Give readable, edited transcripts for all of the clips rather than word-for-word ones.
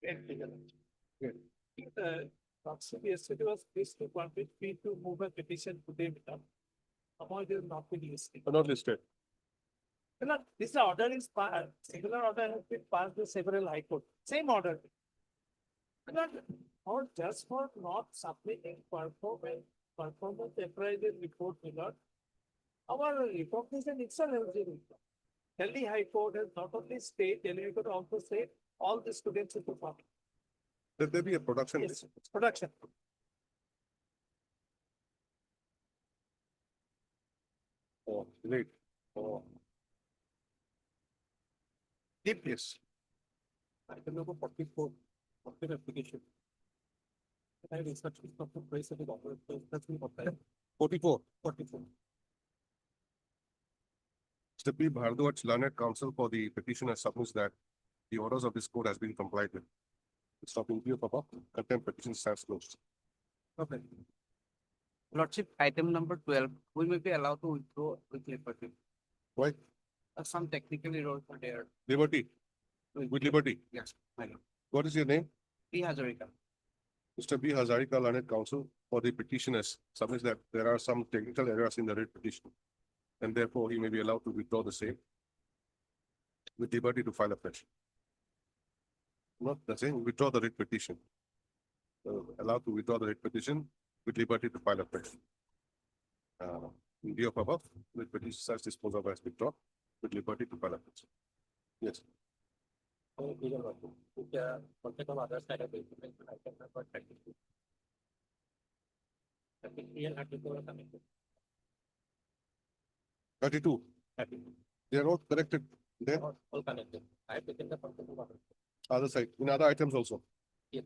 Good. Yesterday was pleased to permit me to move a petition today without. Amount is not been listed. Not listed. No, this order is passed, similar order has been passed with several high court, same order. Not, or just for not submitting performance appraisal report without. Our recognition itself has been. Delhi High Court has not only state, Delhi High Court also said all the students should perform. Let there be a production. Yes, it's production. Oh, great. Oh. Deep, Yes. item number 44, application. I research is not the price of the offer, that's what I. 44. 44. Mr. P. Bhardwaj, learned counsel for the petitioner submits that the orders of this court has been complied with. Stopping view of contempt petition stands closed. Okay. Lordship, item number 12, we may be allowed to withdraw with liberty. Why? Some technical errors are there. Liberty. With liberty. Yes, my lord. What is your name? P. Hazarika. Mr. B. Hazarika, learned counsel for the petitioners submits that there are some technical errors in the writ petition, and therefore he may be allowed to withdraw the same with liberty to file a fresh. Not the same, withdraw the writ petition. Allowed to withdraw the writ petition with liberty to file a fresh. In view of above, the petition such disposal as withdrawn with liberty to file a fresh. Yes. Contact of other side of the implementation item number 32. I think real article or something. 32. They are all connected there. All connected. I have taken the contact of other. Other side, in other items also. Yes.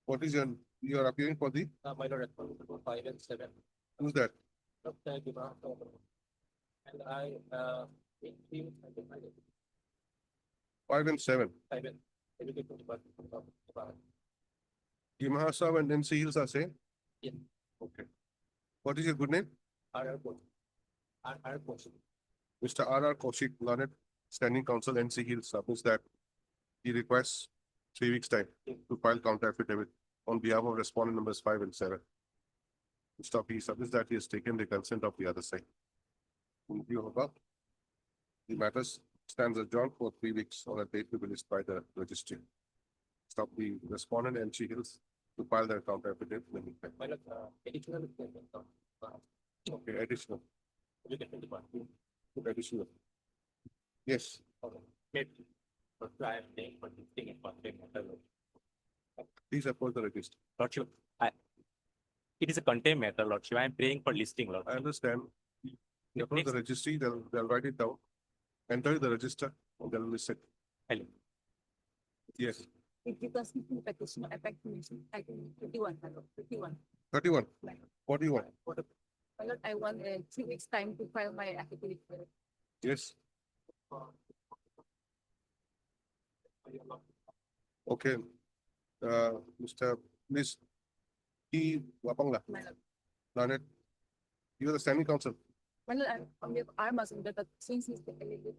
What is you are appearing for the, My lord, responsible 5 and 7. who's that? And I, in 3 weeks, I did my 5 and 7. 5 and education department. Imahasab and NC Hills are same? Yes. Okay. What is your good name? R. Question. Mr. R. Kaushik, learned standing counsel NC Hills submits that he requests 3 weeks time to file counter affidavit on behalf of respondent numbers 5 and 7. Mr. P submits that he has taken the consent of the other side. In view of above, the matters stands adjourned for 3 weeks on a date to be listed by the registry. Stop the respondent NC Hills to file their counter affidavit in the meantime. My lord, additional. Okay, additional. Education department. Additional. Yes. Maybe. But I am paying for this thing in contact. Please approach the register. Lordship, it is a contempt matter, Lordship. I am praying for listing, I Lordship. understand. You approach the registry, they'll write it down. Enter the register, and they'll list it. Hello. Yes, If you constitute petition effect commission, I can 51, 51. 31, 41. My lord, I want 3 weeks time to file my affidavit. Yes. Okay. Mr. Miss E. Wapangla, My lord, Lanet, you are the standing counsel. my lord, I'm asking that since he's the illegal.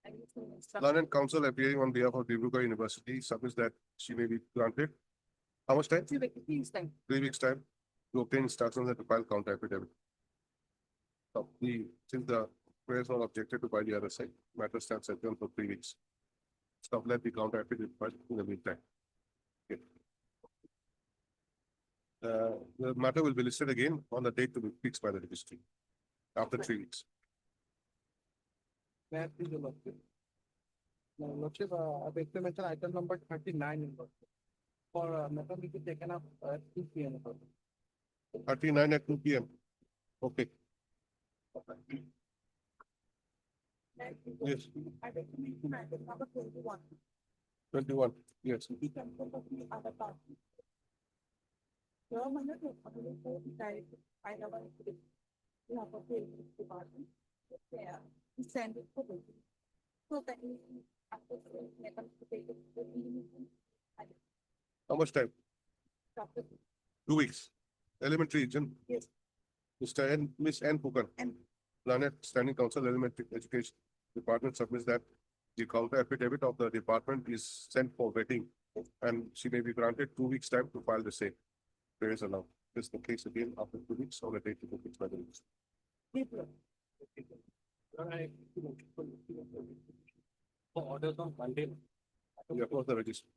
I need some instruction. Lanet counsel appearing on behalf of Dibrugarh University submits that she may be granted. How much time? 3 weeks time. 3 weeks time to obtain instructions and to file counter affidavit. Since the prayer is not objected to by the other side, matter stands adjourned for 3 weeks. Stop, let the counter affidavit filed in the meantime. Okay. The matter will be listed again on the date to be fixed by the registry after 3 weeks. May I please, your lordship? Now, lordship, I've implemented item number 39 in lordship. For matter will be taken up at 2 p.m. 39 at 2 p.m. Okay. Yes. I recommend item number 21. 21. Yes. He can contact the other party. Your my lord, I have a you have a police department. Yeah, he send it for the. So that he after to take it to the How much time? after 2 weeks. Elementary region. Yes. Mr. N. Miss N. Pukan. N. Lanet Standing Council Elementary Education Department submits that the counter affidavit of the department is sent for vetting And she may be granted 2 weeks time to file the same. There is allowed. This is the case again after 2 weeks on a date to be fixed by the registrar. Orders on Monday. You approach the registrar.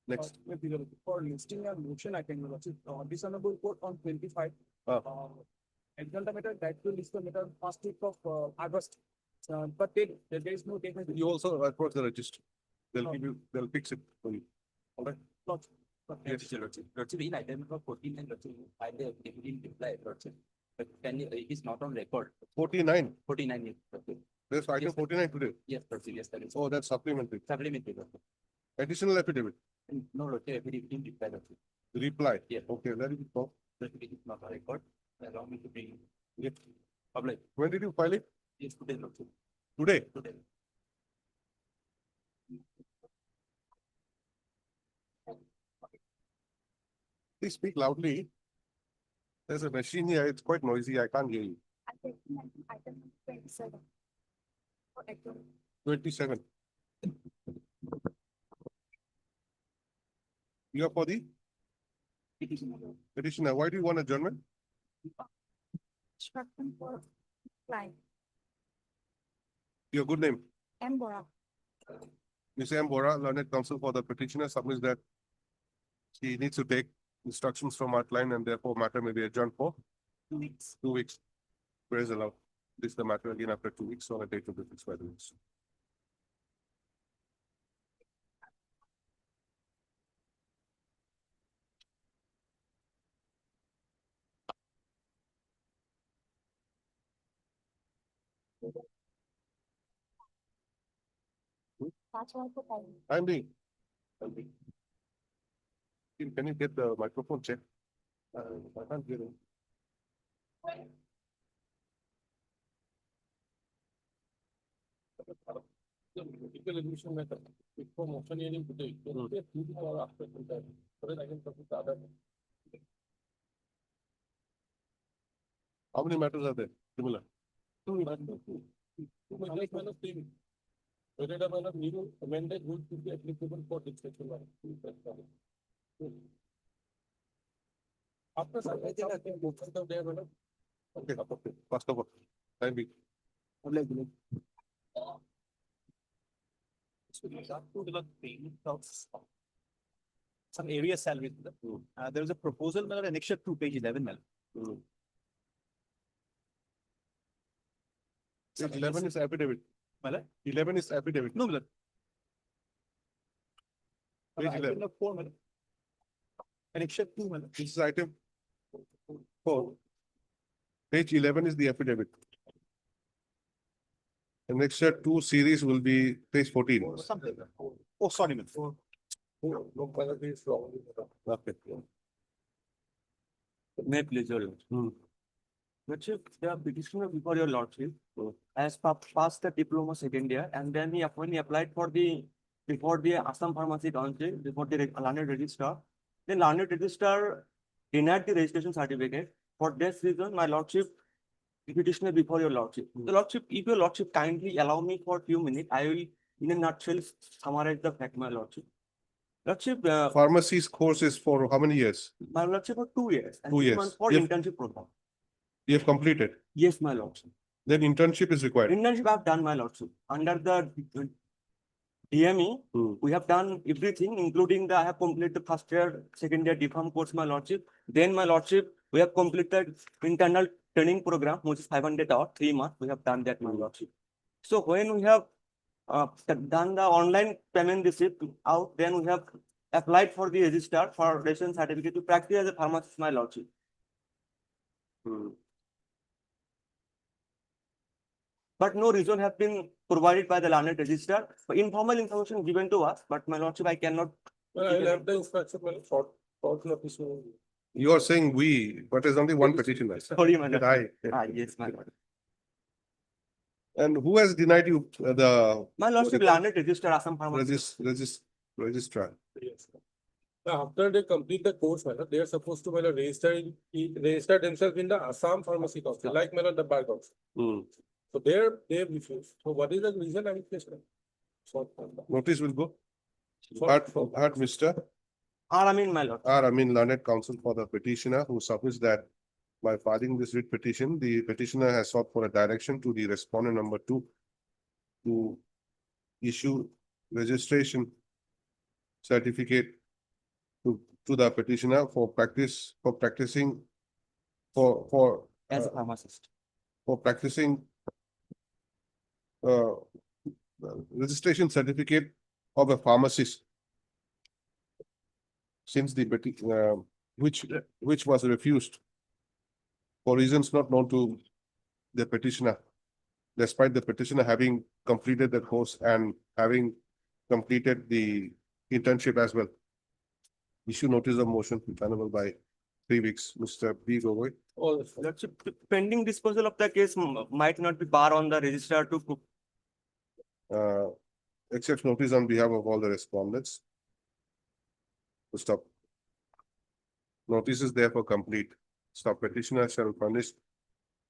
Next. For listing a motion, I can, dishonorable court on 25. Ah. Example the matter that will list the matter first week of August. But there is no date. You also approach the registrar. They'll give you, they'll fix it for you. All right? Yes. Lordship, in item number 14 and Lordship, I have immediate reply, Lordship. But can you, it is not on record. 49. 49 is, Lordship. There's item Yes, sir. 49 today. Yes, Lordship, yes, that is. Oh, that's supplementary. Supplementary, Lordship. Additional affidavit. No, Lordship, immediate reply, Lordship. Reply. Yes. Okay, that is all. Lordship, it is not on record. Allow me to bring Yes. public. When did you file it? Yes, today, Lordship, Today. today. Please speak loudly. There's a machine here. It's quite noisy. I can't hear you. I take item 27. For adjournment. 27. You are for the petitioner. Why do you want adjournment? Instruction for client, Your good name. M. Bora. Ms. M. Bora, learned counsel for the petitioner, submits that he needs to take instructions from our client and therefore matter may be adjourned for 2 weeks. 2 weeks. Where is allowed? This is the matter again after 2 weeks on a date to be fixed by the registrar. That's all for time. I'm being. Can you get the microphone checked? I can't hear him. Critical admission matter, before motion hearing today, or after that, so that I can complete the other. How many matters are there? Similar. Two matters minus 3 weeks. Whether the minus new amended would be applicable for discussion. After some, I think most of them there, madam. Okay, okay. First of all, time being. Some area salary. There is a proposal, madam, annexure 2, page 11, madam. Page 11 is affidavit. Madam? 11 is affidavit. No, madam. Page Item 11. number 4, madam. Annexure 2, madam. This is item 4. Page 11 is the affidavit. Annexure 2 series will be page 14. Something. Oh, sorry, madam. Okay. May please, your Lordship. Lordship, the petitioner before your Lordship has passed the diploma second year, and then when he applied for before the Assam Pharmacy Council, before the learned registrar, the learned registrar denied the registration certificate. For this reason, my Lordship, the petitioner before your Lordship. The Lordship, if your Lordship kindly allow me for a few minutes, I will in a nutshell summarize the fact, my Lordship. Lordship, Pharmacy's course is for how many years? my Lordship for 2 years. And 2 this years. one for Yes. internship program. You have completed. Yes, my Lordship. Then internship is required. Internship I have done, my Lordship. Under the DME, we have done everything, including I have completed the first year, second year DPharm course, my Lordship. Then, my Lordship, we have completed internal training program, which is 500 hours, 3 months. We have done that, my Lordship. So when we have done the online payment receipt out, then we have applied for the registrar for registration certificate to practice as a pharmacist, my Lordship. But no reason has been provided by the learned registrar. But informal information given to us, but my Lordship, I cannot. Well, I will have the instruction, short notice. You are saying we, but there's only one petitioner. Sorry, my Did Lordship. I? Yes, my Lord. And who has denied you the My Lordship, learned registrar, Assam Pharmacy. registrar? Yes. After they complete the course, they are supposed to register themselves in the Assam Pharmacy Council, like the bar council. So they refuse. So what is the reason I will question? Notice will go. Heard Mr. Amin, my lord. Learned counsel for the petitioner who submits that by filing this writ petition, the petitioner has sought for a direction to the respondent number 2 to issue registration certificate to the petitioner for practicing As a pharmacist. for practicing uh, registration certificate of a pharmacist since the which was refused for reasons not known to the petitioner, despite the petitioner having completed the course and having completed the internship as well. Issue notice of motion returnable by 3 weeks. Mr. B. Gogoi. Lordship, pending disposal of the case might not be bar on the registrar to Accepts notice on behalf of all the respondents. To stop. Notice is therefore complete. Stop petitioner shall furnish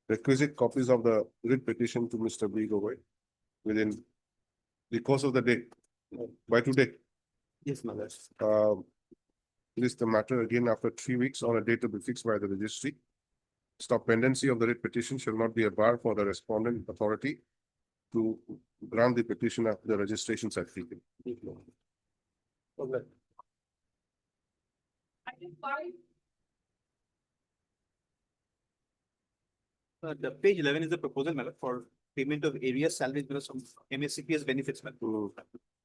requisite copies of the writ petition to Mr. B. Gogoi within the course of the day. By today, Yes, my lord. list the matter again after 3 weeks on a date to be fixed by the registry. Stop pendency of the writ petition shall not be a bar for the respondent authority to grant the petitioner the registration certificate. The page 11 is the proposal, my lord, for payment of area salaries, my lord, some MSCPS benefits, my lord.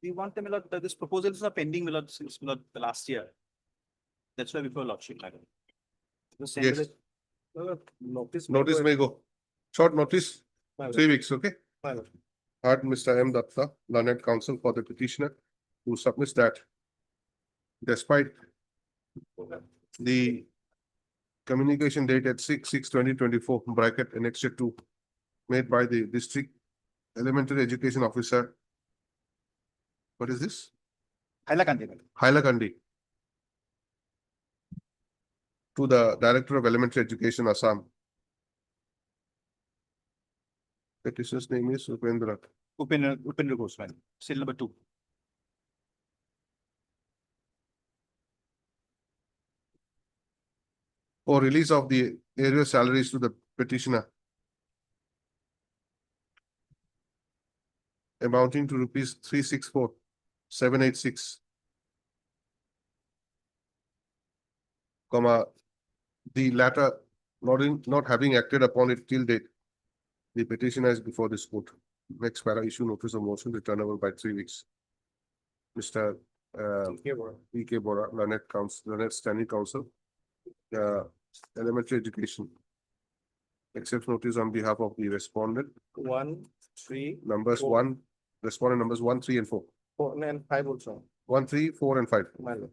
We want them, my lord, this proposal is not pending, my lord, since, my lord, the last year. That's why we put lordship, my lord. So send Yes. the- Notice. Notice may go. Short notice, My lord. 3 weeks, okay? My lord. Heard Mr. M. Datta, learned counsel for the petitioner, who submits that despite the communication date at 6/6/2024 bracket annexure 2 made by the district elementary education officer. What is this? Hailakandi, my lord. Hailakandi. To the Director of Elementary Education, Assam. Petitioner's name is Upendra. Upendra Ghosh, my lord. Seal number 2. For release of the area salaries to the petitioner amounting to rupees 364,786, comma, the latter not having acted upon it till date. The petitioner is before this court. Next para issue notice of motion returnable by 3 weeks. Mr. V.K. Bora, Learned Standing Counsel, Elementary Education. Accepts notice on behalf of the respondent, 1, 3, numbers Four. 1, respondent numbers 1, 3, and 4. 4, and 5 also. 1, 3, 4, and 5. My lord.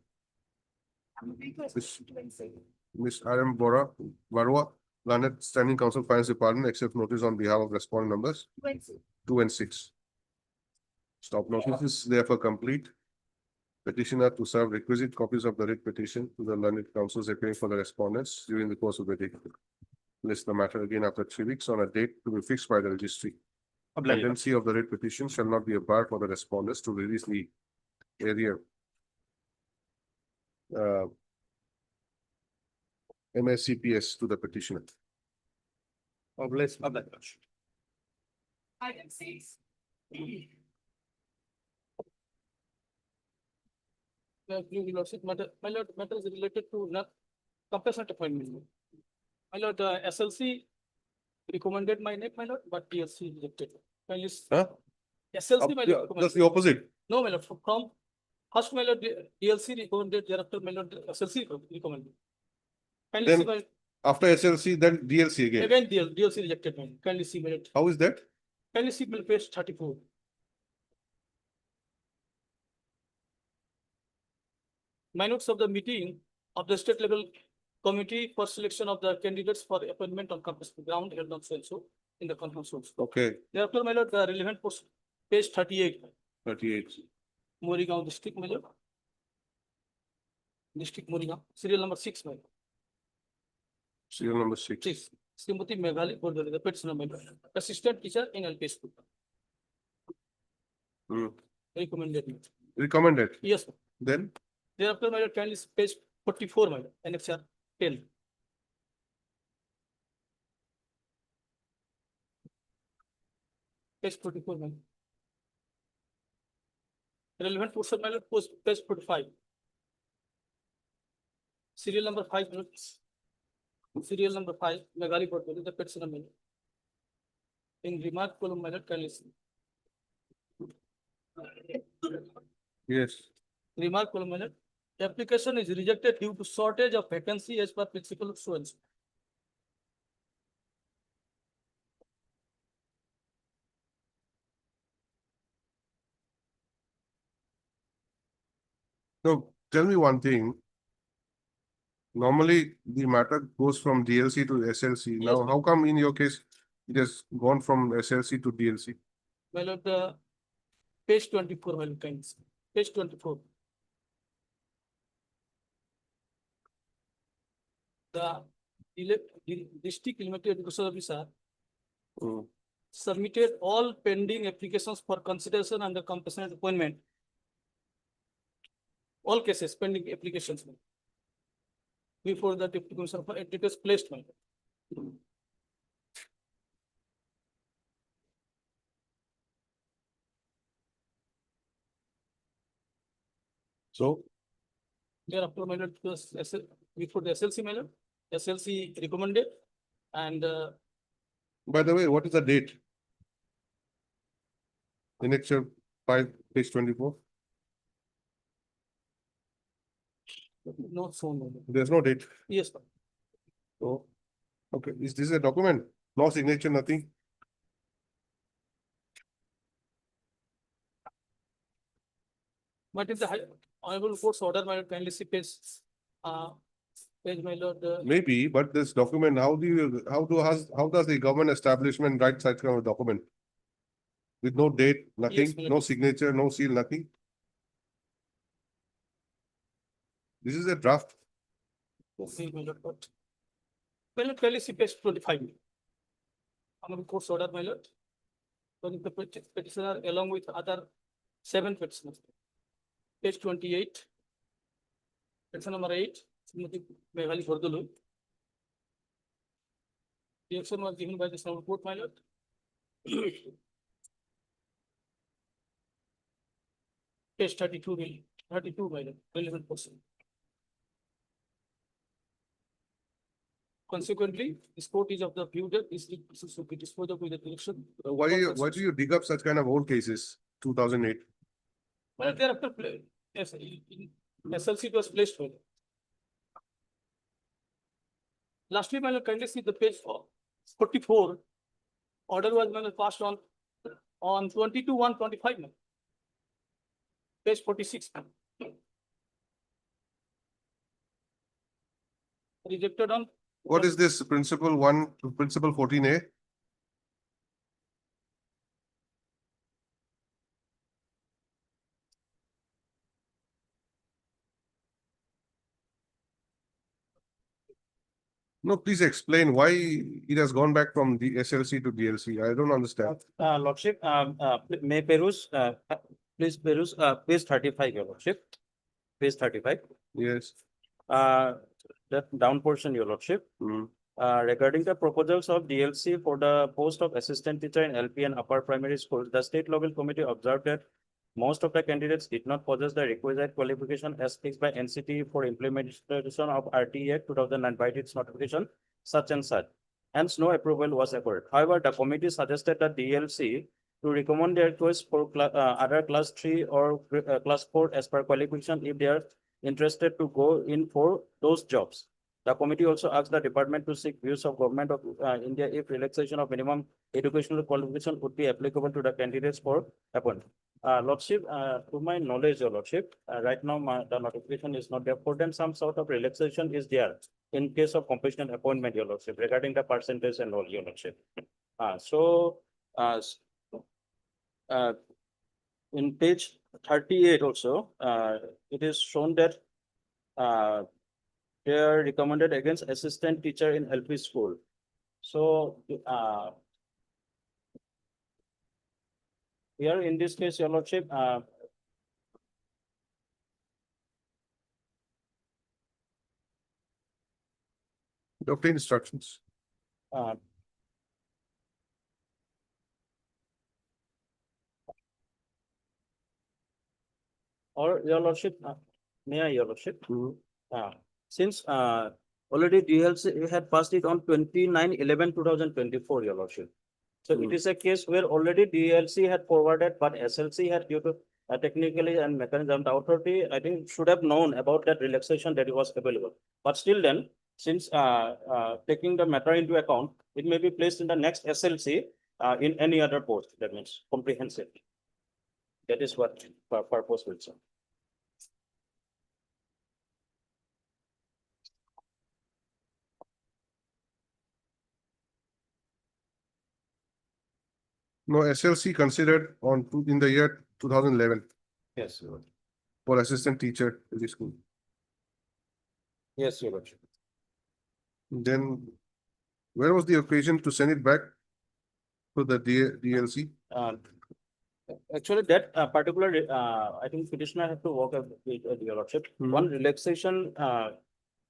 Ms. R.M. Bora, Varua, Learned Standing Counsel, Finance Department, accepts notice on behalf of respondent numbers 2 and 6. Stop notice is therefore complete. Petitioner to serve requisite copies of the writ petition to the learned counsels appearing for the respondents during the course of the day. List the matter again after 3 weeks on a date to be fixed by the registry. Pendency of the writ petition shall not be a bar for the respondents to release the area MSCPS to the petitioner. Obliged, obliged, lordship. Item 6. Your lordship, matter is related to not compassionate appointment. My lord, SLC recommended my name, my lord, but DLC rejected. Kindly Huh? SLC, my lord, That's recommended. the opposite. No, my lord, from first, my lord, DLC recommended, thereafter, my lord, SLC recommended. Kindly Then see, my After SLC, then DLC again. again, DLC rejected, my lord. Kindly see, my lord. How is that? Kindly see, my lord, page 34. Minutes of the meeting of the state level committee for selection of the candidates for appointment on campus ground held on so in the conference rooms. Okay, Therefore, my lord, the relevant post, page 38, 38. Morigaon district, my lord. District Morigaon, serial number 6, my lord. Serial number 6. 6. Srimati Meghali, Bordoli, the petitioner, my lord. Assistant teacher in LP school. Hmm. Recommended. recommended, Yes, sir. then Thereafter, my lord, kindly page 44, my lord, annexure 10. Page 44, my lord. Relevant portion, my lord, page 45. Serial number 5, my lord. Serial number 5, Megali portfolio, the petition amendment. In remark column, my lord, kindly see. yes. Remark column, my lord. The application is rejected due to shortage of vacancy as per principle of so and so. No, tell me one thing. Normally, the matter goes from DLC to SLC. Yes, Now, sir. how come in your case, it has gone from SLC to DLC? My lord, the page 24, my lord, kindly see. Page 24. The district elementary education officer Hmm. submitted all pending applications for consideration under compassionate appointment. All cases pending applications. Before the deputy commissioner for it is placed. My lord. So, Thereafter, my lord, before the SLC, my lord, SLC recommended and by the way, what is the date? Annexure 5, page 24. not shown. My lord. There's no date. Yes, sir. So, okay, is this a document? No signature, nothing? But if the honorable court's order, my lord, kindly see page, my lord, Maybe, but this document, how does the government establishment write such kind of document? With no date, nothing, Yes, no signature, no seal, nothing? This is a draft. okay, my lord, but. My lord, kindly see page 25. Honorable court's order, my lord. When the petitioner along with other 7 petitioners. Page 28. Petition number 8, Srimati Meghali Fordulu. The action was given by the Honorable Court, my lord. Page 32, 32, my lord, relevant portion. Consequently, this court is of the view that this should be disposed of with the direction. Why do you dig up such kind of old cases, 2008? Well, thereafter, yes, in SLC it was placed for. Lastly, my lord, kindly see the page 44. Order was, my lord, passed on 22/1/25. Page 46. Rejected on. What is this principle 1 to principle 14A? No, please explain why it has gone back from the SLC to DLC. I don't understand. Lordship, may peruse, please peruse, page 35, your lordship. Page 35, Yes. the down portion, your lordship. Hmm. Regarding the proposals of DLC for the post of assistant teacher in LP and upper primary schools, the state level committee observed that most of the candidates did not possess the requisite qualification as fixed by NCT for implementation of RTA 2009 by its notification, such and such. Hence, no approval was accorded. However, the committee suggested that DLC to recommend their choice for other class 3 or class 4 as per qualification if they are interested to go in for those jobs. The committee also asked the department to seek views of government of India if relaxation of minimum educational qualification would be applicable to the candidates for appointment. Lordship, to my knowledge, your lordship, right now the notification is not there. For them, some sort of relaxation is there in case of compassionate appointment, your lordship, regarding the percentage and all, your lordship. In page 38 also, it is shown that they are recommended against assistant teacher in LP school. So here in this case, your lordship, Obtain instructions. Uh, Or your lordship, may I, your lordship? Since already DLC had passed it on 29/11/2024, your lordship. So it is a case where already DLC had forwarded, but SLC had due to technically and mechanism, the authority, I think, should have known about that relaxation that it was available. But still then, since taking the matter into account, it may be placed in the next SLC in any other post, that means comprehensive. That is what purpose will serve. No, SLC considered in the year 2011 Yes, for assistant teacher in the school. yes, your lordship. Then where was the occasion to send it back to the DLC? Actually, that particular, I think petitioner have to work with your lordship. One relaxation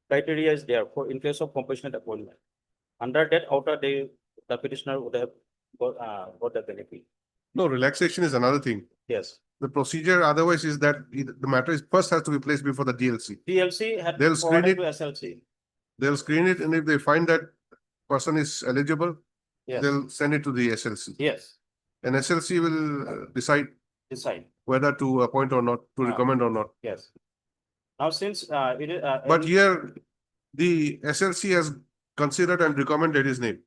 criteria is there for in case of compassionate appointment. Under that outer, the petitioner would have got the benefit. No, relaxation is another thing. Yes. The procedure otherwise is that the matter is first has to be placed before the DLC. DLC had They'll screen forwarded it. to SLC. They'll screen it, and if they find that person is eligible, Yes, they'll send it to the SLC. yes, And SLC will decide decide, whether to appoint or not, to recommend or not. yes. Now, since it is. But here, the SLC has considered and recommended his name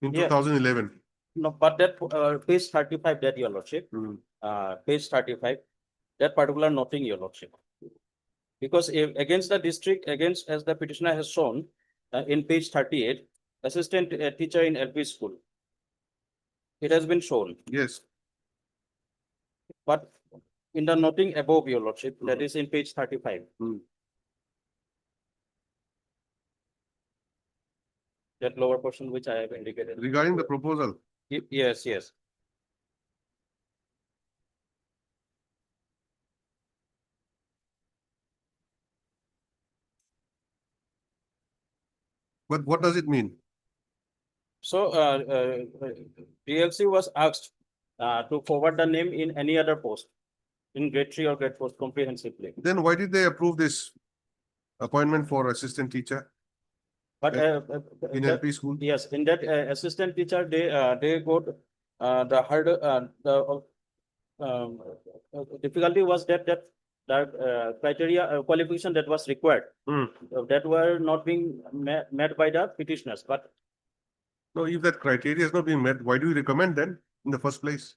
in Yeah. 2011. No, but that page 35, that your lordship, page 35, that particular noting, your lordship. Because if against the district, against as the petitioner has shown in page 38, assistant teacher in LP school. It has been shown, Yes. but in the noting above, your lordship, that is in page 35. That lower portion which I have indicated. Regarding the proposal, Yes, yes. but what does it mean? So DLC was asked to forward the name in any other post, in grade 3 or grade 4 comprehensively. Then why did they approve this appointment for assistant teacher But in LP school? yes, in that assistant teacher, they got the hard difficulty was that the criteria qualification that was required that were not being met by the petitioners. But No, if that criteria is not being met, why do you recommend then in the first place?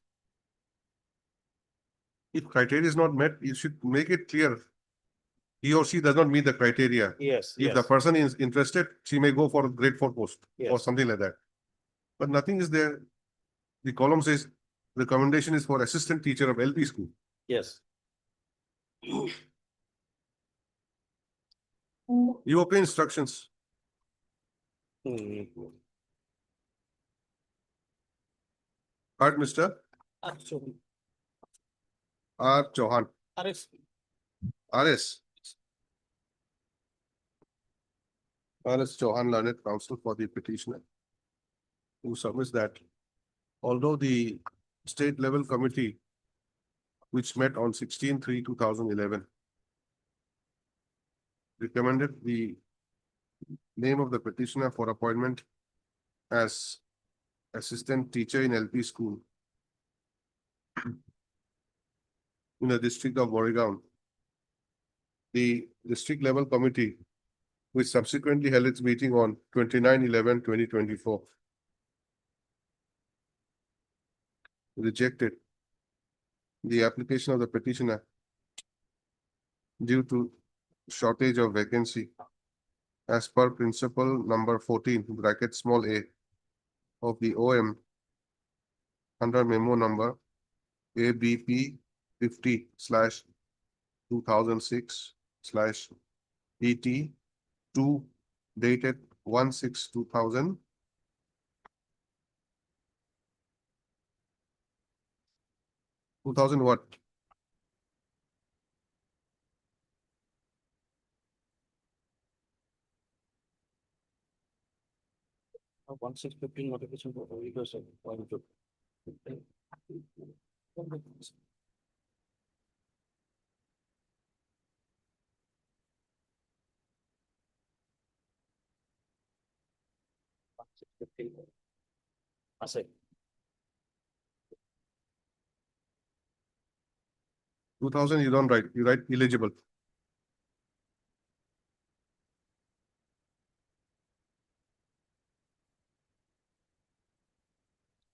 If criteria is not met, you should make it clear. He or she does not meet the criteria. yes, If the person is interested, she may go for a grade 4 post or Yes. something like that. But nothing is there. The column says recommendation is for assistant teacher of LP school. yes. You obey instructions. Art Mr. R. Chauhan. RS. RS Chauhan, learned counsel for the petitioner, who submits that although the state level committee, which met on 16/3/2011, recommended the name of the petitioner for appointment as assistant teacher in LP school in the district of Moregaon. The district level committee, which subsequently held its meeting on 29/11/2024, rejected the application of the petitioner due to shortage of vacancy as per principle number 14 bracket small a of the OM under memo number ABP 50/2006/ET 2 dated 1/6/2000. 2000 what? 1615 notification for the request of one to. 1615. Asset. 2000, you don't write, you write eligible.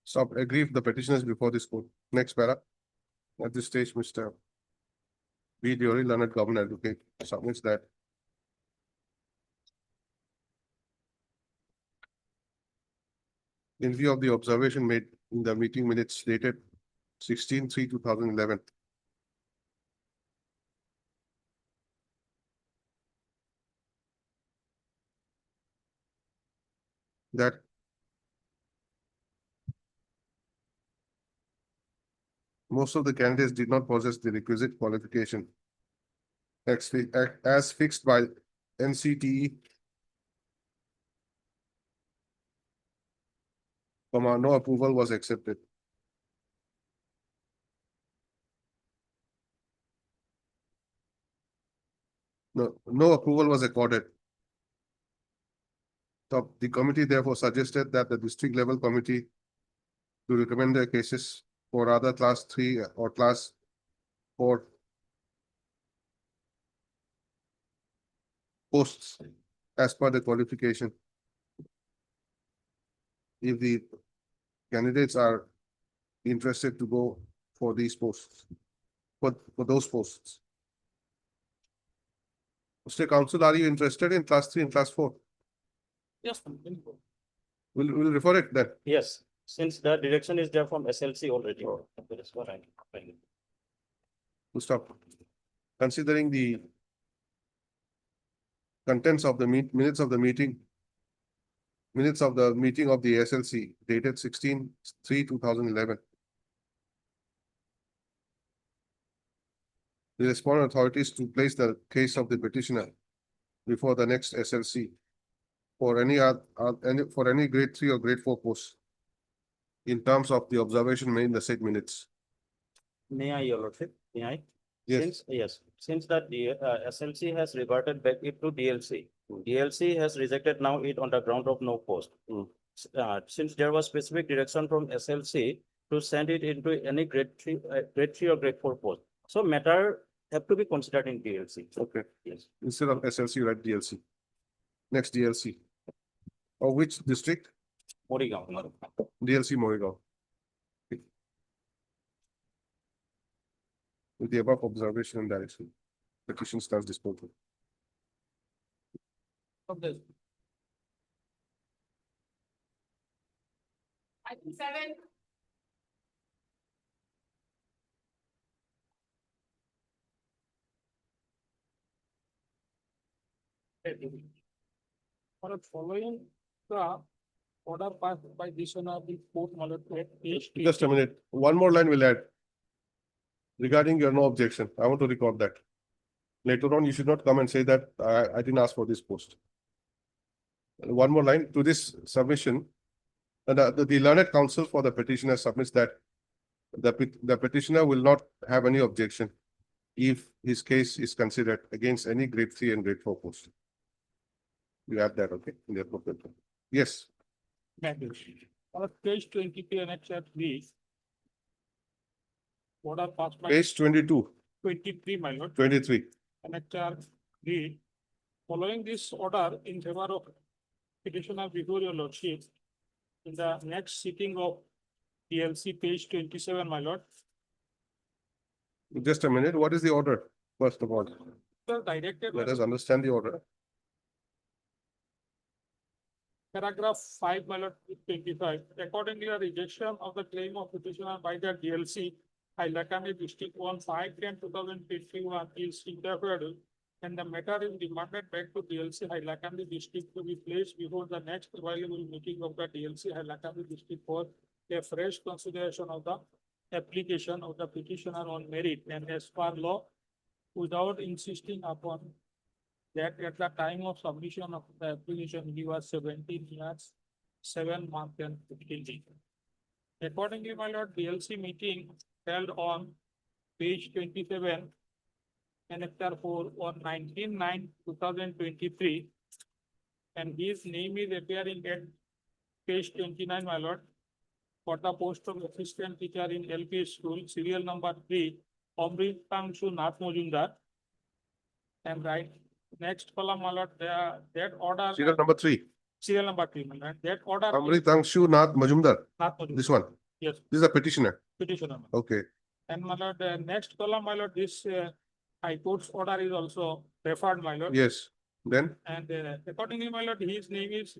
Stop, agree if the petition is before this court. Next para. At this stage, Mr. B. Dury, learned government advocate, submits that in view of the observation made in the meeting minutes dated 16/3/2011. That most of the candidates did not possess the requisite qualification as fixed by NCTE, no approval was accepted. No approval was accorded. So the committee therefore suggested that the district level committee to recommend their cases for other class 3 or class 4 posts as per the qualification. If the candidates are interested to go for these posts, for those posts. Mr. Council, are you interested in class 3 and class 4? Yes. We'll refer it then. Yes, since the direction is there from SLC already. That is what I'm trying. We'll stop. Considering the contents of the minutes of the meeting of the SLC dated 16/3/2011. The respondent authorities to place the case of the petitioner before the next SLC for any grade 3 or grade 4 posts in terms of the observation made in the said minutes. May I, Your Lordship? May I? Yes, Since that the SLC has reverted back it to DLC. DLC has rejected now it on the ground of no post. Since there was specific direction from SLC to send it into any grade 3 or grade 4 post. So matter have to be considered in DLC. okay. Yes. Instead of SLC, write DLC. Next DLC. Or which district? Morigaon. DLC Morrigaon. With the above observation and direction, petition stands disposal. Of this. Item 7. For following the order passed by this one of the court mallet page. Just a minute, one more line will add. Regarding your no objection, I want to record that. Later on, you should not come and say that I didn't ask for this post. One more line to this submission. The learned counsel for the petitioner submits that the petitioner will not have any objection if his case is considered against any grade 3 and grade 4 post. You add that, okay? In the appropriate one. Yes, On page 22 annexure 3. Order passed by page 22, 23, my lord. 23. Annexure 3. Following this order in favor of petitioner before your lordship, in the next sitting of DLC page 27, my lord, Just a minute, what is the order? First of all, the directed let us understand the order. paragraph 5, my lord, 25. Accordingly, a rejection of the claim of petitioner by the DLC, Hailakandi District 1, 5/10/2021 is interfered with, and the matter is remanded back to DLC Hailakandi District to be placed before the next available meeting of the DLC Hailakandi District for a fresh consideration of the application of the petitioner on merit and as per law, without insisting upon that at the time of submission of the application, he was 17 years 7 months and 15 days. Accordingly, my lord, DLC meeting held on page 27, annexure 4 on 19/9/2023. And his name is appearing at page 29, my lord, for the post of assistant teacher in LP school, serial number 3, Amritangshu Nath Majumdar. And right, next column, my lord, that order. Serial number 3, Serial number 3, my lord, that order. is Amritangshu Nath Majumdar, Nath Majumdar. this one, Yes, this is a petitioner. petitioner. Okay, And my lord, next column, my lord, this High Court's order is also referred, my lord. yes, then, And accordingly, my lord, his name is,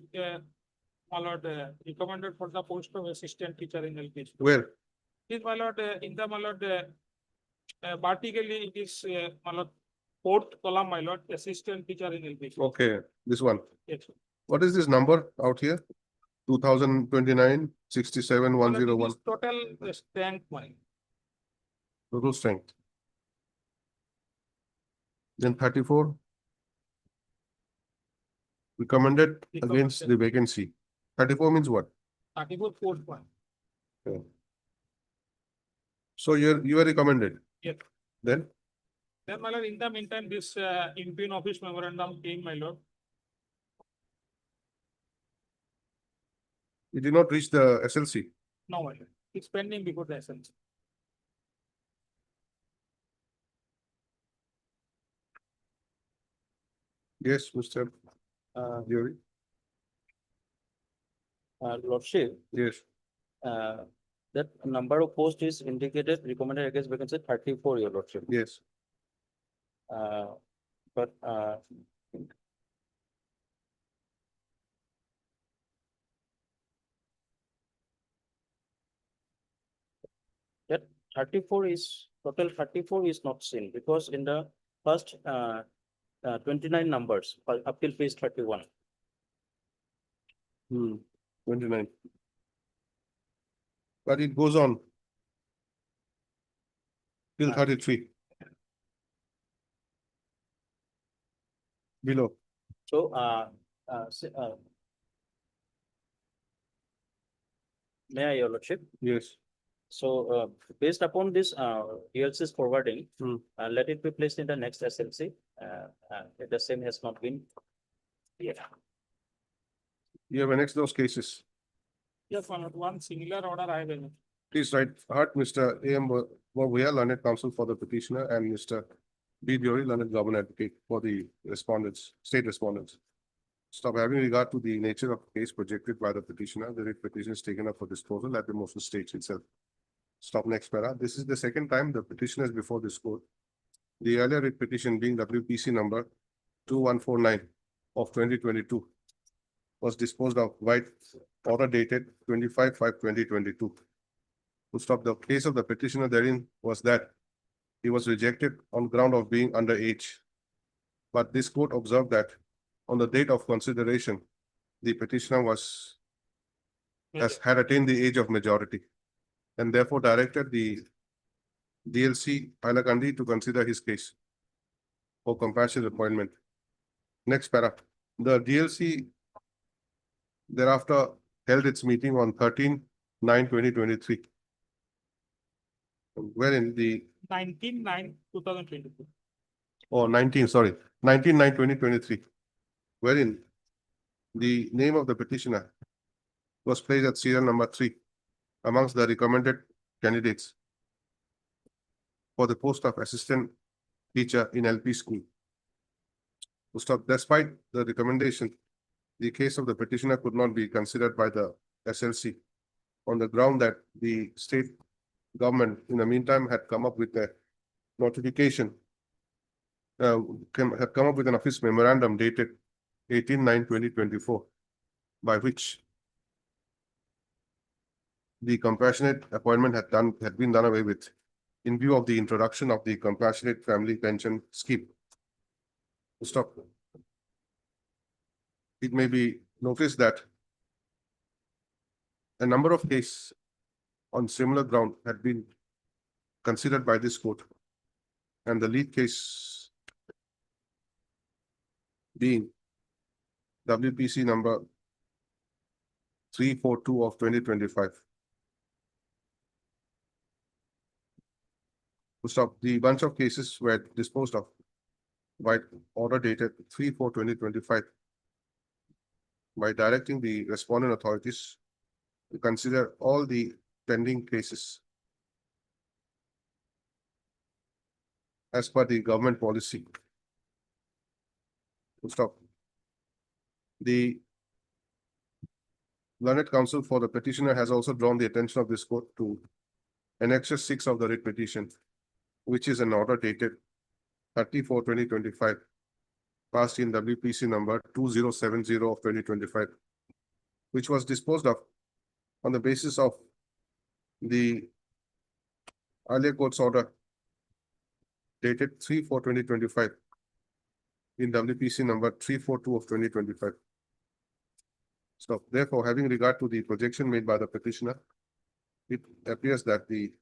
my lord, recommended for the post of assistant teacher in LP school. where? Is, my lord, in the, my lord, vertically, it is, my lord, fourth column, my lord, assistant teacher in LP school. Okay, this one. Yes, sir. What is this number out here? 2029 67 My lord, it 101, is total strength, my lord. total strength. Then 34. Recommended against the vacancy. 34 means what? 34 fourth point. So you are recommended. Yes. Then, Then, my lord, in the meantime, this impune office memorandum came, my lord. it did not reach the SLC. No, my lord, it's pending before the SLC. Yes, Mr. Dury. Lordship, Yes, that number of posts is indicated recommended against vacancy 34, your lordship. yes. But that 34 is, total 34 is not seen because in the first 29 numbers up till page 31. 29. But it goes on till 33. Below. So, may I, your lordship? Yes. So, based upon this, DLC's forwarding, Hmm. let it be placed in the next SLC. The same has not been. Yeah. You have annexed those cases. Yes, my lord, one similar order I have. Please write heart, Mr. A.M. Boguya, learned counsel for the petitioner, and Mr. B. Dury, learned government advocate for the respondents, state respondents. Stop having regard to the nature of the case projected by the petitioner. The writ petition is taken up for disposal at the motion stage itself. Stop next para. This is the second time the petitioner is before this court. The earlier writ petition being WPC number 2149 of 2022 was disposed of by order dated 25/5/2022. To stop, the case of the petitioner therein was that he was rejected on ground of being underage. But this court observed that on the date of consideration, the petitioner had attained the age of majority, and therefore directed the DLC Hailakandi to consider his case for compassionate appointment. Next para. The DLC thereafter held its meeting on 13/9/2023. Wherein the 19/9/2022. 19/9/2023, wherein the name of the petitioner was placed at serial number 3 amongst the recommended candidates for the post of assistant teacher in LP school. Despite the recommendation, the case of the petitioner could not be considered by the SLC on the ground that the state government in the meantime had come up with a notification, had come up with an office memorandum dated 18/9/2024, by which the compassionate appointment had been done away with in view of the introduction of the compassionate family pension scheme. Stop. It may be noticed that a number of cases on similar ground had been considered by this court, and the lead case being WPC number 342 of 2025. To stop, the bunch of cases were disposed of by order dated 3/4/2025 by directing the respondent authorities to consider all the pending cases as per the government policy. To stop. The learned counsel for the petitioner has also drawn the attention of this court to Annexure 6 of the writ petition, which is an order dated 30/4/2025, passed in WPC number 2070 of 2025, which was disposed of on the basis of the earlier court's order dated 3/4/2025 in WPC number 342 of 2025. So therefore, having regard to the projection made by the petitioner, it appears that the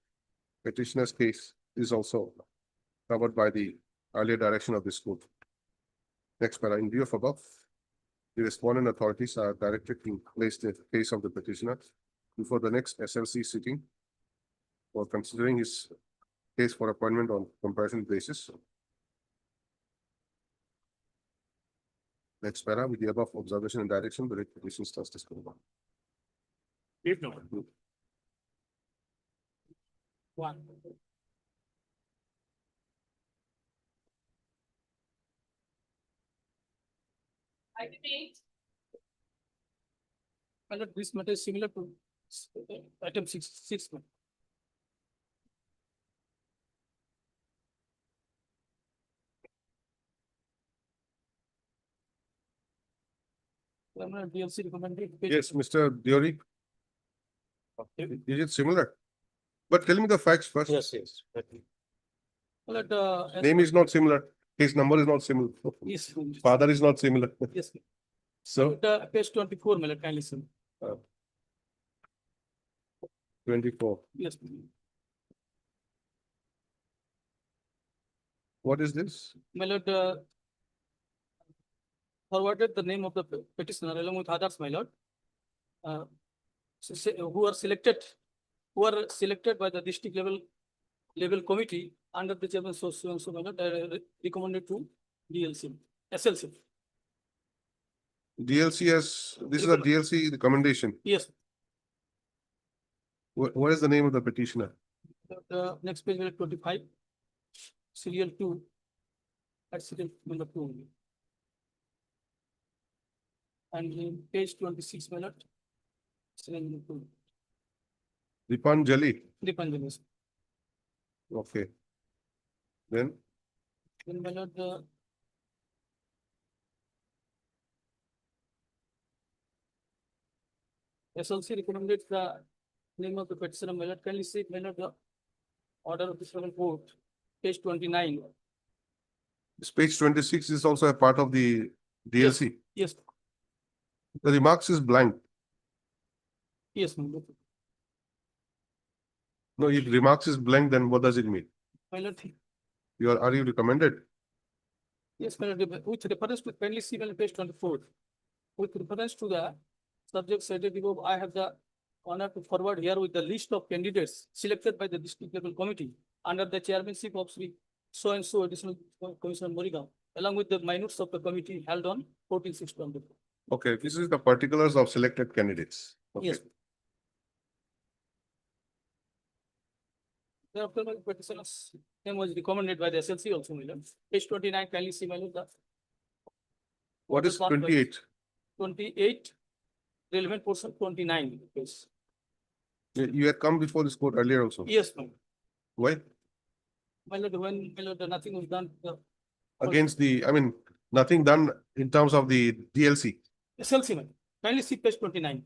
petitioner's case is also covered by the earlier direction of this court. Next para, in view of above, the respondent authorities are directed to place the case of the petitioner before the next SLC sitting for considering his case for appointment on comparison basis. Next para, with the above observation and direction, the writ petition starts discussion. If no. One. Well, this matter is similar to item 6. DLC recommended. Yes, Mr. Diori. Is it similar? But tell me the facts first. Yes, yes. Well, Name is not similar. His number is not similar. yes, Father is not similar. yes. So The page 24, my lord, kindly listen. 24. Yes. What is this? My lord, forwarded the name of the petitioner along with others, my lord. Who are selected by the district level committee under the chairman so my lord, recommended to DLC, SLC. DLC has, this is a DLC recommendation. Yes, What is the name of the petitioner? the next page, my lord, 25, serial 2, at serial number 2 only. And in page 26, my lord, serial number 2, Dipanjali. Dipanjali. Okay. Then Then my lord, SLC recommended the name of the petitioner, my lord, kindly see, my lord, the order of this court, page 29. this page 26 is also a part of the DLC. Yes, The remarks is blank. yes, my lord. No, if remarks is blank, then what does it mean? My lord, Are you recommended? yes, my lord, with reference to kindly see, my lord, page 24. With reference to the subject cited above, I have the honor to forward here with the list of candidates selected by the district level committee under the chairmanship of Sri so and so additional Commissioner Morigao, along with the minutes of the committee held on 14/6/2024. Okay, this is the particulars of selected candidates. Okay. Yes. Thereafter, my petitioner's name was recommended by the SLC also, my lord. Page 29, kindly see, my lord, the What is 28? 28, relevant portion 29. Yes, You had come before this court earlier also. yes, ma'am. Why? My lord, when, my lord, nothing was done, the Against the, I mean, nothing done in terms of the DLC. SLC, ma'am. Kindly see page 29.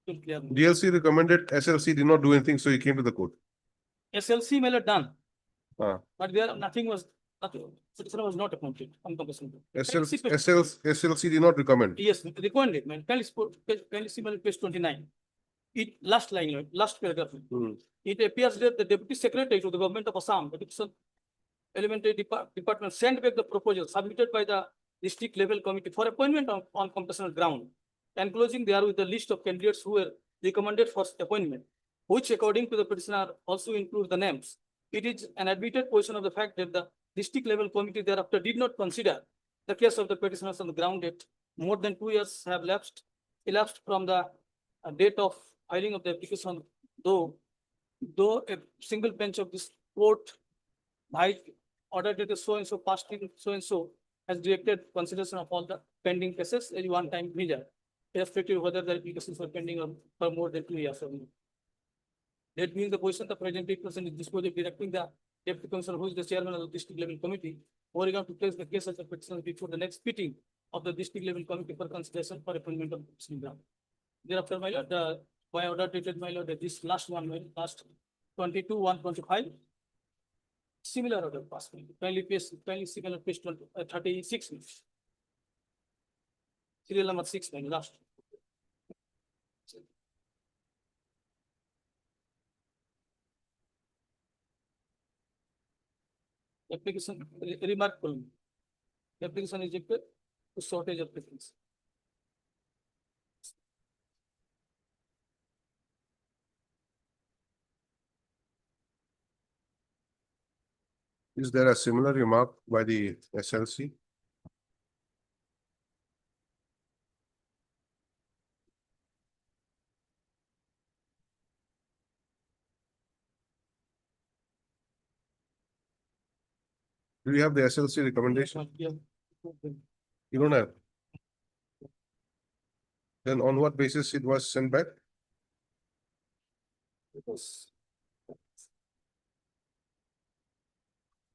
To clear. DLC recommended, SLC did not do anything, so he came to the court. SLC, my lord, done. Ah. But there, nothing was, petitioner was not appointed. SLC did not recommend. Yes, recommended, man. Kindly see, my lord, page 29. It, last line, last paragraph. Hmm. It appears that the deputy secretary to the government of Assam, the Petition Elementary Department sent back the proposal submitted by the district level committee for appointment on computational ground enclosing there with the list of candidates who were recommended for appointment, which according to the petitioner also include the names. It is an admitted portion of the fact that the district level committee thereafter did not consider the case of the petitioners on the ground that more than 2 years have elapsed from the date of filing of the application, though a single bench of this court might order that the so and so past so and so has directed consideration of all the pending cases as one time measure, irrespective of whether the applications were pending for more than 2 years or more. That being the position, the present person is disposed of directing the deputy commissioner, who is the chairman of the district level committee, or to place the case as a petition before the next meeting of the district level committee for consideration for appointment of petitioning ground. Thereafter, my lord, by order dated, my lord, this last one, my last 22/1/25. Similar order passed. Kindly similar page 36. Serial number 6, my last. Application remarkable. Application rejected to shortage of applicants. Is there a similar remark by the SLC? Do you have the SLC recommendation? Yeah. You don't have? Then on what basis it was sent back? Because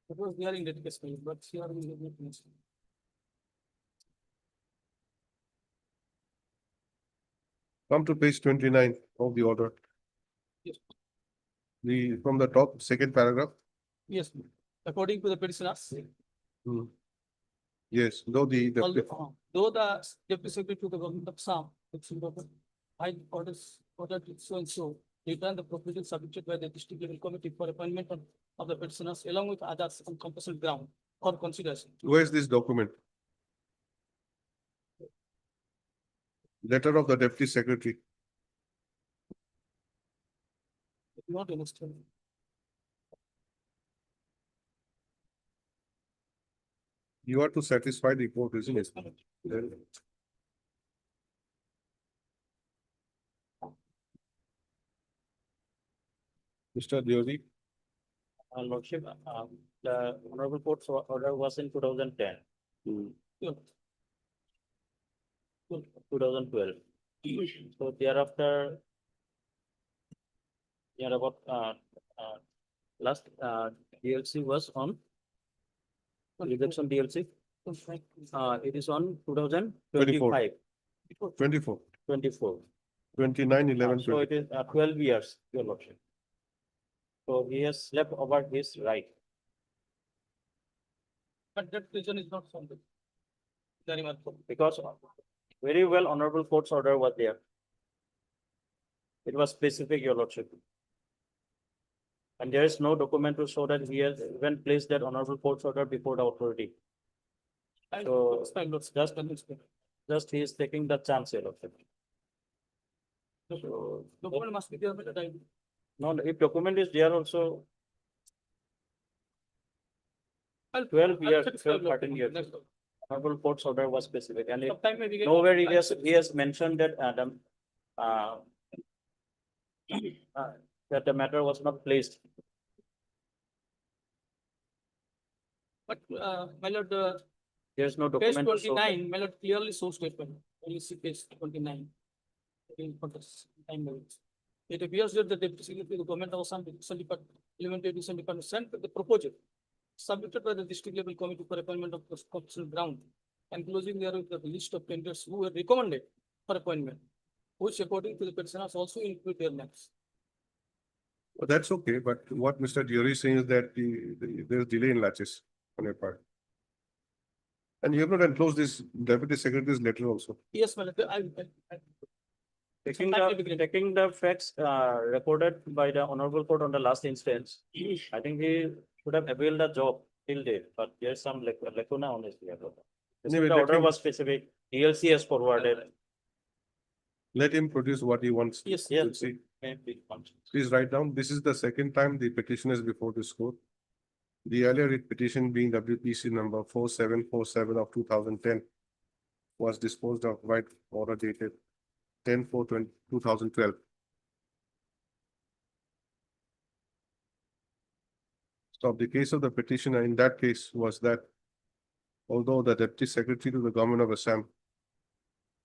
it was there in that case, but here we have not mentioned. Come to page 29 of the order. Yes. From the top, second paragraph. Yes, according to the petitioners, Yes, though though the deputy secretary to the government of Assam, I ordered so and so, return the proposal submitted by the district level committee for appointment of the petitioners along with others on compulsory ground for consideration. where is this document? Letter of the deputy secretary. Not understand. You are to satisfy the court, isn't it? Then- Mr. Deori, Lordship, the honorable court's order was in 2010. Yeah. 2012. So thereafter, yeah, about last DLC was on rejection DLC. It is on 2025, 24, 24. 29, 11, So it is 12 years, your lordship. So he has slept over his right. But that reason is not founded. Very much. Because very well honorable court's order was there. It was specific, your lordship. And there is no document to show that he has even placed that honorable court's order before the authority. So just he is taking the chance, your lordship. So, Document must be there by the time. no, if document is there also, 12 years, 12, 13 years. Honorable court's order was specific, and it Sometime maybe. nowhere he has mentioned that that the matter was not placed. But, my lord, There is no page document to show. 29, my lord, clearly shows statement, only see page 29. In context, time limits. It appears that the deputy secretary, the government of Assam, elementary education department sent the proposal submitted by the district level committee for appointment of the constitutional ground, enclosing there with the list of candidates who were recommended for appointment, which according to the petitioners also include their names. Well, that's okay, but what Mr. Deori is saying is that there's delay in laches on your part. And you have not enclosed this deputy secretary's letter also. Yes, my lord, Taking sometime maybe- taking the facts recorded by the honorable court on the last instance, I think he should have availed the job till date, but there's some lacuna on this. Anyway, The let order him- was specific, DLC has forwarded. Let him produce what he wants. Yes, Yes. to see. Maybe functions. Please write down, this is the second time the petition is before this court. The earlier writ petition being WPC number 4747 of 2010 was disposed of by order dated 10/4/2012. So the case of the petitioner in that case was that although the Deputy Secretary to the Government of Assam,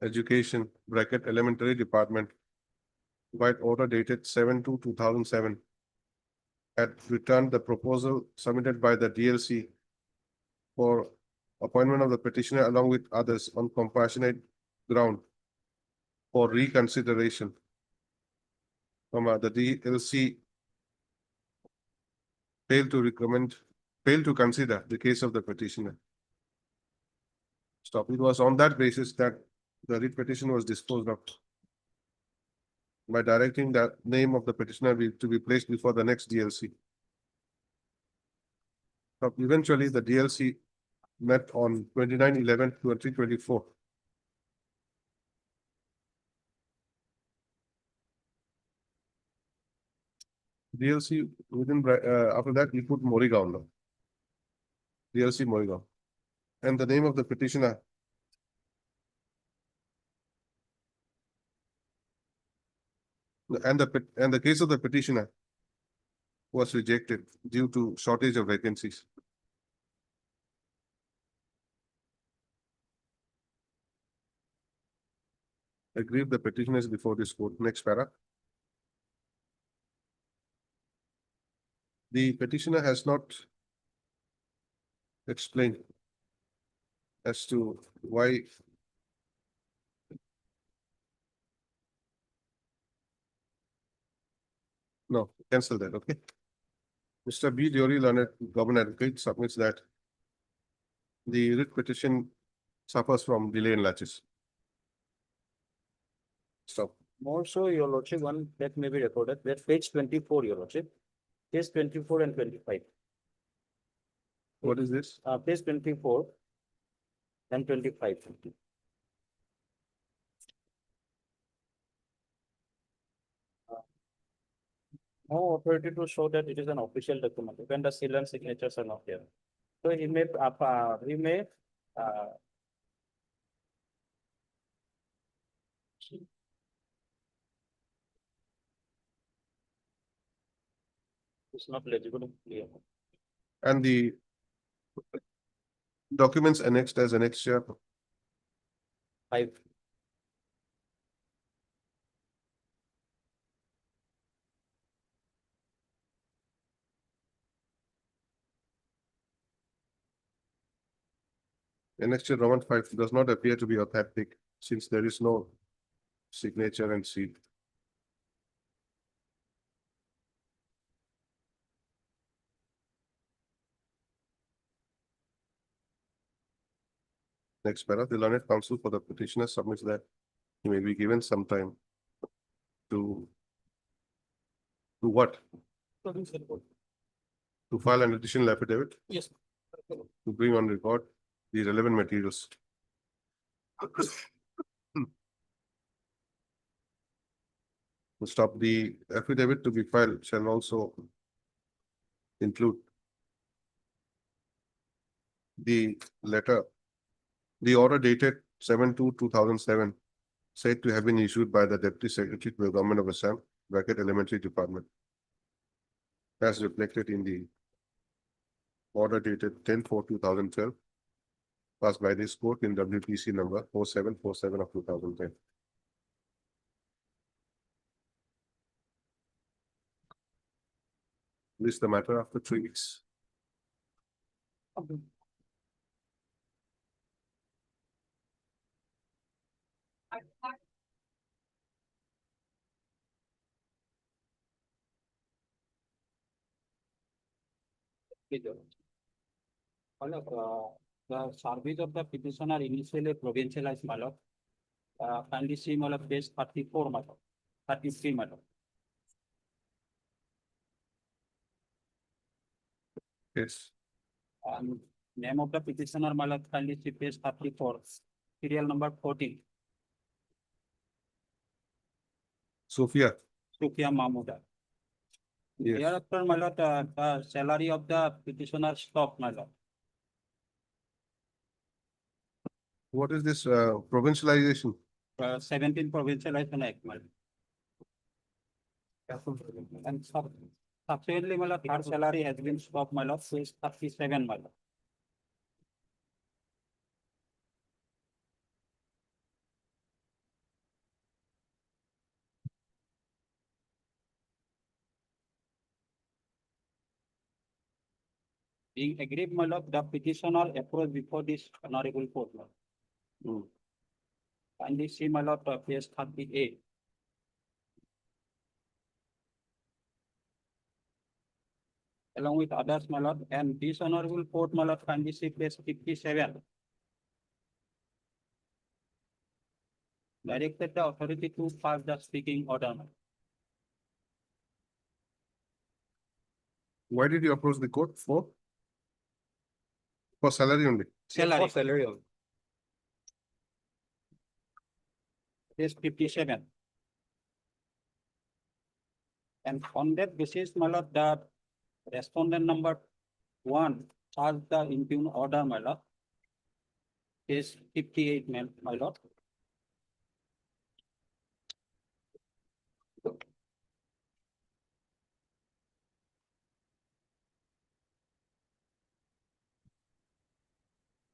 Education (Elementary Department) by order dated 7/2/2007 had returned the proposal submitted by the DLC for appointment of the petitioner along with others on compassionate ground for reconsideration. The DLC failed to consider the case of the petitioner. Stop. It was on that basis that the writ petition was disposed of by directing the name of the petitioner to be placed before the next DLC. Eventually, the DLC met on 29/11/2024. DLC after that, we put Morigaon now. DLC Morigaon. And the name of the petitioner and the case of the petitioner was rejected due to shortage of vacancies. Agree the petition is before this court. Next para. The petitioner has not explained as to why no, cancel that, okay? Mr. B. Dury, learned government advocate, submits that the writ petition suffers from delay in laches. Stop. More so, your lordship, one that may be recorded, that page 24, your lordship, page 24 and 25. What is this? Page 24 and 25. No authority to show that it is an official document when the seal and signatures are not there. So he may, it's not legible. Clear. And the documents annexed as annexure. 5. Annexure Roman 5 does not appear to be authentic since there is no signature and seal. Next para, the learned counsel for the petitioner submits that he may be given some time to what? Produce a report. To file an additional affidavit, Yes. to bring on record the relevant materials. To stop the affidavit to be filed shall also include the letter, the order dated 7/2/2007, said to have been issued by the Deputy Secretary to the Government of Assam, Elementary Department, as reflected in the order dated 10/4/2012, passed by this court in WPC number 4747 of 2010. This is the matter after 3 weeks. The service of the petitioner initially provincialized, my lord. Kindly see, my lord, page 34, my lord, 33, my lord. Yes. Name of the petitioner, my lord, kindly see page 34, serial number 14. Sophia, Sufia Mahmuda. yes. Hereafter, my lord, the salary of the petitioner stopped, my lord. What is this provincialization? 17 Provincialization Act, my lord. And subsequently, my lord, her salary has been stopped, my lord, since 37, my lord. Being agreed, my lord, the petitioner approached before this honorable court, my lord. Kindly see, my lord, page 38. Along with others, my lord, and this honorable court, my lord, kindly see page 57. Directed the authority to pass the speaking order, my lord. Why did you approach the court for? For salary only. Salary, Salary. page 57. And on that basis, my lord, the respondent number 1 charged the impugned order, my lord. Page 58, my lord.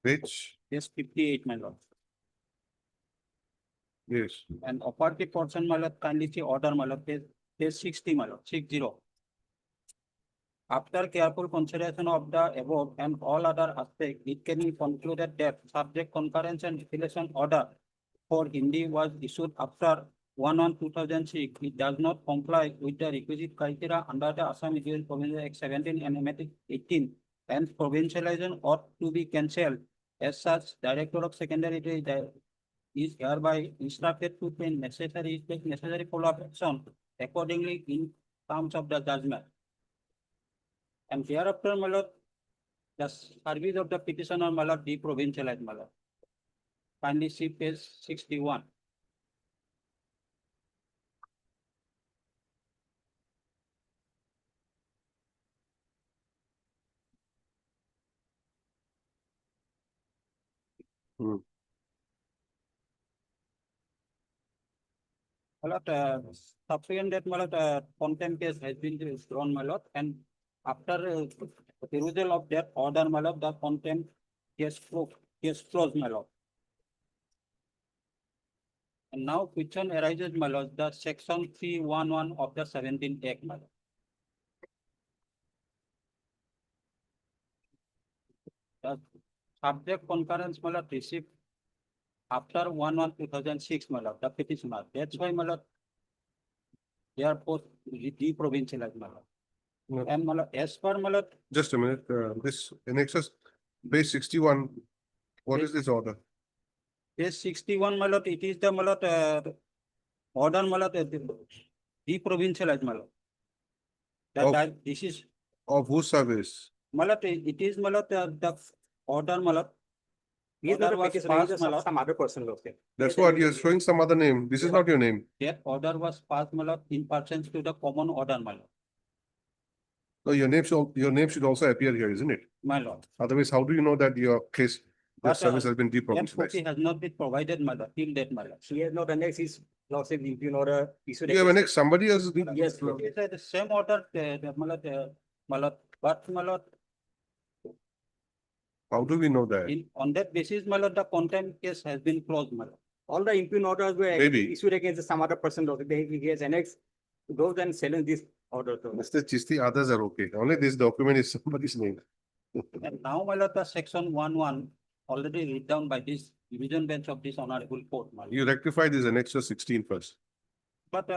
Page, Page 58, my lord. yes. And operative portion, my lord, kindly see order, my lord, page 60, my lord, 60. After careful consideration of the above and all other aspects, it can be concluded that subject concurrence and affiliation order for Hindi was issued after 1/1/2006. It does not comply with the requisite criteria under the Assam Indian Provincial Act 17 and Amendment 18, and provincialization ought to be cancelled. As such, Director of Secondary is hereby instructed to take necessary follow-up action accordingly in terms of the judgment. And hereafter, my lord, the service of the petitioner, my lord, deprovincialized, my lord. Kindly see page 61. Hmm. My lord, subsequent that, my lord, contempt case has been withdrawn, my lord, and after perusal of that order, my lord, the contempt case closed, my lord. And now question arises, my lord, the section 311 of the 17th Act, my lord. The subject concurrence, my lord, received after 1/1/2006, my lord, the petitioner. That's why, my lord, they are both deprovincialized, my lord. No. And, my lord, as per, my lord, Just a minute, this annexes, page 61, what is this order? page 61, my lord, it is the, my lord, order, my lord, deprovincialized, my lord. That this is, Of whose service? my lord, it is, my lord, the order, my lord. He is not Order a was petitioner, he passed, is my just lord. some other person, okay. That's what you're showing some other name. This is not your name. That order was passed, my lord, in pursuance to the common order, my lord. No, your name should also appear here, isn't it? My lord. Otherwise, how do you know that your case, your But, service has been that copy deprovincialized? has not been provided, my lord, till date, my lord. He has not annexed his lordship impugned order issued. You have annexed somebody else's. Yes, It is the same order, my lord, but, my lord, How do we know that? on that basis, my lord, the contempt case has been closed, my lord. All the impugned orders were Maybe. issued against some other person, he has annexed those and challenged this order. Mr. Chisti, others are okay. Only this document is somebody's name. And now, my lord, the section 11 already read down by this division bench of this honorable court, my lord. You rectify this annexure 16 first. But,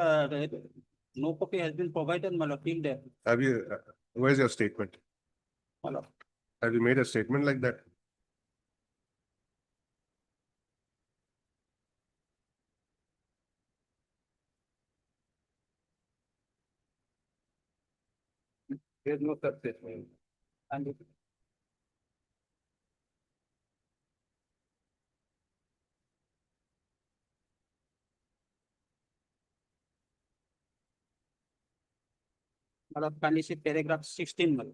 no copy has been provided, my lord, till date, Have you, where's your statement? my lord. Have you made a statement like that? There is no such statement. And Can you see paragraph 16, madam?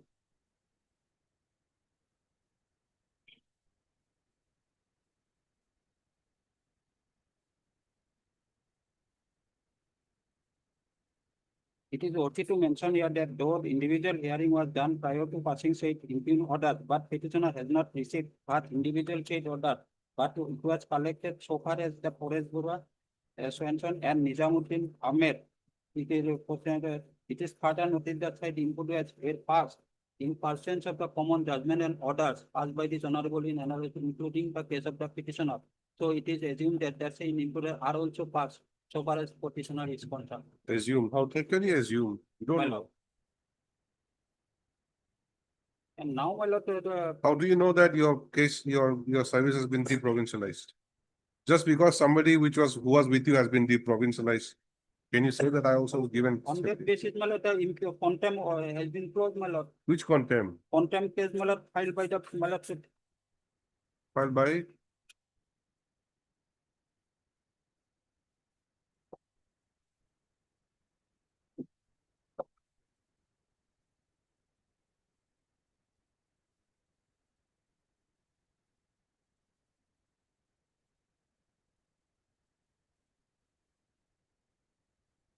It is okay to mention here that though the individual hearing was done prior to passing said impugn order, but petitioner has not received that individual said order, but it was collected so far as the Forest Bureau, Swenson and Nizamuddin Ahmed. It is further noted that said input was passed in pursuance of the common judgment and orders passed by this honorable in analysis, including the case of the petitioner. So it is assumed that the same input are also passed so far as petitioner is concerned. Assume, how can you assume? You My don't lord. know. And now, my lord, How do you know that your case, your service has been deprovincialized? Just because somebody who was with you has been deprovincialized, can you say that I also was given? on that basis, my lord, the contempt has been closed, my lord. Which contempt? Contempt case, my lord, filed by the, my lord, Filed by?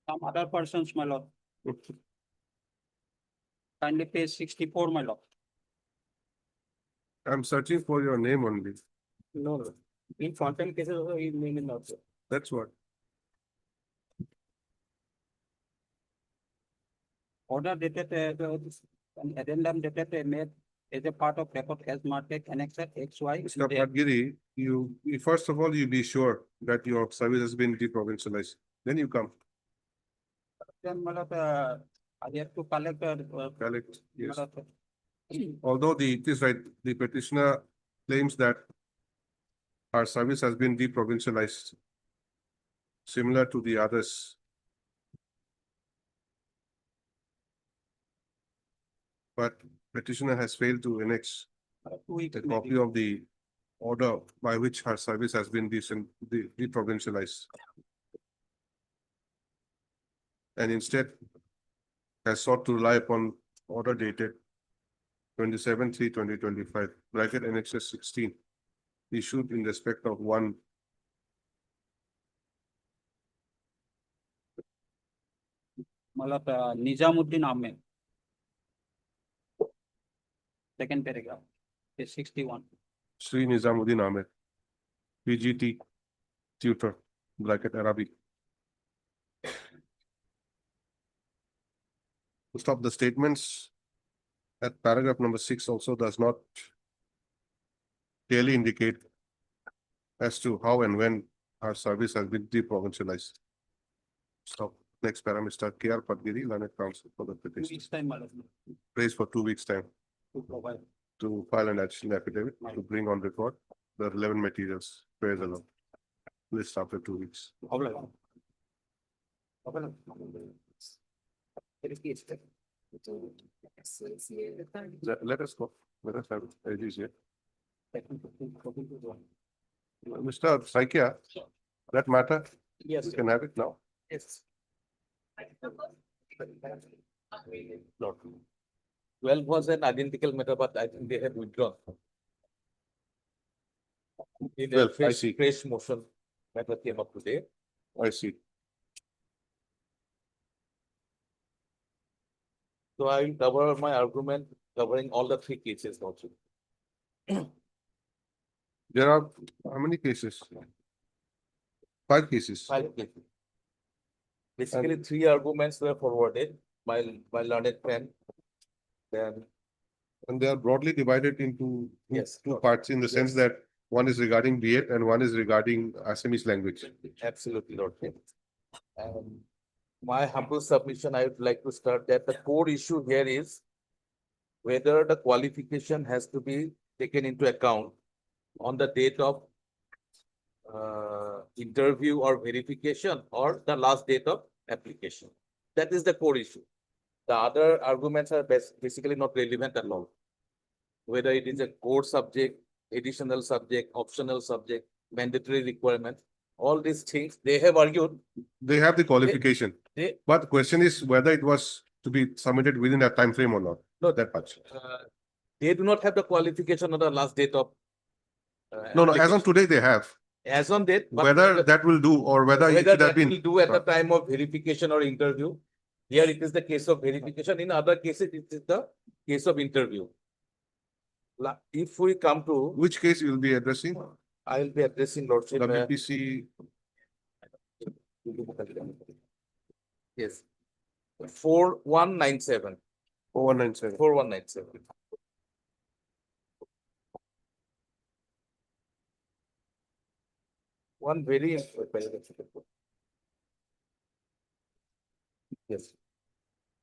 some other persons, my lord. Kindly page 64, my lord. I'm searching for your name only. No, no. In contempt cases also, his name is not there. That's what. Order dated, an addendum dated, made as a part of record as market annexed XY. Mr. Padgiri, first of all, you be sure that your service has been deprovincialized. Then you come. Then, my lord, I have to collect, Collect, yes. my lord, Although it is right, the petitioner claims that our service has been deprovincialized, similar to the others. But petitioner has failed to annex 2 weeks. a copy of the order by which her service has been deprovincialized. And instead has sought to rely upon order dated 27/3/2025, bracket annexes 16, issued in respect of one. My lord, Nizamuddin Ahmed. Second paragraph, page 61. Sri Nizamuddin Ahmed, PGT tutor, bracket Arabic. To stop the statements at paragraph number 6 also does not clearly indicate as to how and when our service has been deprovincialized. Stop. Next parameter, K.R. Padgiri, learned counsel for the 2 petition. weeks time, my lord, Prays for 2 weeks' time to provide. to file an additional affidavit to bring on record the relevant materials. Praise the Lord. List after 2 weeks. Let us go. Let us have AGs here. Mr. Saikia, that matter, Yes, you can have it now. yes. 12 was an identical matter, but I think they had withdrawn. In a 12, I fresh, see. fresh motion matter came up today. I see. So I will cover my argument covering all the 3 cases also. There are how many cases? 5 cases. 5 cases. Basically, 3 arguments were forwarded by learned friend. Then, And they are broadly divided into yes, two parts in the sense that one is regarding B.Ed and one is regarding Assamese language. absolutely, Lord. And my humble submission, I would like to start that the core issue here is whether the qualification has to be taken into account on the date of interview or verification or the last date of application. That is the core issue. The other arguments are basically not relevant at all. Whether it is a core subject, additional subject, optional subject, mandatory requirement, all these things they have argued. They have the qualification. They But the question is whether it was to be submitted within that time frame or not? No. That much. They do not have the qualification or the last date of. No, as application. on today they have. As on date. but Whether that will do or whether it Whether should have that will been. do at the time of verification or interview. Here it is the case of verification. In other cases, it is the case of interview. If we come to, Which case you will be addressing? I will be addressing Lordship. WPC. Yes. 4197. 4197. 4197. One very yes.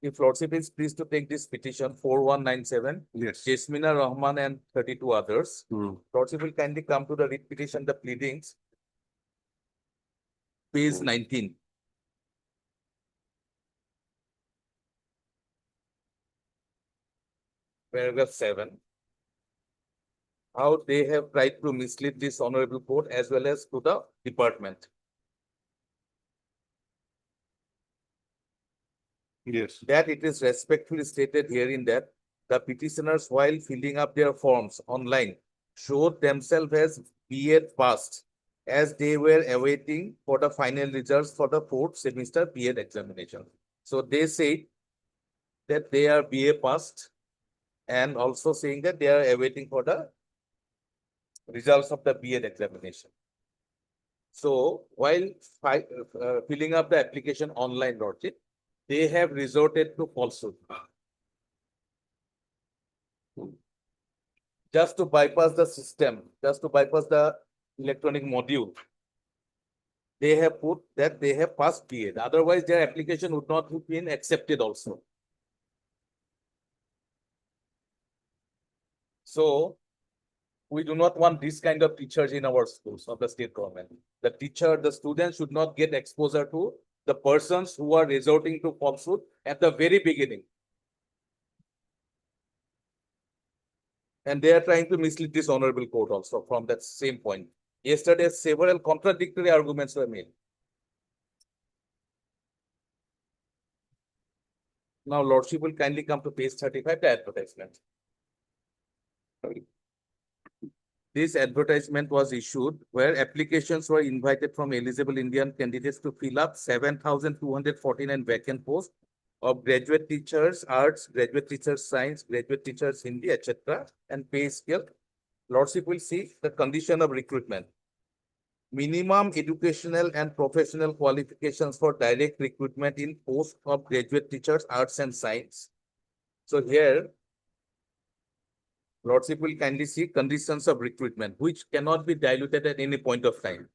If Lordship is pleased to take this petition 4197, Yes. Jasmina Rahman and 32 others. Hmm. Lordship will kindly come to the writ petition, the pleadings. Page 19. Paragraph 7. How they have tried to mislead this honorable court as well as to the department. Yes. That it is respectfully stated herein that the petitioners, while filling up their forms online, showed themselves as BA passed as they were awaiting for the final results for the fourth semester BA examination. So they say that they are BA passed and also saying that they are awaiting for the results of the BA examination. So while filling up the application online, Lordship, they have resorted to falsehood. Just to bypass the system, just to bypass the electronic module, they have put that they have passed BA. Otherwise, their application would not have been accepted also. So we do not want this kind of teachers in our schools of the state government. The teacher, the students should not get exposure to the persons who are resorting to falsehood at the very beginning. And they are trying to mislead this honorable court also from that same point. Yesterday, several contradictory arguments were made. Now, Lordship will kindly come to page 35, the advertisement. This advertisement was issued where applications were invited from eligible Indian candidates to fill up 7,249 vacant posts of graduate teachers, arts, graduate teachers, science, graduate teachers, Hindi, etc. and pay scale. Lordship will see the condition of recruitment. Minimum educational and professional qualifications for direct recruitment in post of graduate teachers, arts and science. So here, Lordship will kindly see conditions of recruitment, which cannot be diluted at any point of time.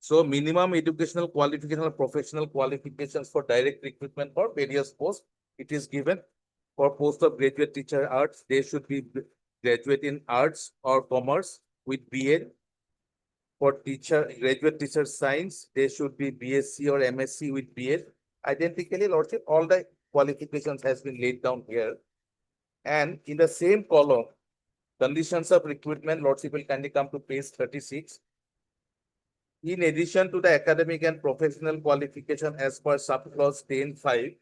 So minimum educational qualification or professional qualifications for direct recruitment for various posts, it is given for post of graduate teacher arts, they should be graduate in arts or commerce with BA. For teacher, graduate teacher science, they should be BSc or MSc with BA. Identically, Lordship, all the qualifications has been laid down here. And in the same column, conditions of recruitment, Lordship will kindly come to page 36. In addition to the academic and professional qualification as per subclause 10(5),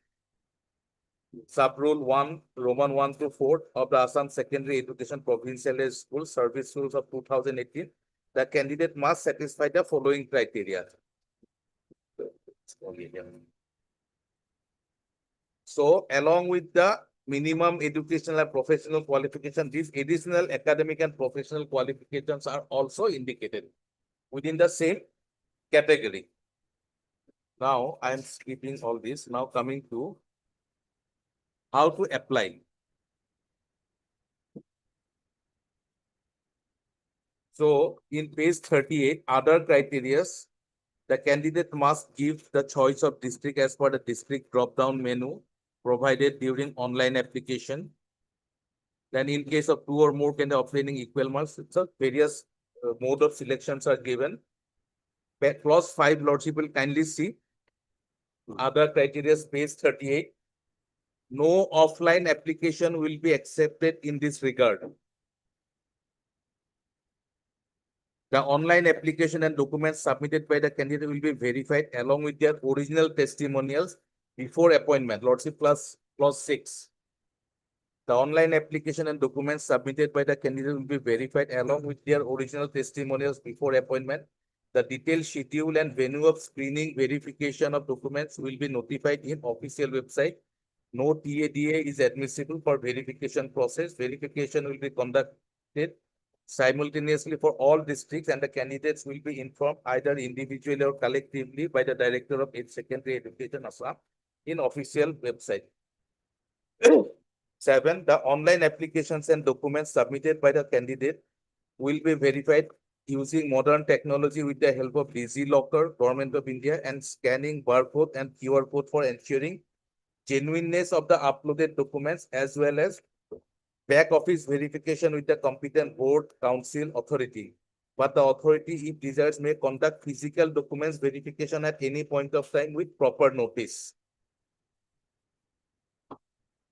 sub-rule 1, Roman 1 to 4 of the Assam Secondary Education Provincialization School Service Rules of 2018, the candidate must satisfy the following criteria. So, along with the minimum educational and professional qualification, these additional academic and professional qualifications are also indicated within the same category. Now, I am skipping all this. Now coming to how to apply. So, in page 38, other criteria, the candidate must give the choice of district as per the district drop-down menu provided during online application. Then in case of 2 or more candidates obtaining equal marks, so various mode of selections are given. Clause 5, Lordship will kindly see other criteria, page 38. No offline application will be accepted in this regard. The online application and documents submitted by the candidate will be verified along with their original testimonials before appointment. Lordship plus Clause 6. The online application and documents submitted by the candidate will be verified along with their original testimonials before appointment. The detailed schedule and venue of screening verification of documents will be notified in official website. No TADA is admissible for verification process. Verification will be conducted simultaneously for all districts, and the candidates will be informed either individually or collectively by the Director of Secondary Education Assam in official website. 7. The online applications and documents submitted by the candidate will be verified using modern technology with the help of DigiLocker, Government of India, and scanning barcode and QR code for ensuring genuineness of the uploaded documents, as well as back office verification with the competent board, council, authority. But the authority, if desires, may conduct physical documents verification at any point of time with proper notice.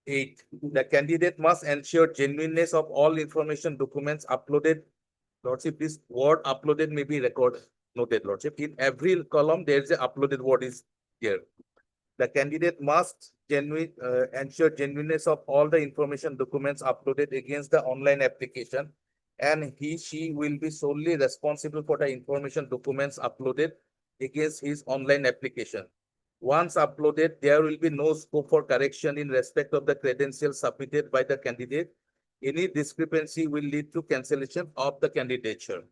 8. The candidate must ensure genuineness of all information documents uploaded. Lordship, this word uploaded may be recorded, noted, Lordship. In every column, there is a uploaded word is here. The candidate must ensure genuineness of all the information documents uploaded against the online application, and she will be solely responsible for the information documents uploaded against his online application. Once uploaded, there will be no scope for correction in respect of the credentials submitted by the candidate. Any discrepancy will lead to cancellation of the candidature.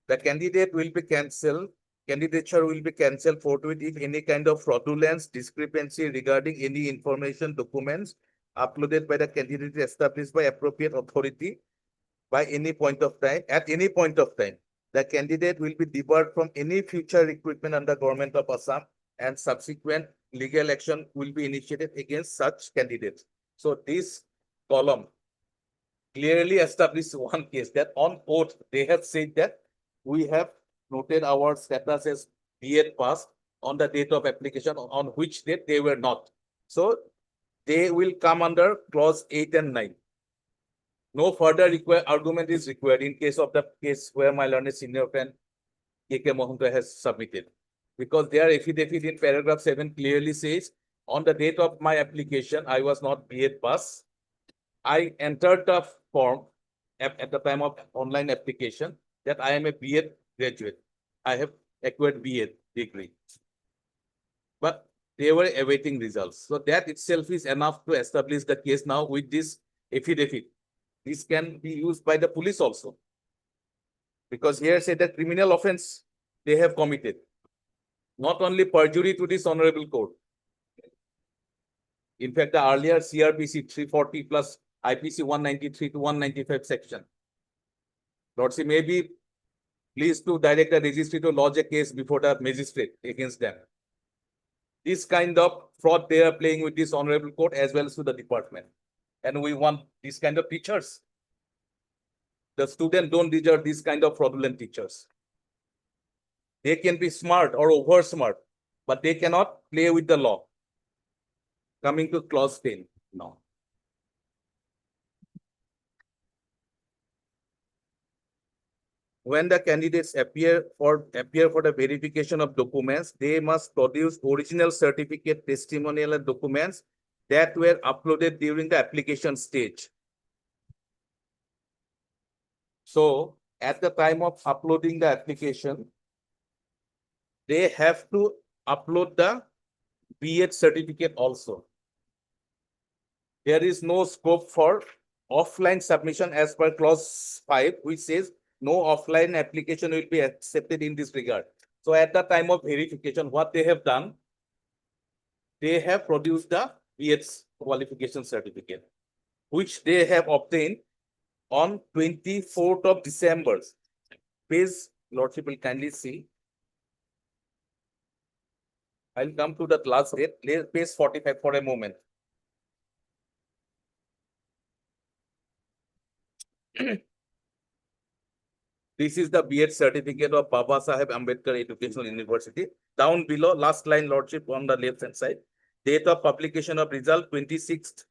The candidate will be cancelled. Candidature will be cancelled forthwith if any kind of fraudulence, discrepancy regarding any information documents uploaded by the candidate established by appropriate authority by any point of time, at any point of time. The candidate will be debarred from any future recruitment under Government of Assam, and subsequent legal action will be initiated against such candidates. So this column clearly establishes one case that on oath they have said that we have noted our status as B.Ed pass on the date of application, on which date they were not. So they will come under clause 8 and 9. No further argument is required in case of the case where my learned senior friend K.K. Mohanta has submitted, because their affidavit in paragraph 7 clearly says, on the date of my application, I was not B.Ed pass. I entered the form at the time of online application that I am a B.Ed graduate. I have acquired B.Ed degree. But they were awaiting results. So that itself is enough to establish the case now with this affidavit. This can be used by the police also. Because here say that criminal offense they have committed. Not only perjury to this honorable court. In fact, the earlier CRPC 340 plus IPC 193 to 195 section. Lordship may be pleased to direct the registry to lodge a case before the magistrate against them. This kind of fraud they are playing with this honorable court as well as to the department. And we want this kind of teachers. The students don't deserve this kind of fraudulent teachers. They can be smart or over smart, but they cannot play with the law. Coming to clause 10 now. When the candidates appear for the verification of documents, they must produce original certificate, testimonial, and documents that were uploaded during the application stage. So at the time of uploading the application, they have to upload the B.Ed certificate also. There is no scope for offline submission as per clause 5, which says no offline application will be accepted in this regard. So at the time of verification, what they have done, they have produced the B.Ed qualification certificate, which they have obtained on 24th of December. Page, Lordship will kindly see. I'll come to the last date, page 45 for a moment. This is the B.Ed certificate of Baba Saheb Ambedkar Educational University. Down below, last line, Lordship, on the left hand side. Date of publication of result, 26th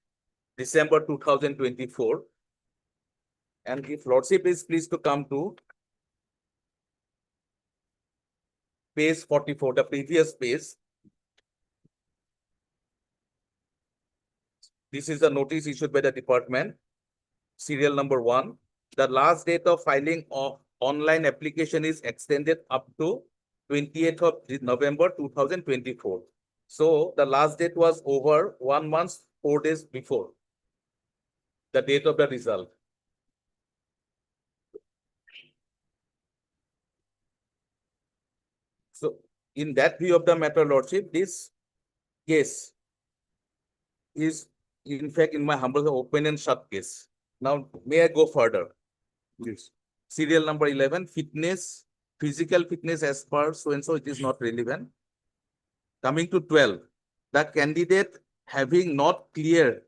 December 2024. And if Lordship is pleased to come to page 44, the previous page. This is the notice issued by the department. Serial number 1. The last date of filing of online application is extended up to 28th of November 2024. So the last date was over 1 month, 4 days before the date of the result. So in that view of the matter, Lordship, this case is in fact, in my humble open and shut case. Now, may I go further? Yes. Serial number 11, fitness, physical fitness as per so-and-so, it is not relevant. Coming to 12, the candidate having not clear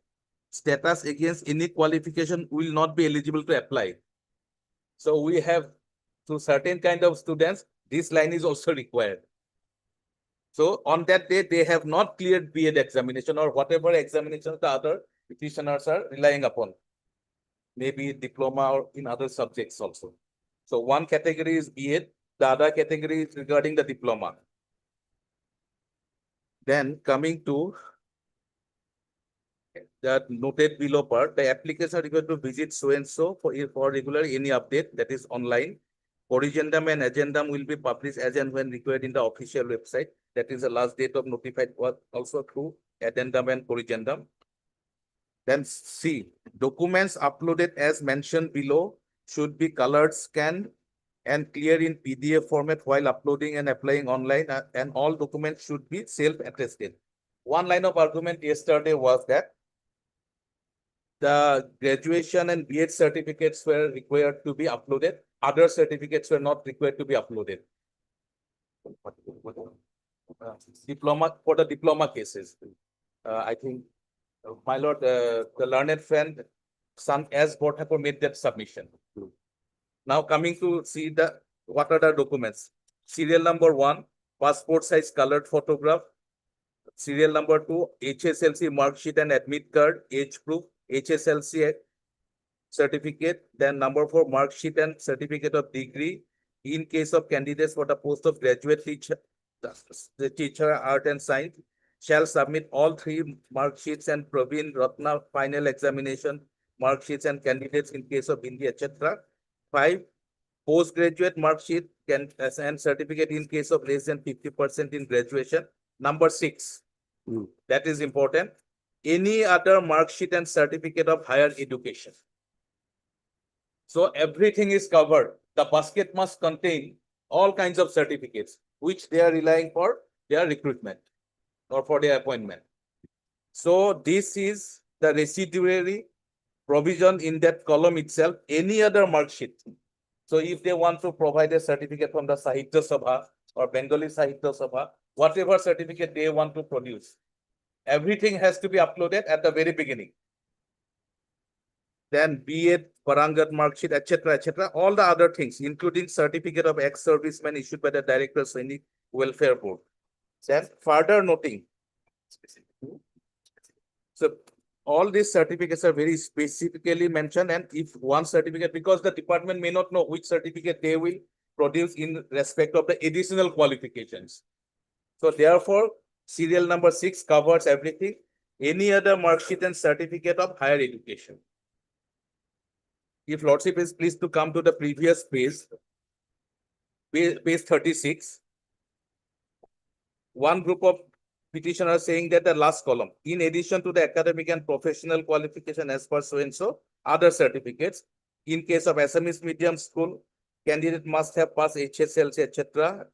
status against any qualification will not be eligible to apply. So we have, to certain kind of students, this line is also required. So on that day, they have not cleared B.Ed examination or whatever examinations the other petitioners are relying upon. Maybe diploma or in other subjects also. So one category is B.Ed, the other category is regarding the diploma. Then coming to the noted below part, the application are required to visit so-and-so for regular any update that is online. Corrigendum and addendum will be published as and when required in the official website. That is the last date of notified was also through addendum and corrigendum. Then C, documents uploaded as mentioned below should be colored, scanned, and clear in PDF format while uploading and applying online, and all documents should be self-attested. One line of argument yesterday was that the graduation and B.Ed certificates were required to be uploaded. Other certificates were not required to be uploaded. Diploma, for the diploma cases. I think, my lord, the learned friend, San S. Borthakur made that submission. Now coming to see what are the documents. Serial number 1, passport size colored photograph. Serial number 2, HSLC mark sheet and admit card, age proof, HSLC certificate. Then number 4, mark sheet and certificate of degree. In case of candidates for the post of graduate teacher, the teacher art and science shall submit all 3 mark sheets and Praveen Ratna final examination mark sheets and candidates in case of Hindi, etc. 5, postgraduate mark sheet and certificate in case of less than 50% in graduation. Number 6, that is important. Any other mark sheet and certificate of higher education. So everything is covered. The basket must contain all kinds of certificates, which they are relying for their recruitment or for their appointment. So this is the residuary provision in that column itself, any other mark sheet. So if they want to provide a certificate from the Sahitya Sabha or Bengali Sahitya Sabha, whatever certificate they want to produce, everything has to be uploaded at the very beginning. Then B.Ed, Parangat mark sheet, etc., etc., all the other things, including certificate of ex-serviceman issued by the Director Sainik Welfare Board. Then further noting, so all these certificates are very specifically mentioned, and if one certificate, because the department may not know which certificate they will produce in respect of the additional qualifications. So therefore, serial number 6 covers everything. Any other mark sheet and certificate of higher education. If Lordship is pleased to come to the previous page, page 36. One group of petitioners saying that the last column, in addition to the academic and professional qualification as per so-and-so, other certificates, in case of Assamese medium school, candidate must have passed HSLC, etc.,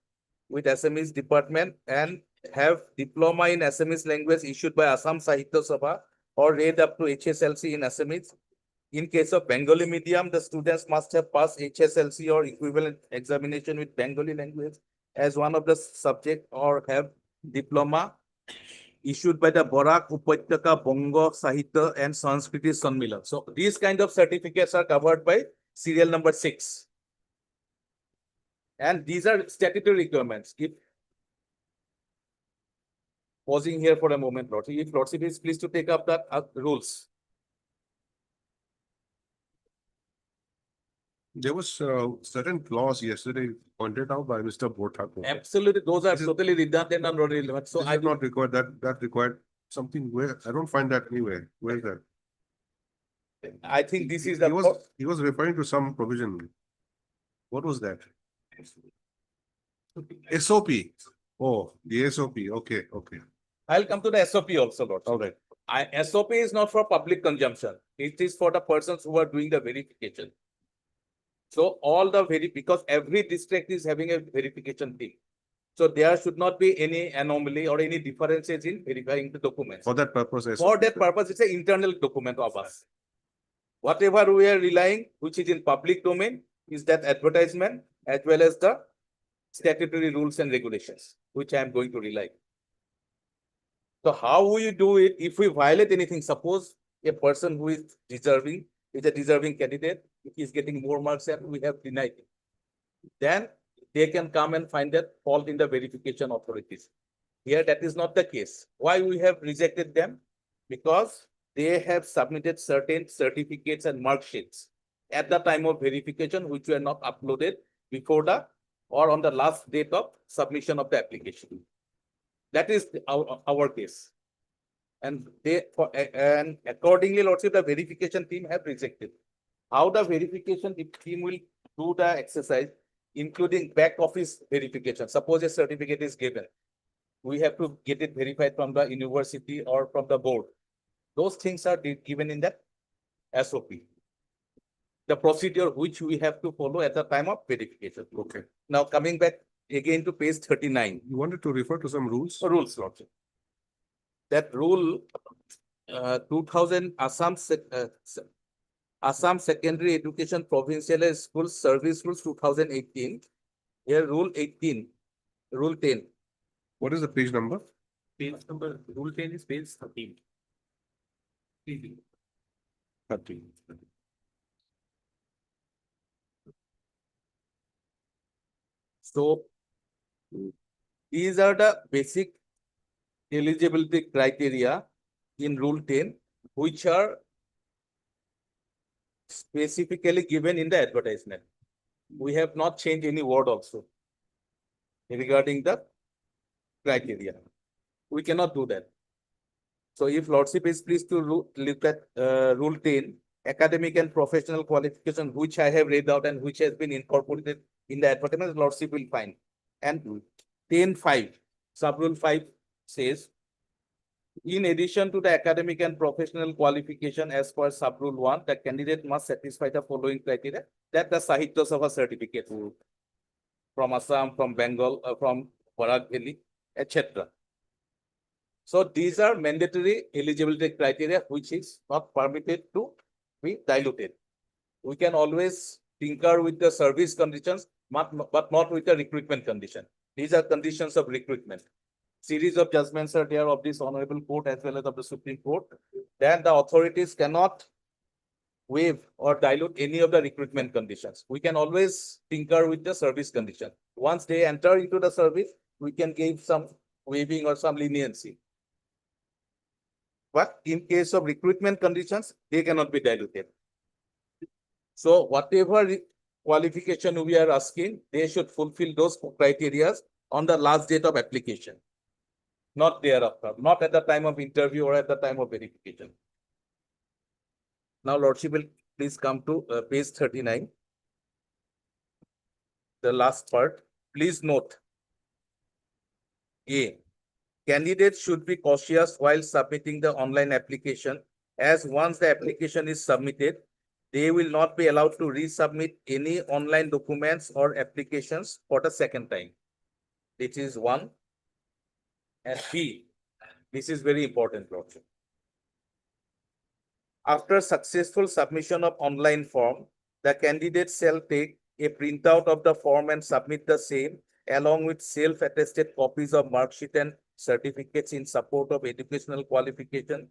with Assamese department and have diploma in Assamese language issued by Assam Sahitya Sabha or read up to HSLC in Assamese. In case of Bengali medium, the students must have passed HSLC or equivalent examination with Bengali language as one of the subject or have diploma issued by the Barak Upataka Bongo Sahitya and Sanskriti Sanmilan. So these kind of certificates are covered by serial number 6. And these are statutory requirements. If pausing here for a moment, Lordship, if Lordship is pleased to take up the rules. There was certain clause yesterday pointed out by Mr. Borthakur. Absolutely, those are This is- totally redundant and not relevant. So This I is not required, that required something where, I don't find that anywhere. Where is that? I think this is He the. was referring to some provision. What was that? SOP. Oh, the SOP. Okay, okay. I'll come to the SOP also, Lord. All right. SOP is not for public consumption. It is for the persons who are doing the verification. So all the because every district is having a verification team. So there should not be any anomaly or any differences in verifying the documents. For that purpose. For that purpose, it's an internal document of us. Whatever we are relying, which is in public domain, is that advertisement as well as the statutory rules and regulations, which I am going to rely. So how will you do it if we violate anything? Suppose a person who is a deserving candidate, if he is getting more marks and we have denied him, then they can come and find that fault in the verification authorities. Here, that is not the case. Why we have rejected them? Because they have submitted certain certificates and mark sheets at the time of verification, which were not uploaded before the or on the last date of submission of the application. That is our case. And and accordingly, Lordship, the verification team have rejected. How the verification team will do the exercise, including back office verification. Suppose a certificate is given, we have to get it verified from the university or from the board. Those things are given in that SOP. The procedure which we have to follow at the time of verification. Okay. Now coming back again to page 39. You wanted to refer to some rules? Rules, Lordship. That rule 2000 Assam Secondary Education Provincial School Service Rules 2018. Here rule 18, rule 10. What is the page number? Page number, rule 10 is page 13. 30. So these are the basic eligibility criteria in rule 10, which are specifically given in the advertisement. We have not changed any word also regarding the criteria. We cannot do that. So if Lordship is pleased to look at rule 10, academic and professional qualification, which I have read out and which has been incorporated in the advertisement, Lordship will find. And 10.5, sub-rule 5 says, in addition to the academic and professional qualification as per sub-rule 1, the candidate must satisfy the following criteria, that the Sahitya Sabha certificate from Assam, from Bengal, from Barak Valley, etc. So these are mandatory eligibility criteria, which is not permitted to be diluted. We can always tinker with the service conditions, but not with the recruitment condition. These are conditions of recruitment. Series of judgments are there of this honorable court as well as of the Supreme Court. Then the authorities cannot waive or dilute any of the recruitment conditions. We can always tinker with the service condition. Once they enter into the service, we can give some waiving or some leniency. But in case of recruitment conditions, they cannot be diluted. So whatever qualification we are asking, they should fulfill those criteria on the last date of application. Not thereafter, not at the time of interview or at the time of verification. Now, Lordship will please come to page 39. The last part. Please note, A, candidates should be cautious while submitting the online application, as once the application is submitted, they will not be allowed to resubmit any online documents or applications for the second time. This is one. And B, this is very important, Lordship. After successful submission of online form, the candidate shall take a printout of the form and submit the same along with self-attested copies of mark sheet and certificates in support of educational qualification,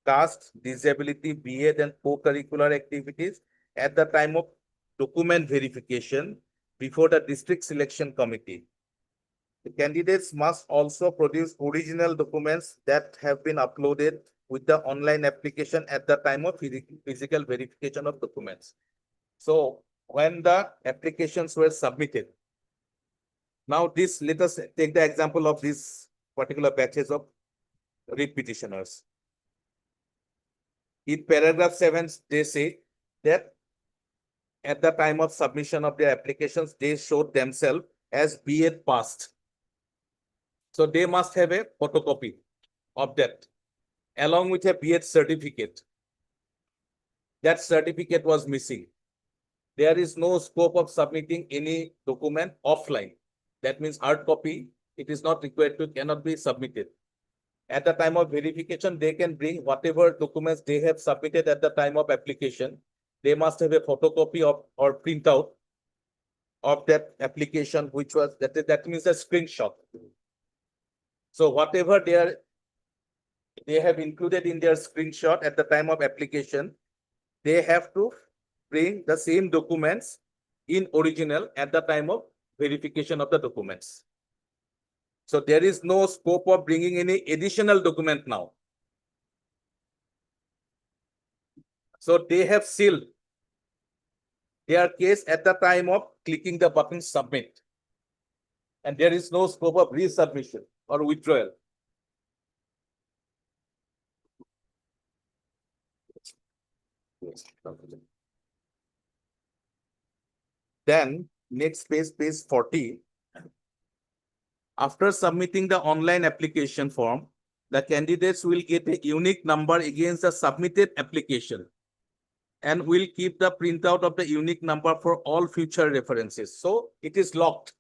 caste, disability, BEd and co-curricular activities at the time of document verification before the district selection committee. The candidates must also produce original documents that have been uploaded with the online application at the time of physical verification of documents. So when the applications were submitted, now this, let us take the example of these particular batches of read petitioners. In paragraph 7, they say that at the time of submission of their applications, they showed themselves as B.Ed passed. So they must have a photocopy of that, along with a B.Ed certificate. That certificate was missing. There is no scope of submitting any document offline. That means hard copy, it is not required to, cannot be submitted. At the time of verification, they can bring whatever documents they have submitted at the time of application. They must have a photocopy of or printout of that application, which was that means a screenshot. So whatever they have included in their screenshot at the time of application, they have to bring the same documents in original at the time of verification of the documents. So there is no scope of bringing any additional document now. So they have sealed their case at the time of clicking the button submit. And there is no scope of resubmission or withdrawal. Then next page, page 40. After submitting the online application form, the candidates will get a unique number against the submitted application and will keep the printout of the unique number for all future references. So it is locked.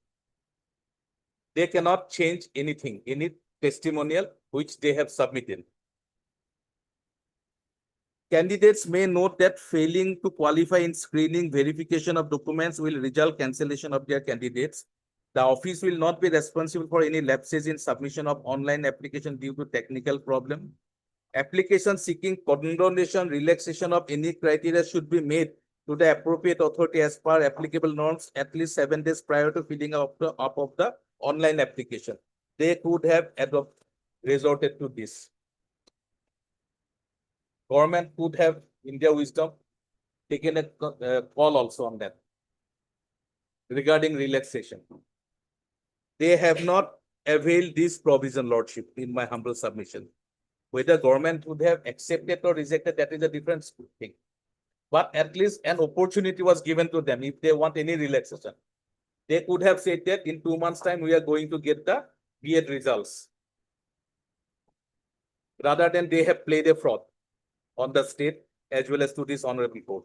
They cannot change anything, any testimonial which they have submitted. Candidates may note that failing to qualify in screening verification of documents will result cancellation of their candidates. The office will not be responsible for any lapses in submission of online application due to technical problem. Application seeking condonation, relaxation of any criteria should be made to the appropriate authority as per applicable norms at least 7 days prior to filling up of the online application. They could have resorted to this. Government could have, in their wisdom, taken a call also on that regarding relaxation. They have not availed this provision, Lordship, in my humble submission. Whether government would have accepted or rejected, that is a different thing. But at least an opportunity was given to them if they want any relaxation. They could have said that in 2 months' time, we are going to get the B.Ed results. Rather than they have played a fraud on the state as well as to this honorable court.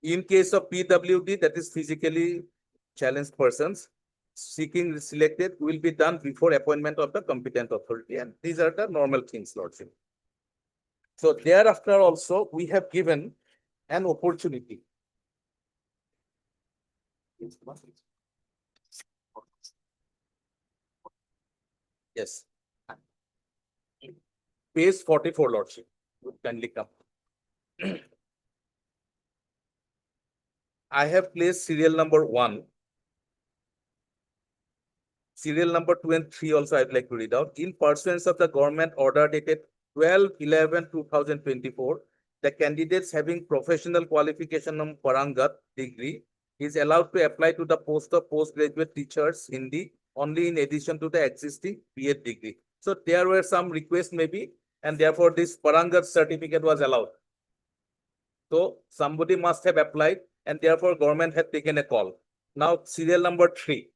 In case of PWD, that is physically challenged persons, seeking selected will be done before appointment of the competent authority. And these are the normal things, Lordship. So thereafter also, we have given an opportunity. Yes. Page 44, Lordship. Kindly come. I have placed serial number 1. Serial number 2 and 3 also I'd like to read out. In pursuance of the government order dated 12/11/2024, the candidates having professional qualification on Parangat degree is allowed to apply to the post of postgraduate teachers Hindi only in addition to the existing B.Ed degree. So there were some requests maybe, and therefore this Parangat certificate was allowed. So somebody must have applied, and therefore government had taken a call. Now serial number 3.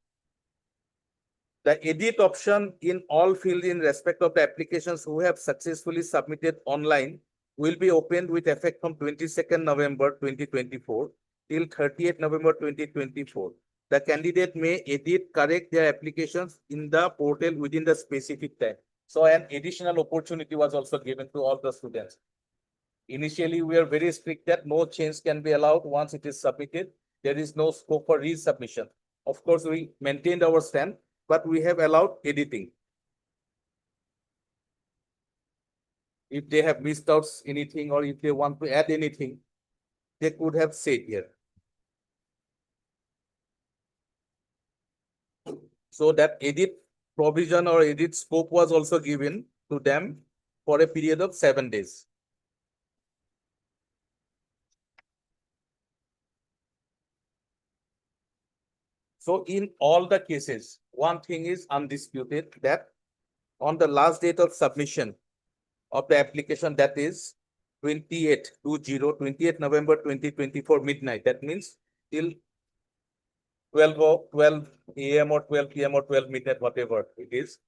The edit option in all fields in respect of the applications who have successfully submitted online will be opened with effect from 22nd November 2024 till 30th November 2024. The candidate may edit, correct their applications in the portal within the specific time. So an additional opportunity was also given to all the students. Initially, we are very strict that no change can be allowed once it is submitted. There is no scope for resubmission. Of course, we maintained our stand, but we have allowed editing. If they have missed out anything or if they want to add anything, they could have said here. So that edit provision or edit scope was also given to them for a period of 7 days. So in all the cases, one thing is undisputed that on the last date of submission of the application, that is 28 November 2024 midnight. That means till 12 AM or 12 PM or 12 midnight, whatever it is.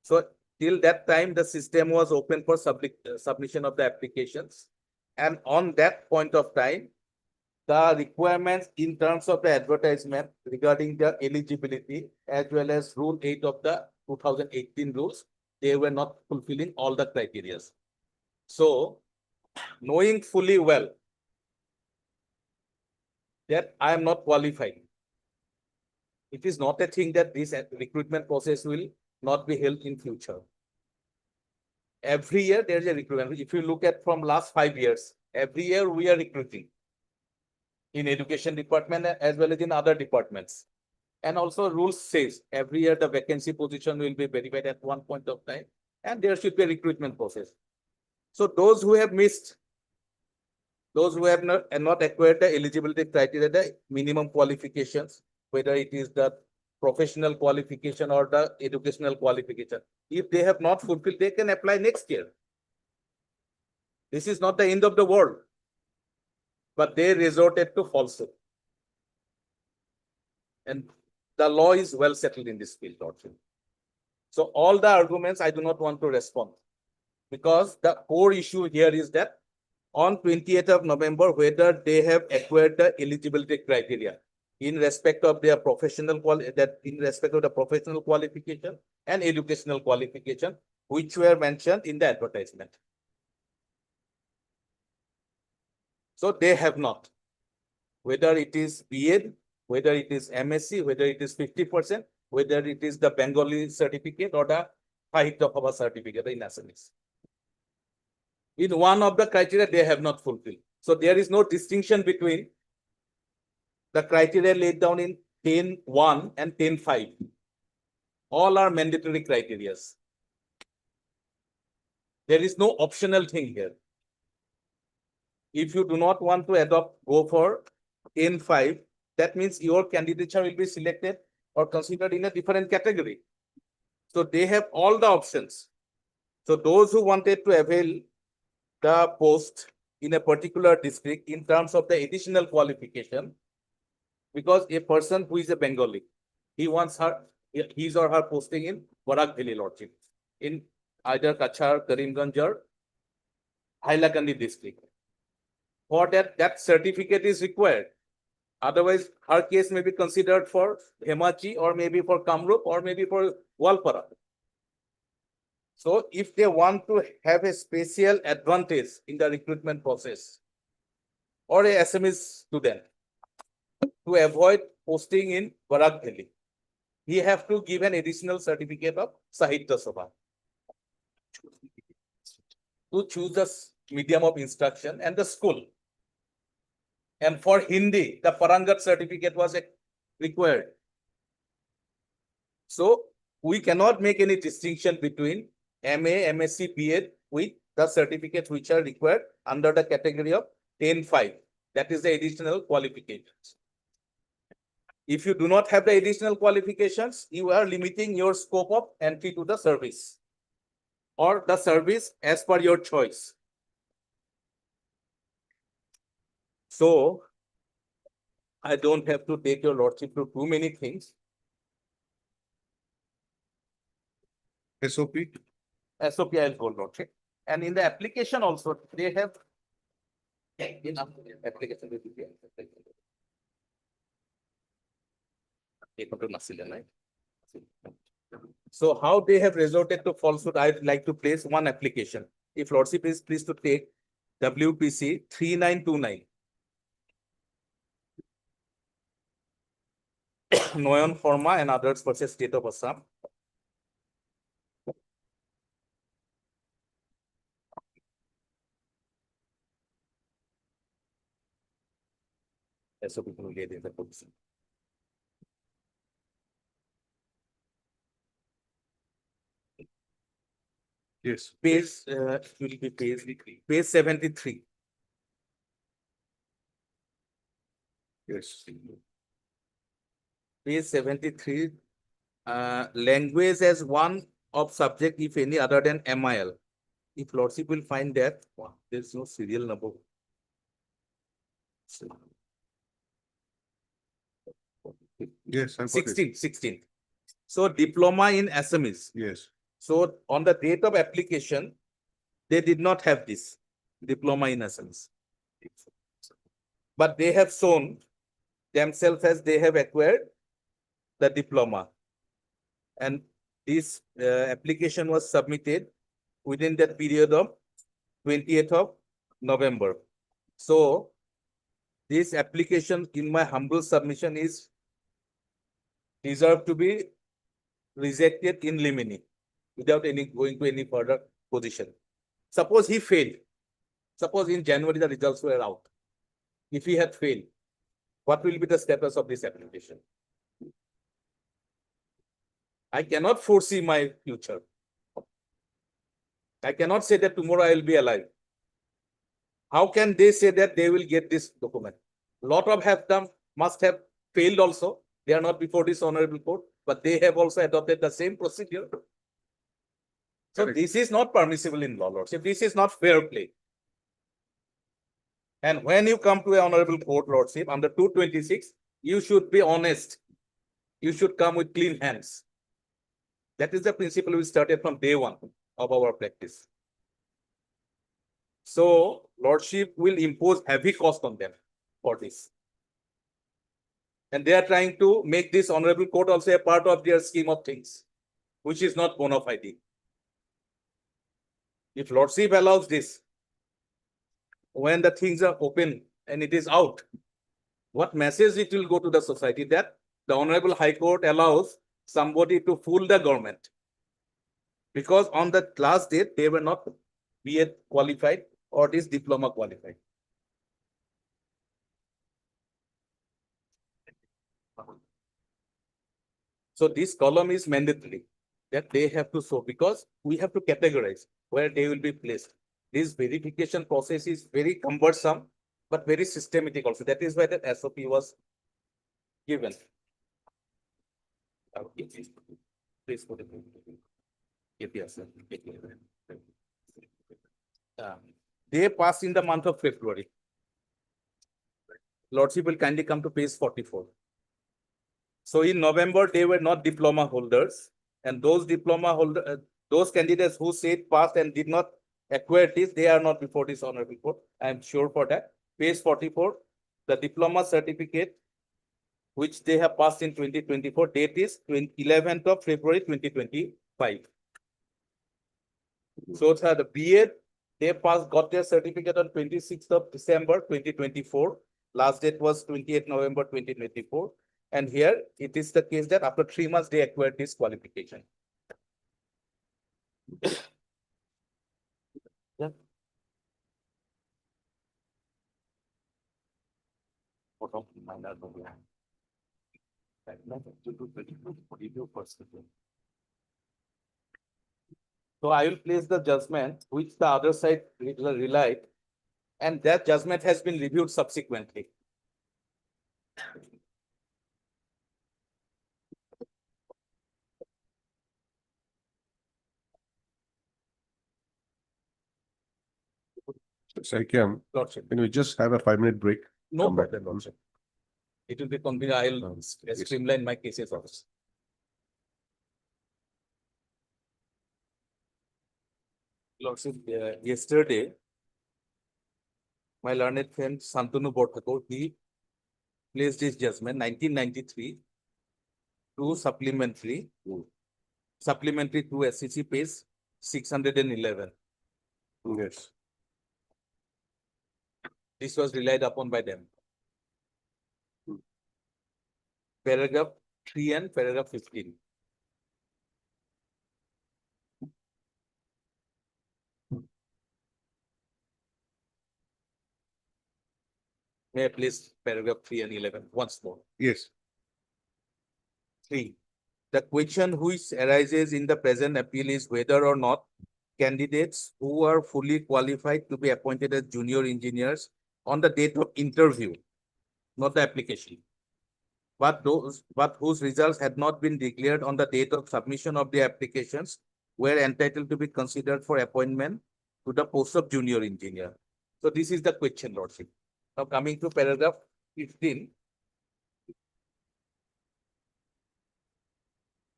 So till that time, the system was open for submission of the applications. And on that point of time, the requirements in terms of the advertisement regarding the eligibility as well as Rule 8 of the 2018 rules, they were not fulfilling all the criteria. So knowing fully well that I am not qualified, it is not a thing that this recruitment process will not be held in future. Every year there is a recruitment. If you look at from last 5 years, every year we are recruiting in education department as well as in other departments. And also rules says every year the vacancy position will be verified at one point of time and there should be a recruitment process. So those who have missed, those who have not acquired the eligibility criteria, the minimum qualifications, whether it is the professional qualification or the educational qualification, if they have not fulfilled, they can apply next year. This is not the end of the world, but they resorted to falsehood. And the law is well settled in this field, also. So all the arguments I do not want to respond, because the core issue here is that on 28th of November, whether they have acquired the eligibility criteria in respect of their professional qualification and educational qualification, which were mentioned in the advertisement. So they have not. Whether it is B.Ed, whether it is MSc, whether it is 50%, whether it is the Bengali certificate or the Sahitya Sabha certificate in Assamese. In one of the criteria, they have not fulfilled. So there is no distinction between the criteria laid down in 10.1 and 10.5. All are mandatory criteria. There is no optional thing here. If you do not want to go for 10.5, that means your candidature will be selected or considered in a different category. So they have all the options. So those who wanted to avail the post in a particular district in terms of the additional qualification, because a person who is a Bengali, he wants his or her posting in Barak Valley Lordship, in either Kachar, Karimganj or Hailakandi district. For that certificate is required. Otherwise, her case may be considered for Hemachi or maybe for Kamrup or maybe for Walpara. So if they want to have a special advantage in the recruitment process or a SMS student to avoid posting in Barak Valley, he have to give an additional certificate of Sahitya Sabha to choose the medium of instruction and the school. And for Hindi, the Parangat certificate was required. So we cannot make any distinction between MA, MSc, B.Ed with the certificates which are required under the category of 10.5. That is the additional qualifications. If you do not have the additional qualifications, you are limiting your scope of entry to the service or the service as per your choice. So I don't have to take your lordship to too many things. SOP? SOP I'll go lordship. And in the application also, they have enough application. So how they have resorted to falsehood, I'd like to place one application. If lordship is pleased to take WPC 3929. Noyon Forma and others versus State of Assam. SOP will get in the position. Yes. Page will be page 73. Yes. Page 73. Language as one of subject, if any, other than MIL. If lordship will find that, wow, there's no serial number. Yes, I'm. 16. So diploma in Assamese. Yes. So on the date of application, they did not have this diploma in Assamese. But they have shown themselves as they have acquired the diploma. And this application was submitted within that period of 28th of November. So this application, in my humble submission, is deserved to be rejected in limine without any going to any further position. Suppose he failed. Suppose in January the results were out. If he had failed, what will be the status of this application? I cannot foresee my future. I cannot say that tomorrow I will be alive. How can they say that they will get this document? Lot of have done, must have failed also. They are not before this honorable court, but they have also adopted the same procedure. So Correct. this is not permissible in law, lordship. This is not fair play. And when you come to an honorable court, lordship, under 226, you should be honest. You should come with clean hands. That is the principle we started from day one of our practice. So lordship will impose heavy cost on them for this. And they are trying to make this honorable court also a part of their scheme of things, which is not bona fide. If lordship allows this, when the things are open and it is out, what message it will go to the society that the Honorable High Court allows somebody to fool the government? Because on the last date, they were not BA qualified or this diploma qualified. So this column is mandatory that they have to show, because we have to categorize where they will be placed. This verification process is very cumbersome, but very systematic also. That is why that SOP was given. Please put it. Yes. They passed in the month of February. Lordship will kindly come to page 44. So in November, they were not diploma holders, and those diploma holders, those candidates who said passed and did not acquire this, they are not before this honorable court. I am sure for that. Page 44, the diploma certificate, which they have passed in 2024, date is 11th of February 2025. So the BA, they passed, got their certificate on 26th of December 2024. Last date was 28th November 2024. And here it is the case that after 3 months, they acquired this qualification. Yeah. So I will place the judgment which the other side relied, and that judgment has been reviewed subsequently. Sorry, Kim, Lordship. can we just have a 5-minute break? No Come back. problem, Lordship. It will be convenient. I will Yes. streamline my cases also. Lordship, yesterday, my learned friend Santanu Borthakur, he placed his judgment 1993 to supplementary to SEC page 611. Yes. This was relied upon by them. Paragraph 3 and paragraph 15. May I please paragraph 3 and 11 once more? Yes. 3. The question which arises in the present appeal is whether or not candidates who are fully qualified to be appointed as junior engineers on the date of interview, not the application, but whose results had not been declared on the date of submission of the applications, were entitled to be considered for appointment to the post of junior engineer. So this is the question, Lordship. Now coming to paragraph 15,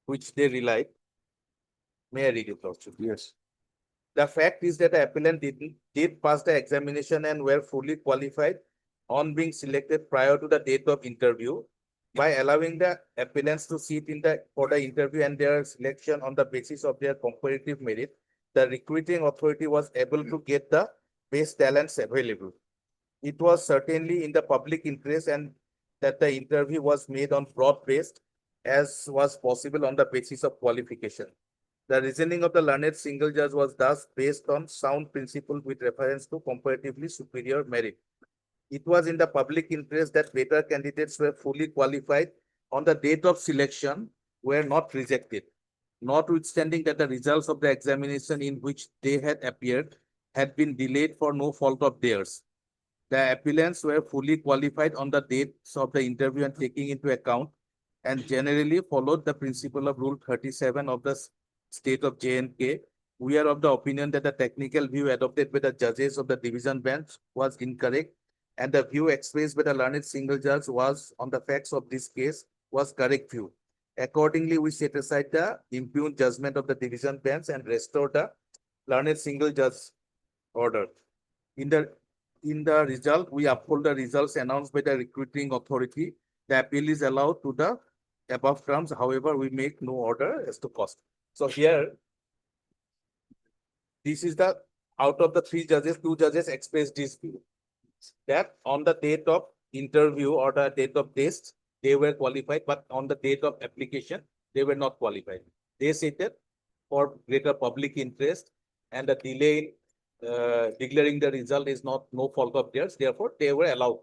which they relied. May I read it, Lordship? Yes. The fact is that the appellant did pass the examination and were fully qualified on being selected prior to the date of interview by allowing the appellants to sit for the interview and their selection on the basis of their comparative merit. The recruiting authority was able to get the best talents available. It was certainly in the public interest and that the interview was made on broad-based as was possible on the basis of qualification. The reasoning of the learned single judge was thus based on sound principle with reference to comparatively superior merit. It was in the public interest that better candidates were fully qualified on the date of selection were not rejected, notwithstanding that the results of the examination in which they had appeared had been delayed for no fault of theirs. The appellants were fully qualified on the dates of the interview and taking into account and generally followed the principle of Rule 37 of the state of J&K. We are of the opinion that the technical view adopted by the judges of the division bench was incorrect, and the view expressed by the learned single judge was on the facts of this case was correct view. Accordingly, we set aside the impugned judgment of the division bench and restore the learned single judge order. In the result, we uphold the results announced by the recruiting authority. The appeal is allowed to the above terms. However, we make no order as to cost. So here, this is the, out of the 3 judges, 2 judges expressed this view that on the date of interview or the date of test, they were qualified, but on the date of application, they were not qualified. They said that for greater public interest and the delay in declaring the result is no fault of theirs, therefore they were allowed.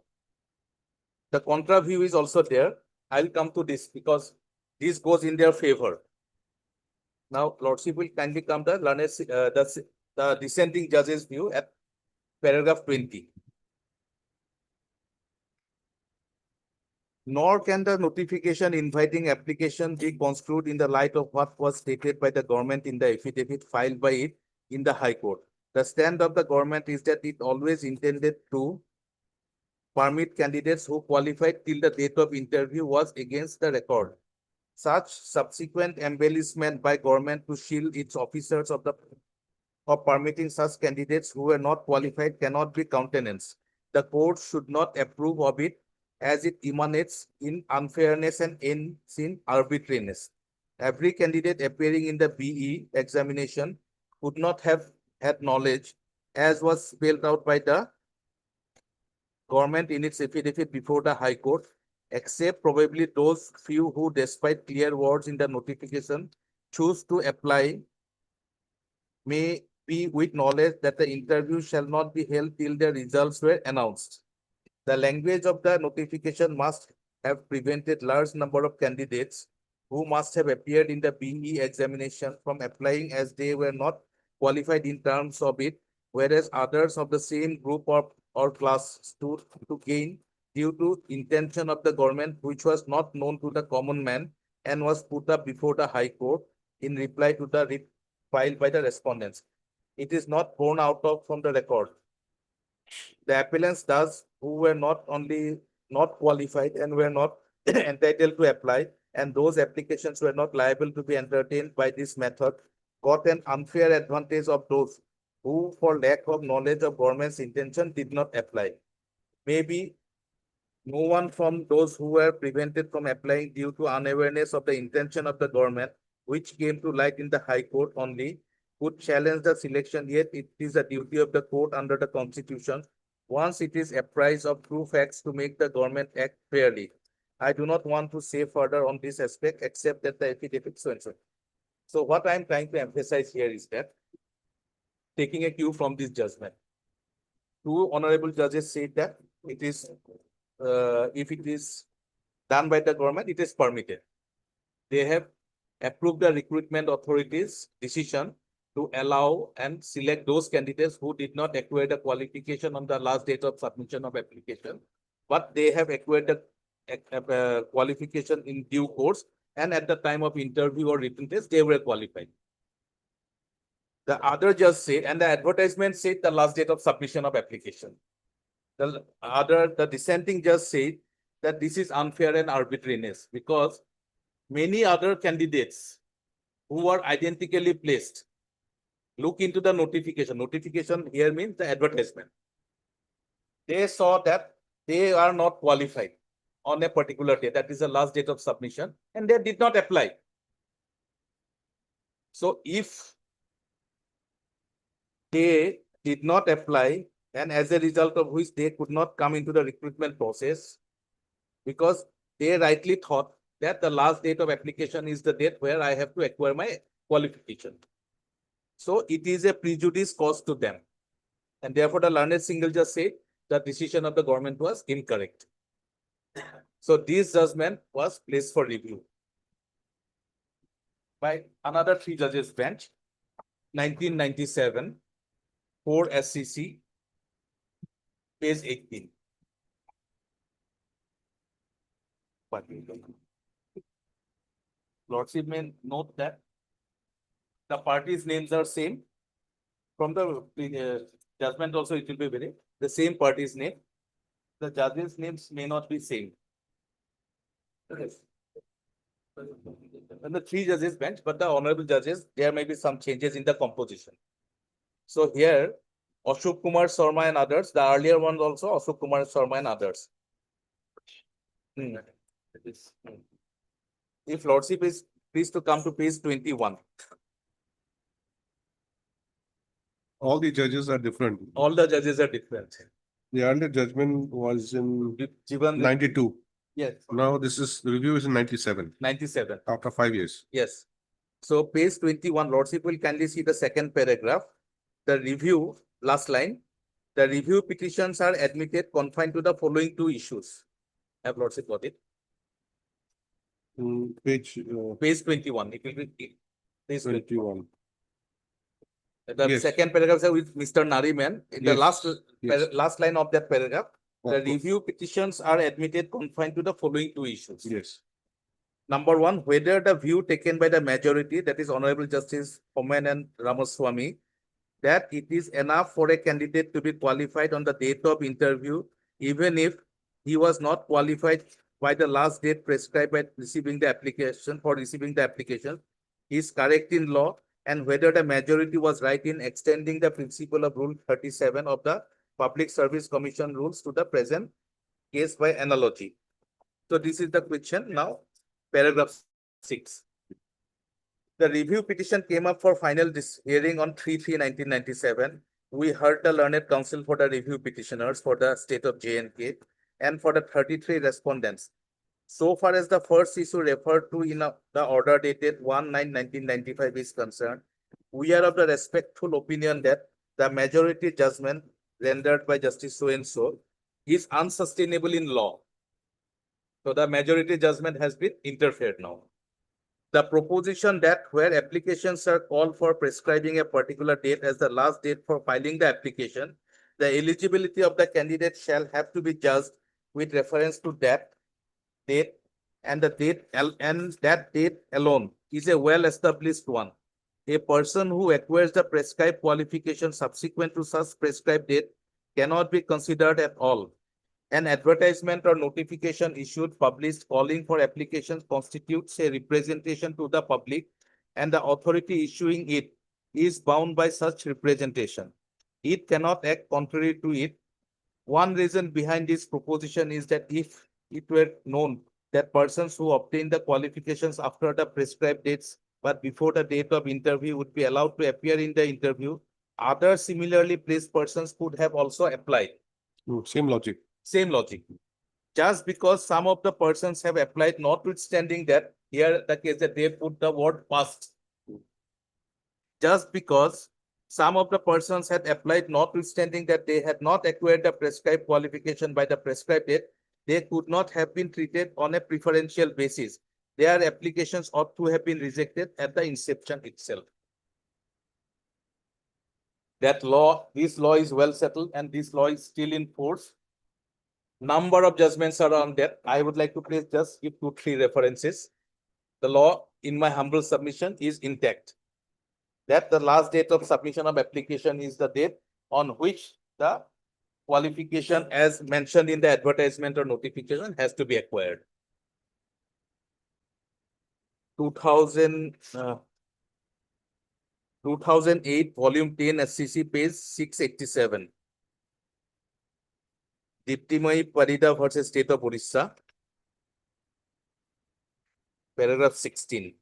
The contra view is also there. I'll come to this because this goes in their favor. Now, Lordship will kindly come to the dissenting judge's view at paragraph 20. Nor can the notification inviting application be construed in the light of what was stated by the government in the affidavit filed by it in the High Court. The stand of the government is that it always intended to permit candidates who qualified till the date of interview was against the record. Such subsequent embellishment by government to shield its officers of permitting such candidates who were not qualified cannot be countenanced. The court should not approve of it as it emanates in unfairness and ends in arbitrariness. Every candidate appearing in the BE examination could not have had knowledge, as was spelled out by the government in its affidavit before the High Court, except probably those few who, despite clear words in the notification, choose to apply, may be with knowledge that the interview shall not be held till the results were announced. The language of the notification must have prevented large number of candidates who must have appeared in the BE examination from applying as they were not qualified in terms of it, whereas others of the same group or class stood to gain due to intention of the government, which was not known to the common man and was put up before the High Court in reply to the writ filed by the respondents. It is not borne out of from the record. The appellants thus, who were not only not qualified and were not entitled to apply, and those applications were not liable to be entertained by this method, got an unfair advantage of those who, for lack of knowledge of government's intention, did not apply. Maybe no one from those who were prevented from applying due to unawareness of the intention of the government, which came to light in the High Court only, could challenge the selection, yet it is a duty of the court under the Constitution, once it is apprised of true facts, to make the government act fairly. I do not want to say further on this aspect, except that the affidavit so and so. So what I'm trying to emphasize here is that, taking a cue from this judgment, 2 honorable judges said that it is, if it is done by the government, it is permitted. They have approved the recruitment authority's decision to allow and select those candidates who did not acquire the qualification on the last date of submission of application, but they have acquired the qualification in due course, and at the time of interview or written test, they were qualified. The other just said, and the advertisement said the last date of submission of application. The dissenting just said that this is unfair and arbitrariness because many other candidates who are identically placed look into the notification. Notification here means the advertisement. They saw that they are not qualified on a particular day, that is the last date of submission, and they did not apply. So if they did not apply, and as a result of which they could not come into the recruitment process, because they rightly thought that the last date of application is the date where I have to acquire my qualification. So it is a prejudice caused to them. And therefore, the learned single just said the decision of the government was incorrect. So this judgment was placed for review by another 3 judges bench, 1997, 4 SCC, page 18. Lordship may note that the parties' names are same. From the judgment also it will be very the same party's name. The judges' names may not be same. And the 3 judges bench, but the honorable judges, there may be some changes in the composition. So here, Ashok Kumar Sharma and others, the earlier ones also, Ashok Kumar Sharma and others. If Lordship is pleased to come to page 21. All the judges are different. All the judges are different. The earlier judgment was in Given 92. yes, Now this is, the review is in 97, 97. after 5 years. Yes. So page 21, Lordship will kindly see the second paragraph. The review, last line. The review petitions are admitted confined to the following 2 issues. Have Lordship got it? Page Page 21. It will be page 21. The Yes. second paragraph says with Mr. Nariman. In the Yes. Yes. last line of that paragraph, Of the course. review petitions are admitted confined to the following 2 issues. Yes. Number 1, whether the view taken by the majority, that is Honorable Justice Homan and Ramaswamy, that it is enough for a candidate to be qualified on the date of interview, even if he was not qualified by the last date prescribed by receiving the application, is correct in law, and whether the majority was right in extending the principle of Rule 37 of the Public Service Commission rules to the present case by analogy. So this is the question. Now, paragraph 6. The review petition came up for final hearing on 3/3/1997. We heard the learned counsel for the review petitioners for the state of J&K and for the 33 respondents. So far as the first issue referred to in the order dated 1/9/1995 is concerned, we are of the respectful opinion that the majority judgment rendered by Justice so-and-so is unsustainable in law. So the majority judgment has been interfered now. The proposition that where applications are called for prescribing a particular date as the last date for filing the application, the eligibility of the candidate shall have to be judged with reference to that date, and that date alone is a well-established one. A person who acquires the prescribed qualification subsequent to such prescribed date cannot be considered at all. An advertisement or notification issued, published, calling for applications constitutes a representation to the public, and the authority issuing it is bound by such representation. It cannot act contrary to it. One reason behind this proposition is that if it were known that persons who obtain the qualifications after the prescribed dates but before the date of interview would be allowed to appear in the interview, other similarly placed persons could have also applied. Same logic. Same logic. Just because some of the persons have applied, notwithstanding that here the case that they put the word past. Just because some of the persons had applied, notwithstanding that they had not acquired the prescribed qualification by the prescribed date, they could not have been treated on a preferential basis. Their applications ought to have been rejected at the inception itself. That law, this law is well settled, and this law is still in force. Number of judgments are on that. I would like to please just give 2-3 references. The law, in my humble submission, is intact. that the last date of submission of application is the date on which the qualification as mentioned in the advertisement or notification has to be acquired. 2008 volume 10 SCC page 687. Diptimai Parida versus State of Odisha. Paragraph 16.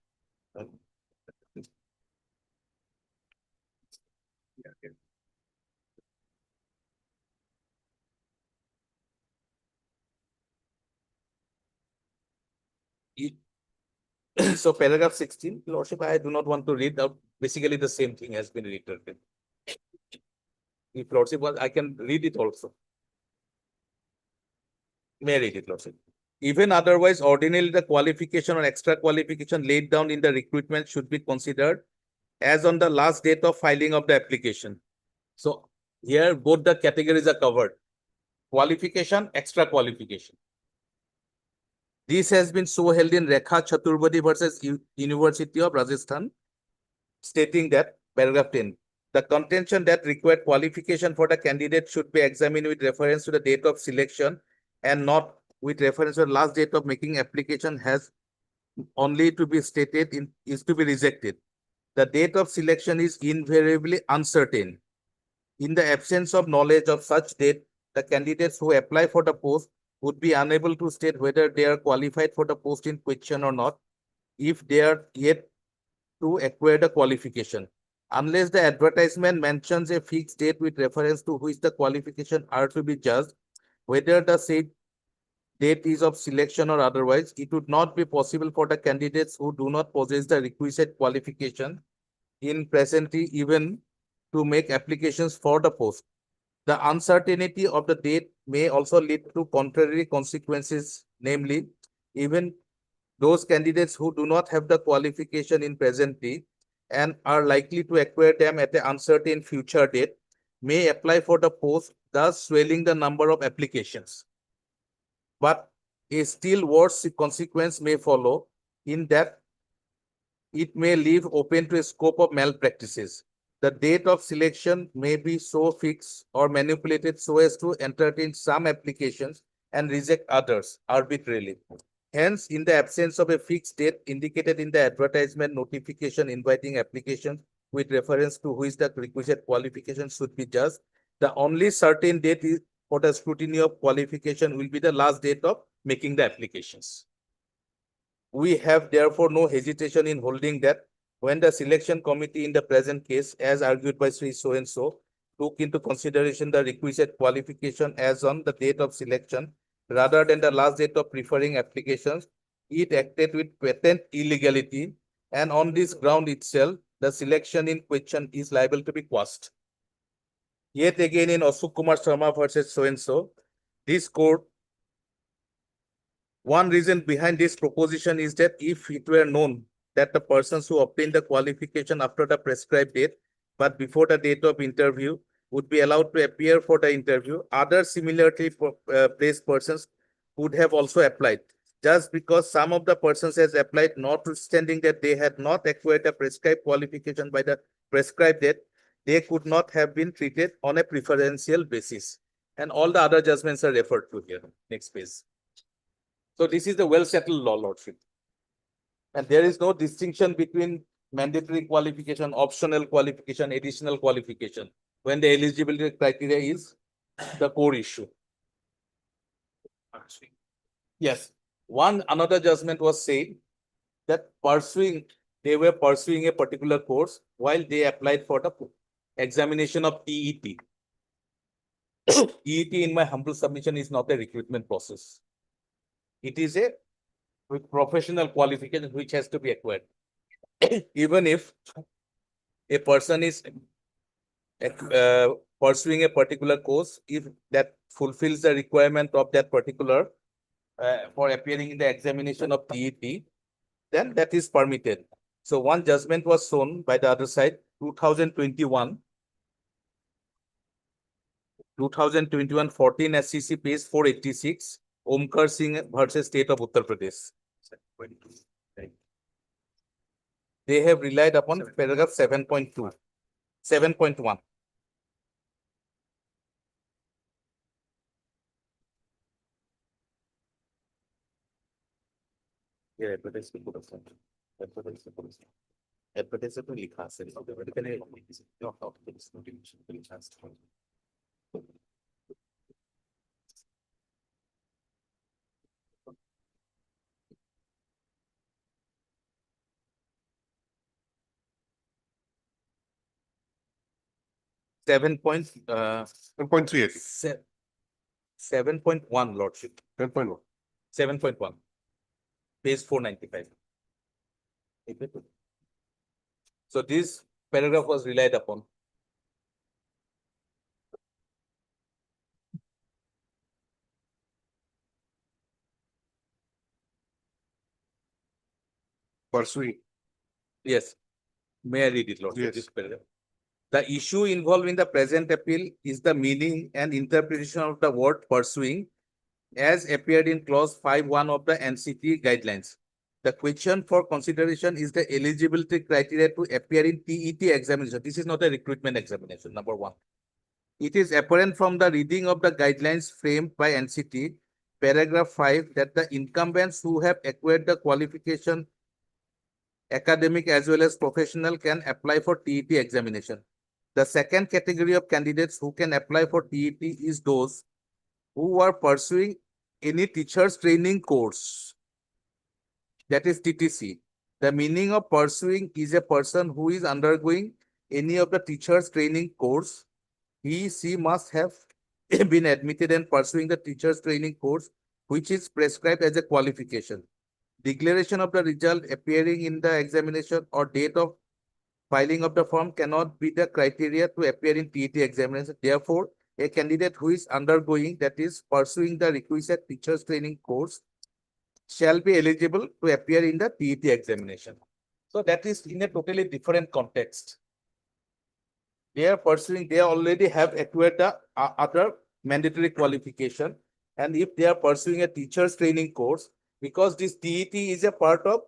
So paragraph 16, Lordship, I do not want to read out. Basically, the same thing has been reiterated. If Lordship wants, I can read it also. May I read it, Lordship? Even otherwise, ordinarily the qualification or extra qualification laid down in the recruitment should be considered as on the last date of filing of the application. So here both the categories are covered. Qualification, extra qualification. This has been so held in Rekha Chaturvedi versus University of Rajasthan, stating that, paragraph 10, the contention that required qualification for the candidate should be examined with reference to the date of selection and not with reference to the last date of making application has only to be stated is to be rejected. The date of selection is invariably uncertain. In the absence of knowledge of such date, the candidates who apply for the post would be unable to state whether they are qualified for the post in question or not, if they are yet to acquire the qualification. Unless the advertisement mentions a fixed date with reference to which the qualification are to be judged, whether the said date is of selection or otherwise, it would not be possible for the candidates who do not possess the requisite qualification in presently even to make applications for the post. The uncertainty of the date may also lead to contrary consequences, namely, even those candidates who do not have the qualification in presently and are likely to acquire them at an uncertain future date may apply for the post, thus swelling the number of applications. But a still worse consequence may follow in that it may leave open to a scope of malpractices. The date of selection may be so fixed or manipulated so as to entertain some applications and reject others arbitrarily. Hence, in the absence of a fixed date indicated in the advertisement notification inviting applications with reference to which the requisite qualification should be judged, the only certain date is for the scrutiny of qualification will be the last date of making the applications. We have therefore no hesitation in holding that when the selection committee in the present case, as argued by Sri so-and-so, took into consideration the requisite qualification as on the date of selection, rather than the last date of preferring applications, it acted with patent illegality, and on this ground itself, the selection in question is liable to be quashed. Yet again in Ashok Kumar Sharma versus so-and-so, this court, one reason behind this proposition is that if it were known that the persons who obtained the qualification after the prescribed date, but before the date of interview, would be allowed to appear for the interview, other similarly placed persons would have also applied. Just because some of the persons has applied, notwithstanding that they had not acquired the prescribed qualification by the prescribed date, they could not have been treated on a preferential basis. And all the other judgments are referred to here. Next page. So this is the well-settled law, Lordship. And there is no distinction between mandatory qualification, optional qualification, additional qualification, when the eligibility criteria is the core issue. Yes. Another judgment was saying that they were pursuing a particular course while they applied for the examination of TET. TET, in my humble submission, is not a recruitment process. It is a professional qualification which has to be acquired. Even if a person is pursuing a particular course, if that fulfills the requirement of that particular for appearing in the examination of TET, then that is permitted. So one judgment was shown by the other side, 2021 14 SCC page 486, Omkar Singh versus State of Uttar Pradesh. they have relied upon paragraph 7.2, 7.1. Yeah, advertise to put a front. Advertise to put a front. Advertise to লিখা আছে। এখানে not out this notification will chance to. 10.38, 7.1, Lordship, 10.1. 7.1, page 495. So this paragraph was relied upon. Pursuing, Yes. May I read it, Lordship? Yes. This paragraph. The issue involved in the present appeal is the meaning and interpretation of the word pursuing as appeared in clause 5.1 of the NCT guidelines. The question for consideration is the eligibility criteria to appear in TET examination. This is not a recruitment examination, number one. It is apparent from the reading of the guidelines framed by NCT, paragraph 5, that the incumbents who have acquired the qualification, academic as well as professional, can apply for TET examination. The second category of candidates who can apply for TET is those who are pursuing any teacher's training course, that is TTC. The meaning of pursuing is a person who is undergoing any of the teacher's training course. She must have been admitted and pursuing the teacher's training course, which is prescribed as a qualification. Declaration of the result appearing in the examination or date of filing of the form cannot be the criteria to appear in TET examination. Therefore, a candidate who is undergoing, that is pursuing the requisite teacher's training course, shall be eligible to appear in the TET examination. So that is in a totally different context. They are pursuing, they already have acquired the other mandatory qualification. And if they are pursuing a teacher's training course, because this TET is a part of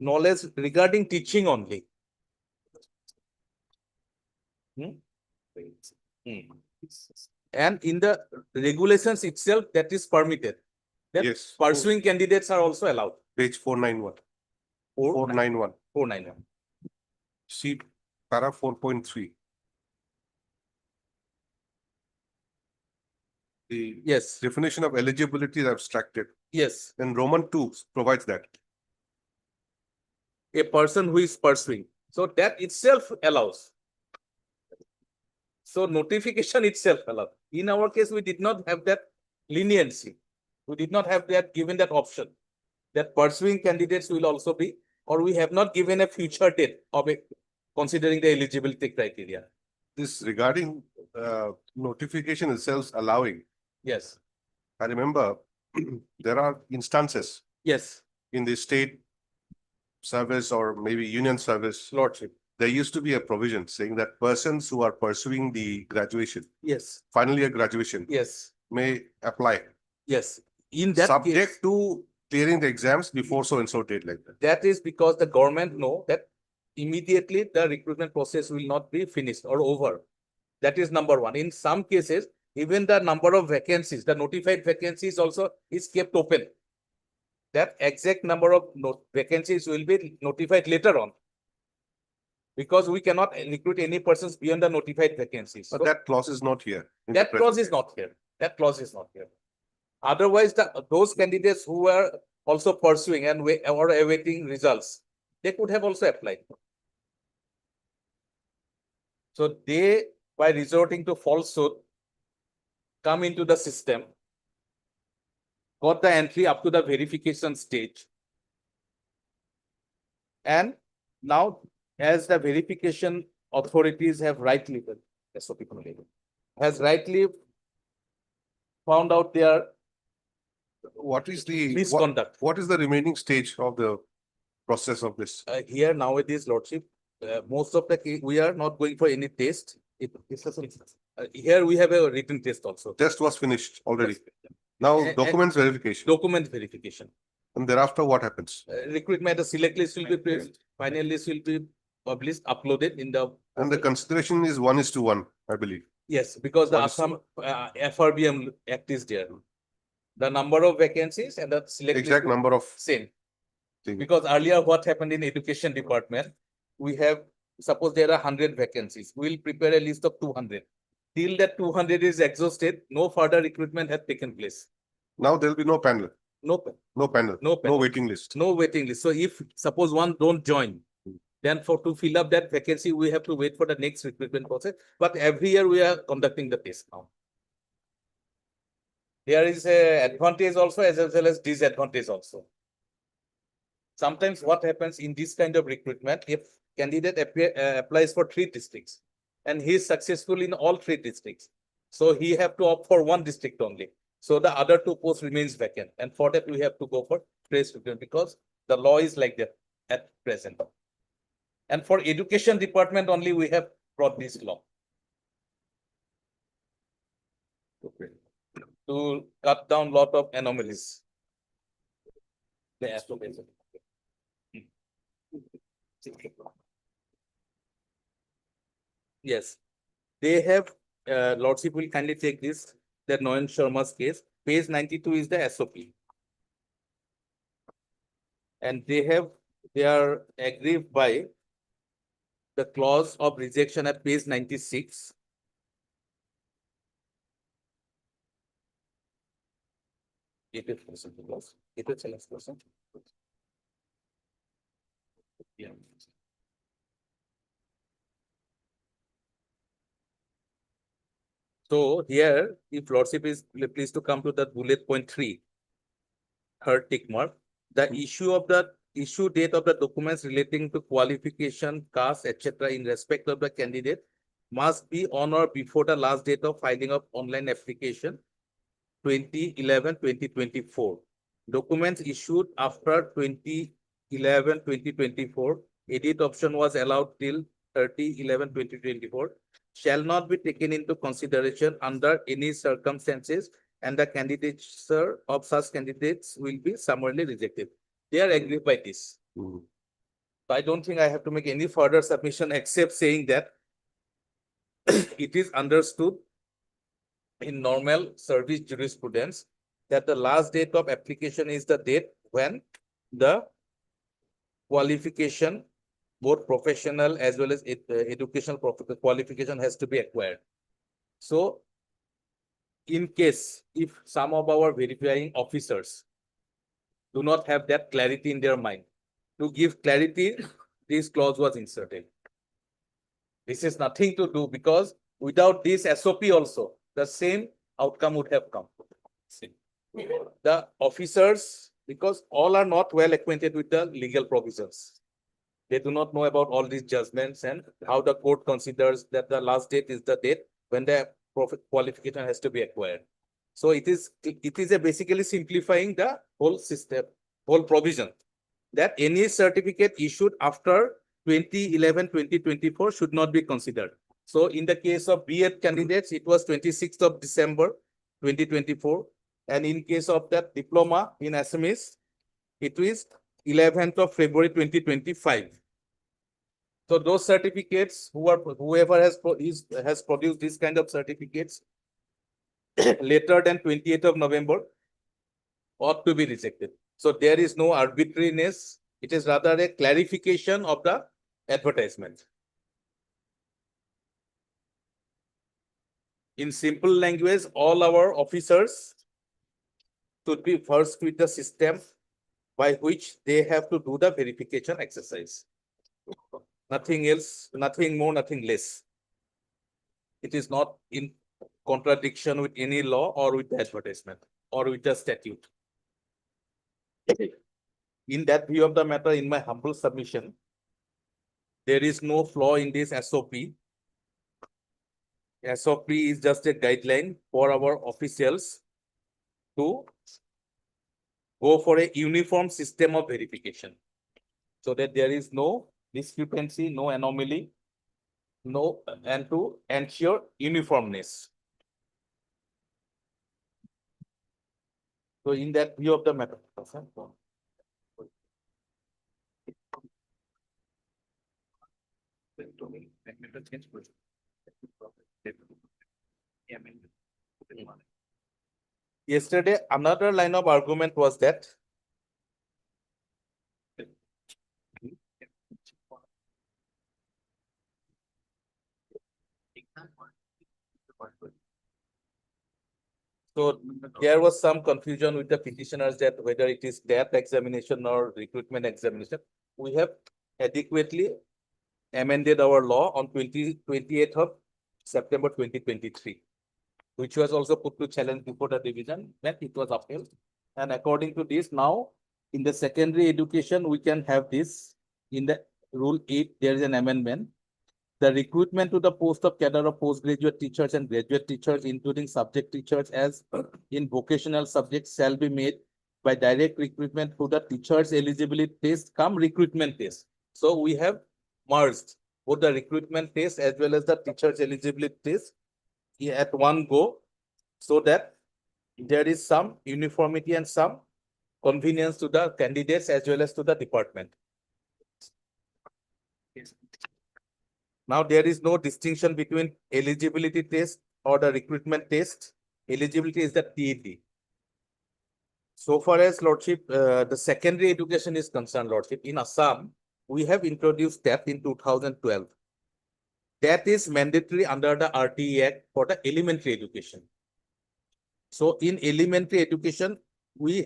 knowledge regarding teaching only. And in the regulations itself, that is permitted. That Yes. pursuing candidates are also allowed. Page 491, 491. 491. See, para 4.3. The Yes, definition of eligibility is abstracted, yes. and Roman 2 provides that. A person who is pursuing. So that itself allows. So notification itself allows. In our case, we did not have that leniency. We did not have that given that option. That pursuing candidates will also be, or we have not given a future date of it, considering the eligibility criteria. This regarding notification itself allowing. Yes, I remember there are instances yes, in the state service or maybe union service. Lordship. There used to be a provision saying that persons who are pursuing the graduation, Yes, final year graduation, yes, may apply, yes. In that case, subject to clearing the exams before so and so date like that. that is because the government know that immediately the recruitment process will not be finished or over. That is number one. In some cases, even the number of vacancies, the notified vacancies also is kept open. That exact number of vacancies will be notified later on. Because we cannot recruit any persons beyond the notified vacancies. But So that clause is not here. in the that clause present is not here. That clause is not here. Otherwise, those candidates who are also pursuing and or awaiting results, they could have also applied. So they, by resorting to falsehood, come into the system, got the entry up to the verification stage. And now, as the verification authorities have rightly, SOP has rightly found out their What is the misconduct. what is the remaining stage of the process of this? Here nowadays, Lordship, most of the case, we are not going for any test. Here we have a written test also. Test was finished already. Now And- documents verification. Document verification. And thereafter, what happens? Recruitment, the select list will be placed, final list will be published, uploaded in the. And the consideration is 1:1, I believe. Yes, because the Policy. Assam FRBM Act is there. The number of vacancies and the select list Exact will number of same. thing. Because earlier what happened in education department, we have, suppose there are 100 vacancies, we'll prepare a list of 200. Till that 200 is exhausted, no further recruitment has taken place. Now there'll be no panel, No, pa- no panel, no, no panel, waiting list. no waiting list. So if suppose one don't join, then to fill up that vacancy, we have to wait for the next recruitment process. But every year we are conducting the test now. There is a advantage also as well as disadvantage also. Sometimes what happens in this kind of recruitment, if candidate applies for 3 districts and he is successful in all 3 districts, so he have to opt for 1 district only. So the other 2 posts remains vacant, and for that we have to go for trace recruitment because the law is like that at present. And for education department only we have brought this law. Okay. To cut down lot of anomalies. Yes, they have, Lordship will kindly take this, that Noyan Sharma's case, page 92 is the SOP. And they are aggrieved by the clause of rejection at page 96. It is the clause. It is the last question. Yeah. So here, if Lordship is pleased to come to the bullet point 3, third tick mark, the issue date of the documents relating to qualification, caste, etc. in respect of the candidate must be on or before the last date of filing of online application 2011-2024. Documents issued after 2011-2024, edit option was allowed till 30/11/2024, shall not be taken into consideration under any circumstances, and the candidature of such candidates will be summarily rejected. They are aggrieved by this. So I don't think I have to make any further submission except saying that it is understood in normal service jurisprudence that the last date of application is the date when the qualification, both professional as well as educational qualification, has to be acquired. So in case if some of our verifying officers do not have that clarity in their mind, to give clarity, this clause was inserted. This is nothing to do because without this SOP also, the same outcome would have come. The officers, because all are not well acquainted with the legal provisions. They do not know about all these judgments and how the court considers that the last date is the date when the qualification has to be acquired. So it is basically simplifying the whole system, whole provision, that any certificate issued after 2011-2024 should not be considered. So in the case of B.Ed candidates, it was 26th of December 2024. And in case of that diploma in Assamese, it is 11th of February 2025. So those certificates, whoever has produced this kind of certificates later than 28th of November ought to be rejected. So there is no arbitrariness. It is rather a clarification of the advertisement. In simple language, all our officers should be versed with the system by which they have to do the verification exercise. Nothing else, nothing more, nothing less. It is not in contradiction with any law or with the advertisement or with the statute. In that view of the matter, in my humble submission, there is no flaw in this SOP. SOP is just a guideline for our officials to go for a uniform system of verification so that there is no discrepancy, no anomaly, and to ensure uniformness. So in that view of the matter, Yesterday, another line of argument was that so there was some confusion with the petitioners that whether it is TAP examination or recruitment examination. We have adequately amended our law on 28th of September 2023, which was also put to challenge before the division when it was upheld. And according to this, now in the secondary education, we can have this in the rule 8, there is an amendment. The recruitment to the post of cadre of postgraduate teachers and graduate teachers, including subject teachers as in vocational subjects, shall be made by direct recruitment through the teachers eligibility test come recruitment test. So we have merged both the recruitment test as well as the teachers eligibility test at one go, so that there is some uniformity and some convenience to the candidates as well as to the department. Now there is no distinction between eligibility test or the recruitment test. Eligibility is the TET. So far as Lordship, the secondary education is concerned, Lordship, in Assam, we have introduced TET in 2012. That is mandatory under the RTE Act for the elementary education. So in elementary education, we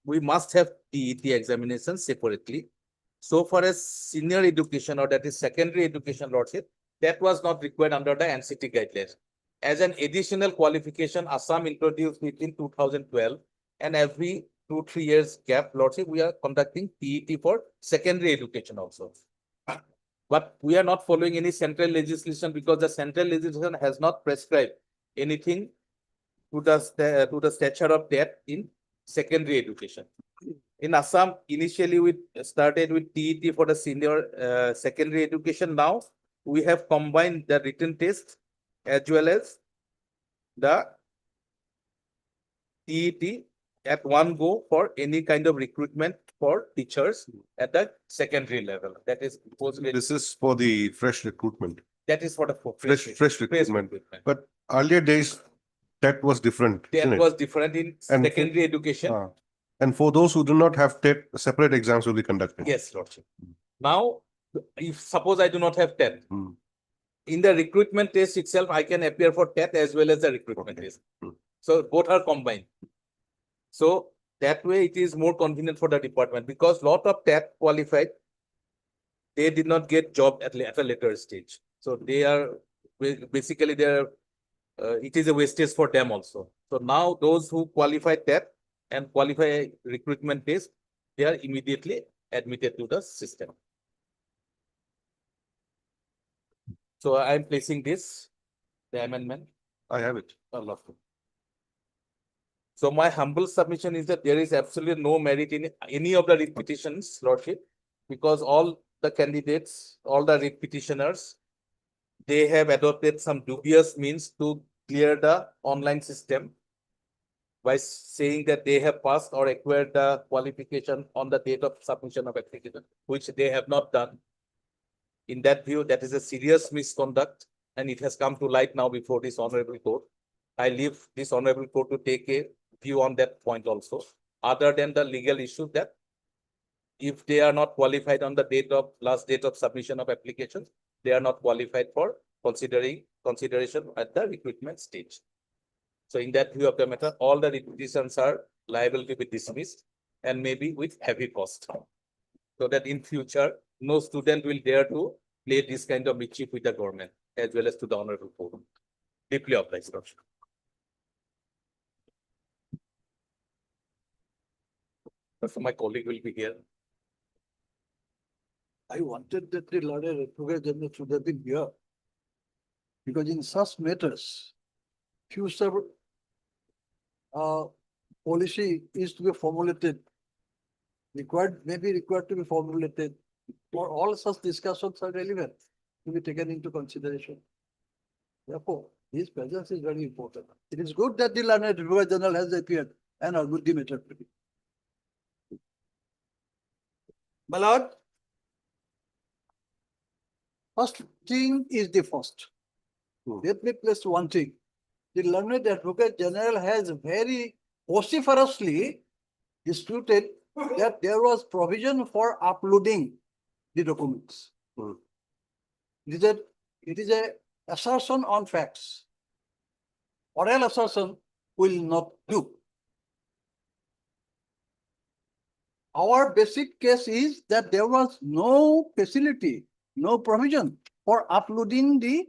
must have TET examinations separately. So far as senior education, or that is secondary education, Lordship, that was not required under the NCT guidelines. As an additional qualification, Assam introduced it in 2012, and every 2-3 years gap, Lordship, we are conducting TET for secondary education also. But we are not following any central legislation because the central legislation has not prescribed anything to the stature of that in secondary education. In Assam, initially we started with TET for the senior secondary education. Now we have combined the written test as well as the TET at one go for any kind of recruitment for teachers at the secondary level. That is This is for the fresh recruitment, that is for the fresh recruitment. But earlier days, that was different. isn't That it? was different in And- secondary education. And for those who do not have TET, separate exams will be conducted. Yes, Lordship. Now, if suppose I do not have TET, Hmm. in the recruitment test itself, I can appear for TET as well as the recruitment Okay. test. Hmm. So both are combined. So that way it is more convenient for the department, because lot of TET qualified, they did not get job at a later stage. So they are basically it is a wastage for them also. So now those who qualify TET and qualify recruitment test, they are immediately admitted to the system. So I am placing this, the amendment. I have it. So my humble submission is that there is absolutely no merit in any of the writ petitions, Lordship, because all the candidates, all the writ petitioners, they have adopted some dubious means to clear the online system by saying that they have passed or acquired the qualification on the date of submission of application, which they have not done. In that view, that is a serious misconduct, and it has come to light now before this honorable court. I leave this honorable court to take a view on that point also, other than the legal issue that if they are not qualified on the last date of submission of applications, they are not qualified for consideration at the recruitment stage. So in that view of the matter, all the petitions are liable to be dismissed, and maybe with heavy cost. So that in future, no student will dare to play this kind of mischief with the government as well as to the honorable court. Deeply obliged, Lordship. So my colleague will be here. I wanted that the Lord Recruitment should have been here. Because in such matters, future policy is to be formulated. May be required to be formulated, or all such discussions are relevant to be taken into consideration. Therefore, his presence is very important. It is good that the Learned Reviewer General has appeared and argued the matter. My lord, First thing is the first. Let me place one thing. The learned advocate general has very vociferously disputed that there was provision for uploading the documents. It is a assertion on facts. Oral assertion will not do. Our basic case is that there was no facility, no provision for uploading the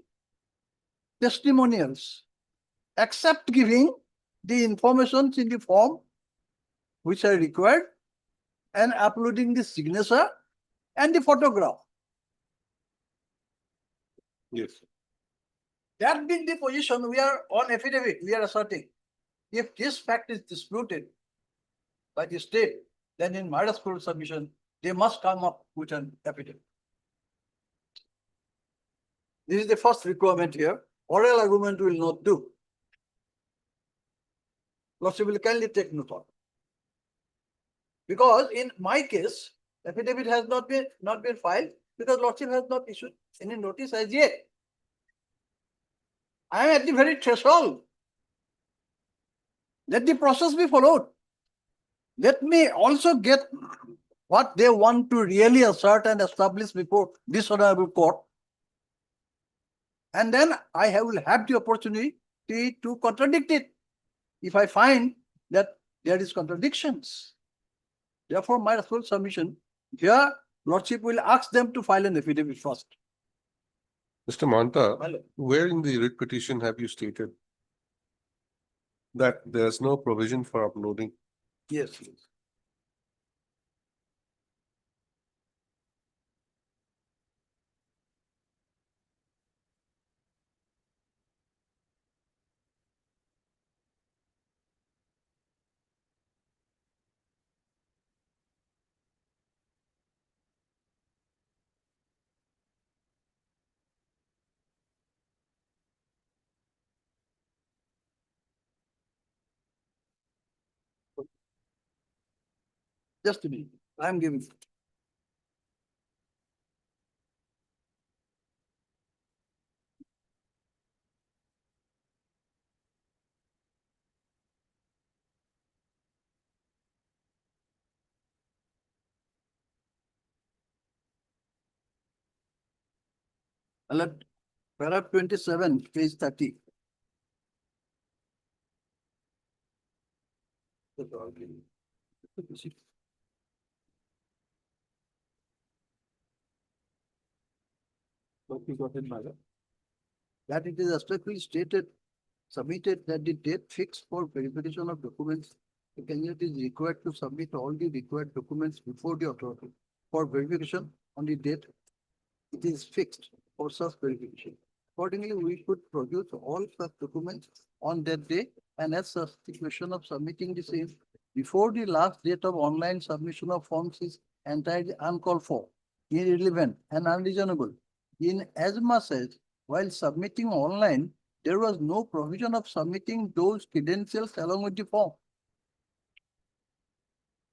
testimonials, except giving the information in the form which are required and uploading the signature and the photograph. Yes. That being the position, we are on affidavit, we are asserting. If this fact is disputed by the state, then in Madras Court submission, they must come up with an affidavit. This is the first requirement here. Oral argument will not do. Lordship will kindly take note of. Because in my case, affidavit has not been filed because Lordship has not issued any notice as yet. I am at the very threshold. Let the process be followed. Let me also get what they want to really assert and establish before this honorable court. And then I will have the opportunity to contradict it if I find that there is contradictions. Therefore, my full submission here, Lordship will ask them to file an affidavit first. Mr. Manta, Hello. where in the writ petition have you stated that there is no provision for uploading? Yes. Just a minute. I am giving. Paragraph 27, page 30. That it is strictly stated, submitted that the date fixed for verification of documents, the candidate is required to submit all the required documents before the authority for verification on the date it is fixed for such verification. Accordingly, we should produce all such documents on that day, and as such, the question of submitting the same before the last date of online submission of forms is entirely uncalled for, irrelevant, and unreasonable. In as much as while submitting online, there was no provision of submitting those credentials along with the form.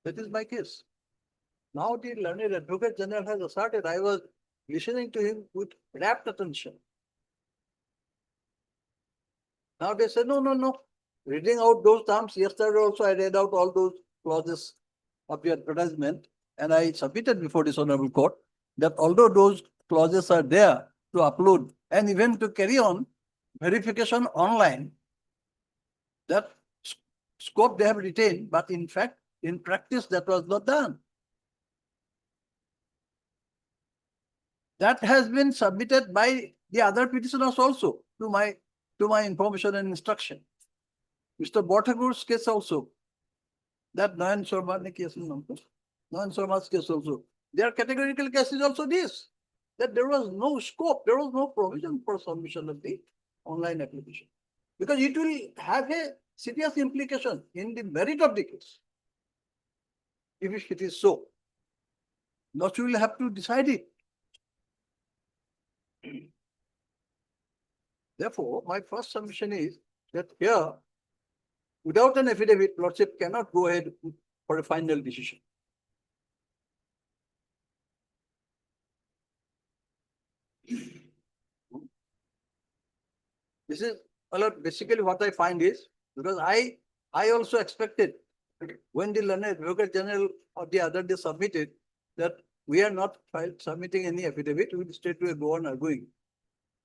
That is my case. Now the learned advocate general has asserted, I was listening to him with rapt attention. Now they say, no. Reading out those terms, yesterday also I read out all those clauses of the advertisement, and I submitted before this honorable court that although those clauses are there to upload and even to carry on verification online, that scope they have retained, but in fact, in practice, that was not done. That has been submitted by the other petitioners also to my information and instruction. Mr. Bhattacharya's case also, that Nayan Sharma's case, Nayan Sharma's case also, their categorical case is also this, that there was no scope, there was no provision for submission of the online application. Because it will have a serious implication in the merit of the case. If it is so, not you will have to decide it. Therefore, my first submission is that here, without an affidavit, Lordship cannot go ahead for a final decision. This is, well, basically what I find is, because I also expected when the learned advocate general or the other day submitted that we are not submitting any affidavit, we will straight to go on arguing.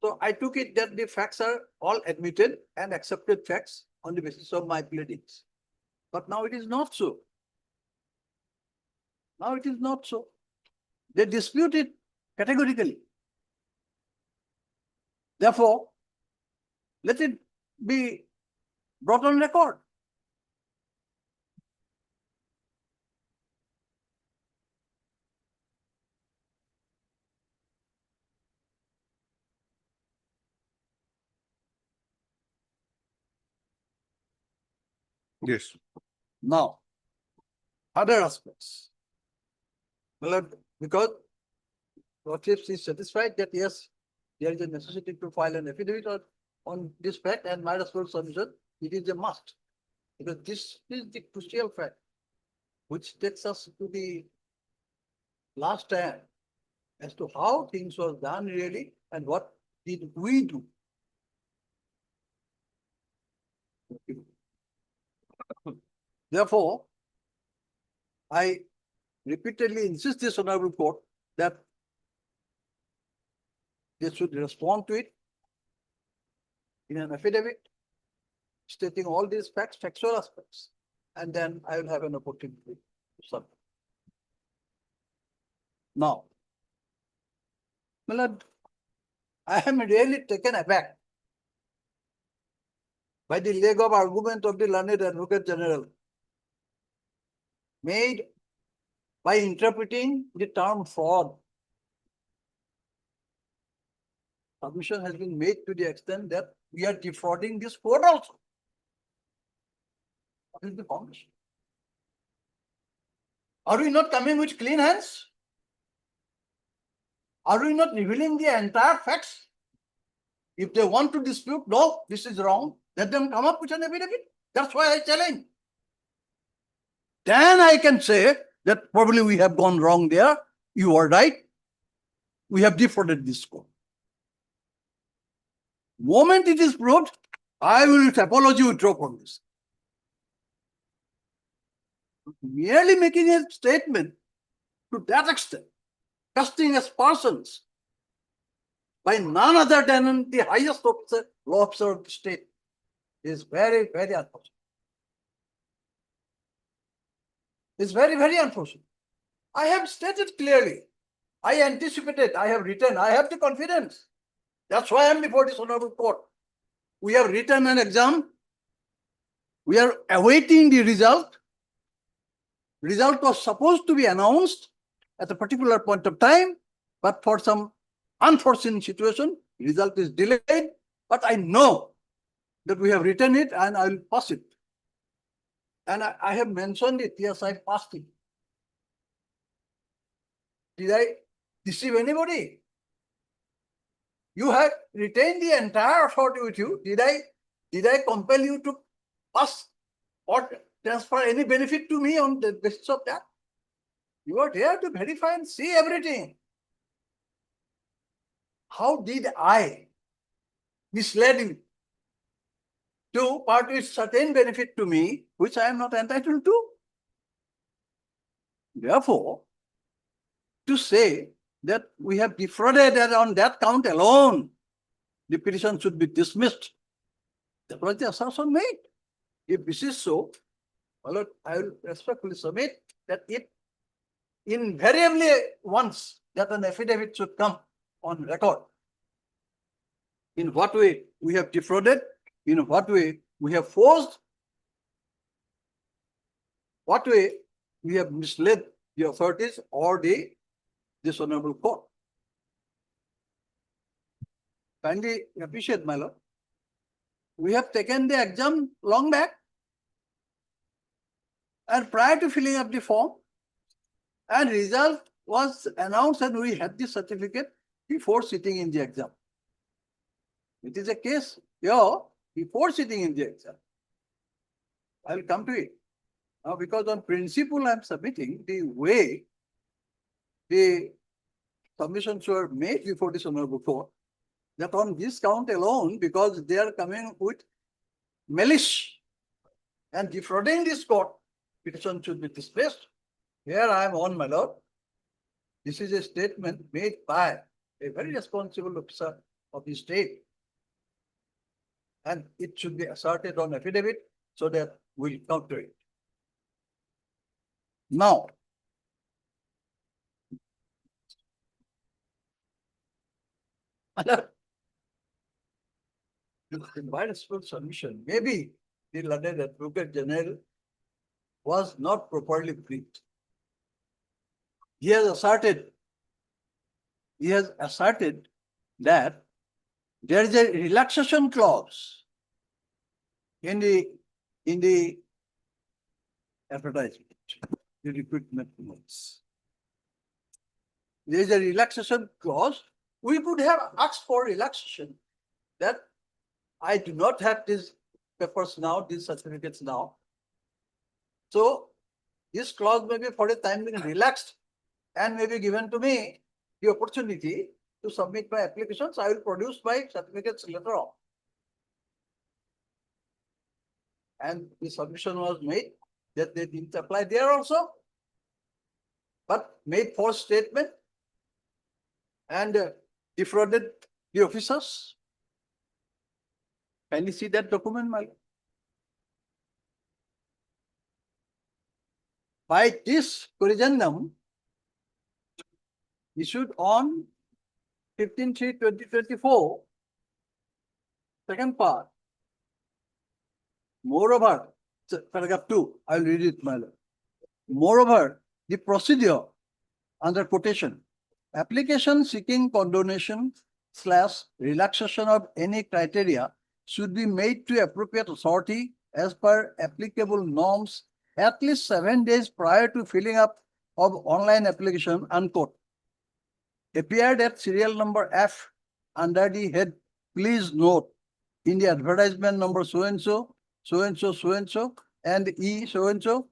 So I took it that the facts are all admitted and accepted facts on the basis of my pleadings. But now it is not so. Now it is not so. They dispute it categorically. Therefore, let it be brought on record. Yes. Now, other aspects. Well, because Lordship is satisfied that yes, there is a necessity to file an affidavit on this fact and my response submission, it is a must. Because this is the crucial fact, which takes us to the last time as to how things were done really and what did we do. Therefore, I repeatedly insist this honorable court that they should respond to it in an affidavit stating all these facts, factual aspects, and then I will have an opportunity to submit. Now, my lord, I am really taken aback by the leg of argument of the learned advocate general made by interpreting the term fraud. Submission has been made to the extent that we are defrauding this court also. What is the foundation? Are we not coming with clean hands? Are we not revealing the entire facts? If they want to dispute, no, this is wrong, let them come up with an affidavit. That's why I challenge. Then I can say that probably we have gone wrong there. You are right. We have defrauded this court. Moment it is proved, I will with apology withdraw from this. Merely making a statement to that extent, casting aspersions by none other than the highest officer, law officer of the state is very, very unfortunate. It's very, very unfortunate. I have stated clearly. I anticipated, I have written, I have the confidence. That's why I am before this honorable court. We have written an exam. We are awaiting the result. Result was supposed to be announced at a particular point of time, but for some unforeseen situation, result is delayed. But I know that we have written it and I will pass it. And I have mentioned it. Yes, I passed it. Did I deceive anybody? You have retained the entire authority with you. Did I compel you to pass or transfer any benefit to me on the basis of that? You are there to verify and see everything. How did I mislead you to part with certain benefit to me, which I am not entitled to? Therefore, to say that we have defrauded and on that count alone, the petition should be dismissed. That was the assertion made. If this is so, well, I will respectfully submit that it invariably wants that an affidavit should come on record. In what way we have defrauded, in what way we have forced, what way we have misled the authorities or this honorable court. Kindly appreciate, my lord. We have taken the exam long back, and prior to filling up the form, and result was announced and we had the certificate before sitting in the exam. It is a case here before sitting in the exam. I will come to it. Now, because on principle I am submitting the way the submissions were made before this honorable court, that on this count alone, because they are coming with malice and defrauding this court, petition should be dismissed. Here I am on, my lord. This is a statement made by a very responsible officer of the state. And it should be asserted on affidavit so that we'll counter it. Now, in my response submission, maybe the London Advocate General was not properly briefed. He has asserted that there is a relaxation clause in the advertisement, the recruitment notes. There is a relaxation clause. We could have asked for relaxation that I do not have these papers now, these certificates now. So this clause may be for a time being relaxed and may be given to me the opportunity to submit my applications. I will produce my certificates later on. And the submission was made that they didn't apply there also, but made false statement and defrauded the officers. Can you see that document, my lord? By this corrigendum issued on 15/3/2024, second part. Moreover, paragraph 2, I will read it, my lord. Moreover, the procedure under quotation, application seeking condonation / relaxation of any criteria should be made to appropriate authority as per applicable norms at least 7 days prior to filling up of online application, unquote. Appeared at serial number F under the head, please note, in the advertisement number so-and-so, so-and-so, so-and-so, and E so-and-so,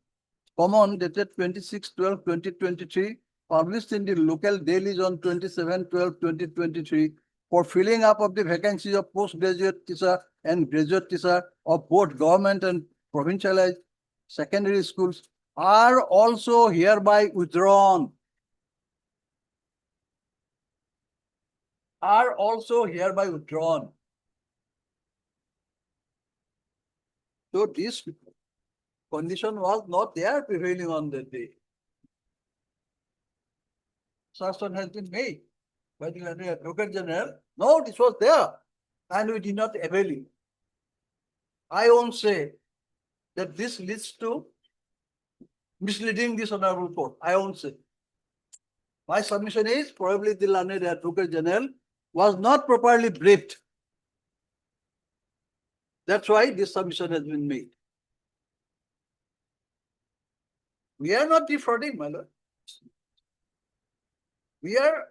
common dated 26/12/2023, published in the local dailies on 27/12/2023, for filling up of the vacancies of postgraduate teacher and graduate teacher of both government and provincialized secondary schools are also hereby withdrawn. Are also hereby withdrawn. So this condition was not there prevailing on that day. Assertion has been made by the Advocate General. No, this was there and we did not avail it. I won't say that this leads to misleading this honorable court. I won't say. My submission is probably the learned Advocate General was not properly briefed. That's why this submission has been made. We are not defrauding, my lord. We are,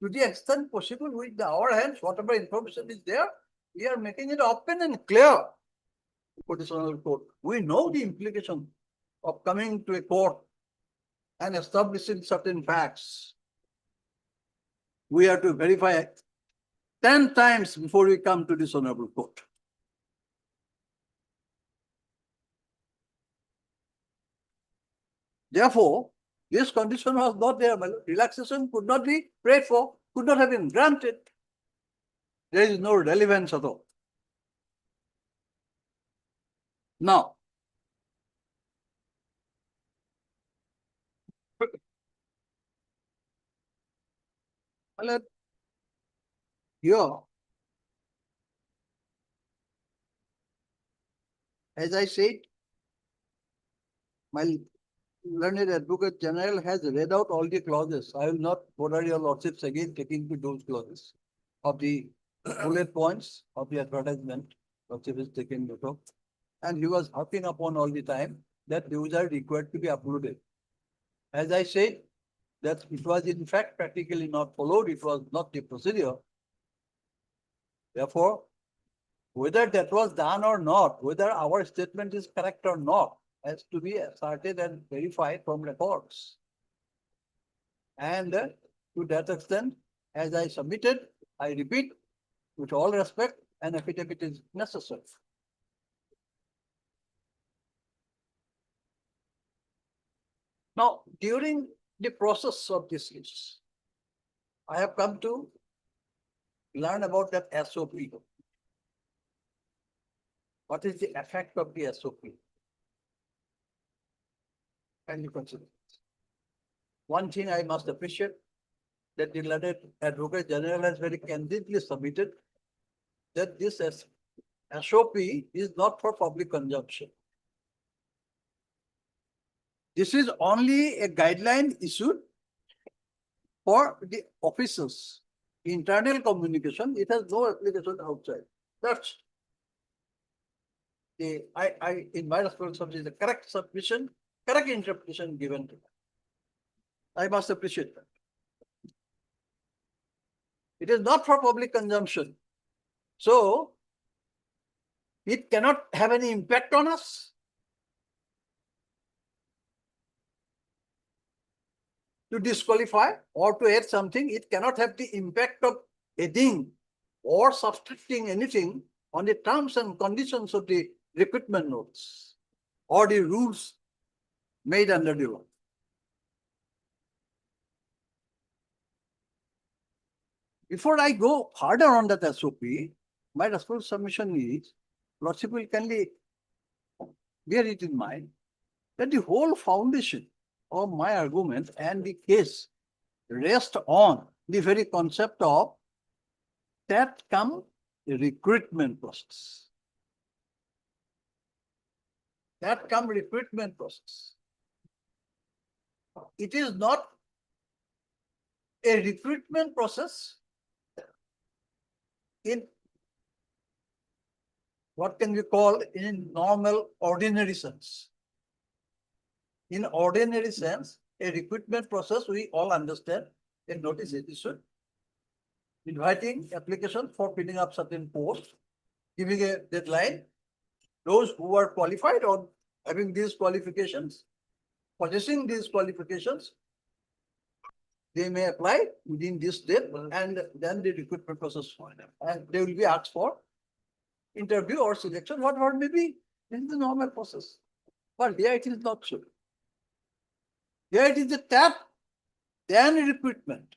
to the extent possible with our hands, whatever information is there, we are making it open and clear for this honorable court. We know the implication of coming to a court and establishing certain facts. We have to verify 10 times before we come to this honorable court. Therefore, this condition was not there. Relaxation could not be prayed for, could not have been granted. There is no relevance at all. Now, here, as I said, my learned Advocate General has read out all the clauses. I will not bother your lordships again taking to those clauses of the bullet points of the advertisement. Lordship is taken note of. And he was harping upon all the time that those are required to be uploaded. As I said, that it was in fact practically not followed. It was not the procedure. Therefore, whether that was done or not, whether our statement is correct or not, has to be asserted and verified from records. And to that extent, as I submitted, I repeat, with all respect, an affidavit is necessary. Now, during the process of this case, I have come to learn about that SOP. What is the effect of the SOP? Can you consider? One thing I must appreciate that the learned Advocate General has very candidly submitted that this SOP is not for public consumption. This is only a guideline issued for the officers. Internal communication, it has no application outside. That's the, in my responsibility, the correct submission, correct interpretation given to them. I must appreciate that. It is not for public consumption. So, it cannot have any impact on us. To disqualify or to add something, it cannot have the impact of adding or subtracting anything on the terms and conditions of the recruitment notes or the rules made under the law. Before I go further on that SOP, my responsible submission is, Lordship will kindly bear it in mind that the whole foundation of my argument and the case rest on the very concept of that come recruitment process. That come recruitment process. It is not a recruitment process in what can we call in normal ordinary sense. In ordinary sense, a recruitment process, we all understand, a notice is issued, inviting application for filling up certain posts, giving a deadline. Those who are qualified or having these qualifications, possessing these qualifications, they may apply within this date and then the recruitment process, and they will be asked for interview or selection, whatever may be. This is the normal process. But here it is not so. Here it is the tap, then recruitment.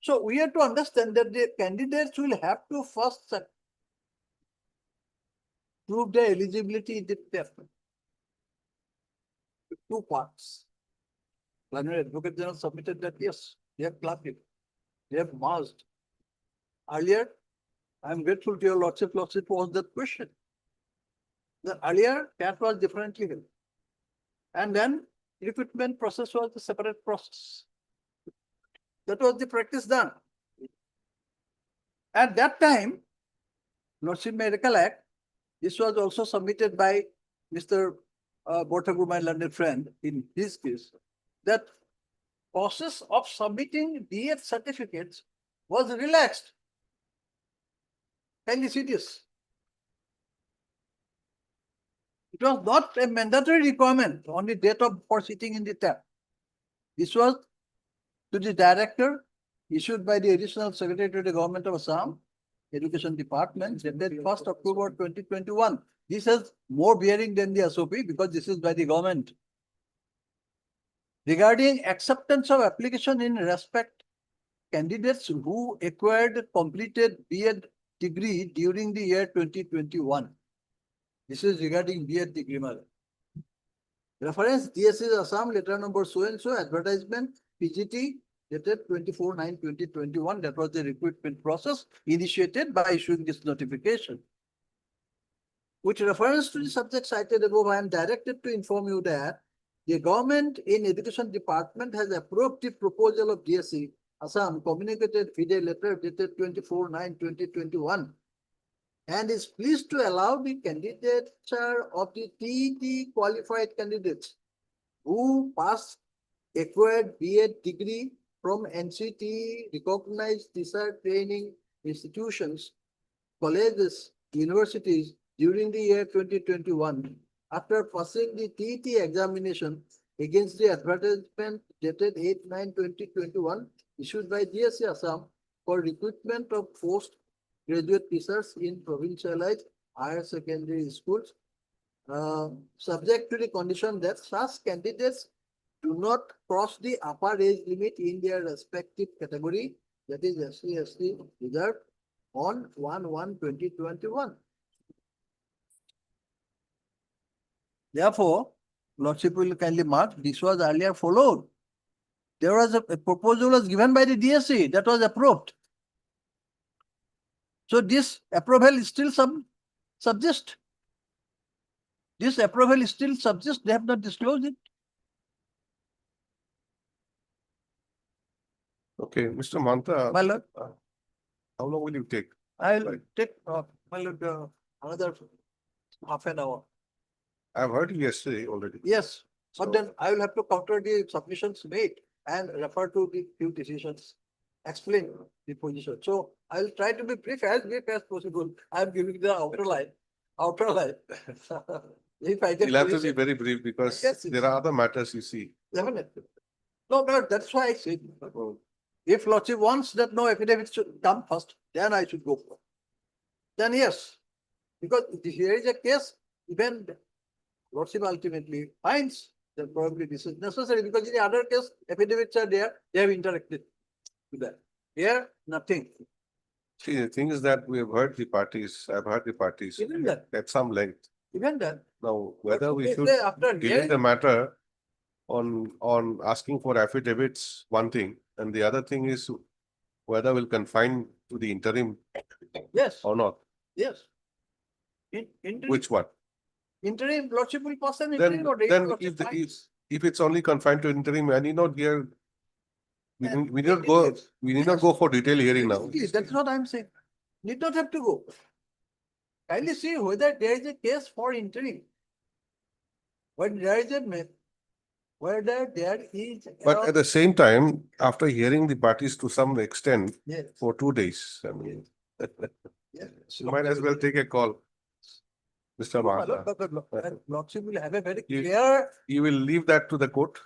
So we have to understand that the candidates will have to first prove their eligibility in the test. Two parts. Plenary Advocate General submitted that yes, they have clapped it. They have merged. Earlier, I am grateful to your Lordship was that question. The earlier that was differently held. And then recruitment process was a separate process. That was the practice done. At that time, Lordship may recollect, this was also submitted by Mr. Bortagu, my learned friend, in his case, that process of submitting DH certificates was relaxed. Kindly see this. It was not a mandatory requirement on the date of for sitting in the tab. This was to the director issued by the Additional Secretary to the Government of Assam, Education Department, dated 1st October 2021. This has more bearing than the SOP because this is by the government. Regarding acceptance of application in respect candidates who acquired completed B.Ed degree during the year 2021. This is regarding B.Ed degree. Reference DSC Assam letter number so and so advertisement PGT dated 24/9/2021. That was the recruitment process initiated by issuing this notification. With reference to the subject cited above, I am directed to inform you that the government in Education Department has approved the proposal of DSC Assam communicated FIDE letter dated 24/9/2021 and is pleased to allow the candidature of the TET qualified candidates who passed acquired B.Ed degree from NCT recognized teacher training institutions, colleges, universities during the year 2021 after passing the TET examination against the advertisement dated 8/9/2021 issued by DSC Assam for recruitment of postgraduate teachers in provincialized higher secondary schools, subject to the condition that such candidates do not cross the upper age limit in their respective category, that is SC, ST reserved on 1/1/2021. Therefore, Lordship will kindly mark, this was earlier followed. There was a proposal was given by the DSC that was approved. So this approval is still subsist. This approval is still subsist. They have not disclosed it. Okay, Mr. Manta, My lord, how long will you take? I'll Right. take, my lord, another half an hour. I've heard you yesterday already. Yes, So- but then I will have to counter the submissions made and refer to the few decisions, explain the position. So I'll try to be brief as possible. I'm giving the outer line, outer line. If I get. You'll have to be position, very brief because Yes, there are other matters you see. Definitely. No, no, that's why I said, if Lordship wants that no affidavit should come first, then I should go for. Then yes, because here is a case, even Lordship ultimately finds that probably this is necessary, because in the other case, affidavits are there, they have interacted with that. Here, nothing. See, the thing is that we have heard the parties, I've heard the parties Even that, at some length. even that. Now, whether we If should they after delay hearing- the matter on asking for affidavits, one thing, and the other thing is whether we'll confine to the interim Yes, or not. yes. Interim, Which one? interim, Lordship will pass an Then, interim or then Lordship if the, finds. if it's only confined to interim, I need not hear. We And need not go, yes, we need not yes. go for detailed hearing now. Exactly, that's what I'm saying. Need not have to go. Kindly see whether there is a case for interim. When there is a whether there is. But at the same time, after hearing the parties to some extent Yes. for 2 days, I mean, Yes. you might as well take a call. Mr. No, my lord, Mata, but Lordship will have a very You- clear, you will leave that to the court?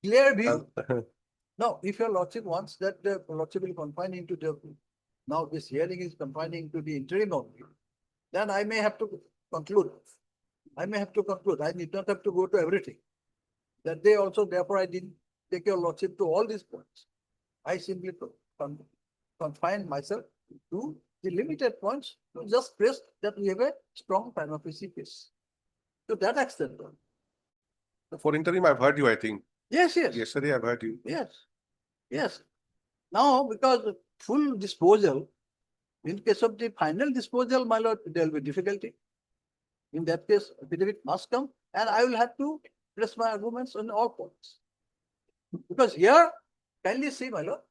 clear view. Uh, No, if your Lordship wants that, the Lordship will confine into the, now this hearing is confining to the interim only, then I may have to conclude. I may have to conclude. I need not have to go to everything. That day also, therefore, I didn't take your Lordship to all these points. I simply confine myself to the limited points to just stress that we have a strong prima facie case. To that extent. For interim, I've heard you, I think. Yes, yes. Yesterday, I've heard you. Yes, yes. Now, because the full disposal, in case of the final disposal, my lord, there will be difficulty. In that case, affidavit must come, and I will have to press my arguments on all points. Because here, kindly see, my lord,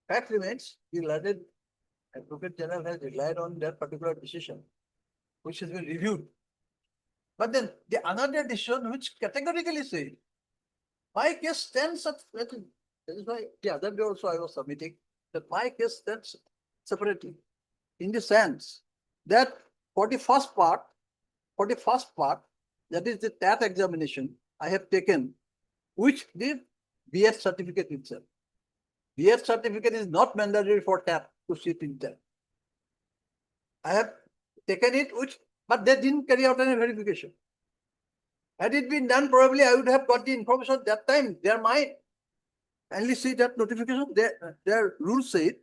fact remains, the learned Advocate General has relied on that particular decision, which has been reviewed. But then the another decision which categorically says, my case stands up, that is why the other day also I was submitting, that my case stands separately. In the sense that for the first part, that is the TAT examination, I have taken, which the BS certificate itself. BS certificate is not mandatory for TAT to sit in TAT. I have taken it, but they didn't carry out any verification. Had it been done, probably I would have got the information at that time. Their mind. Only see that notification, their rule said,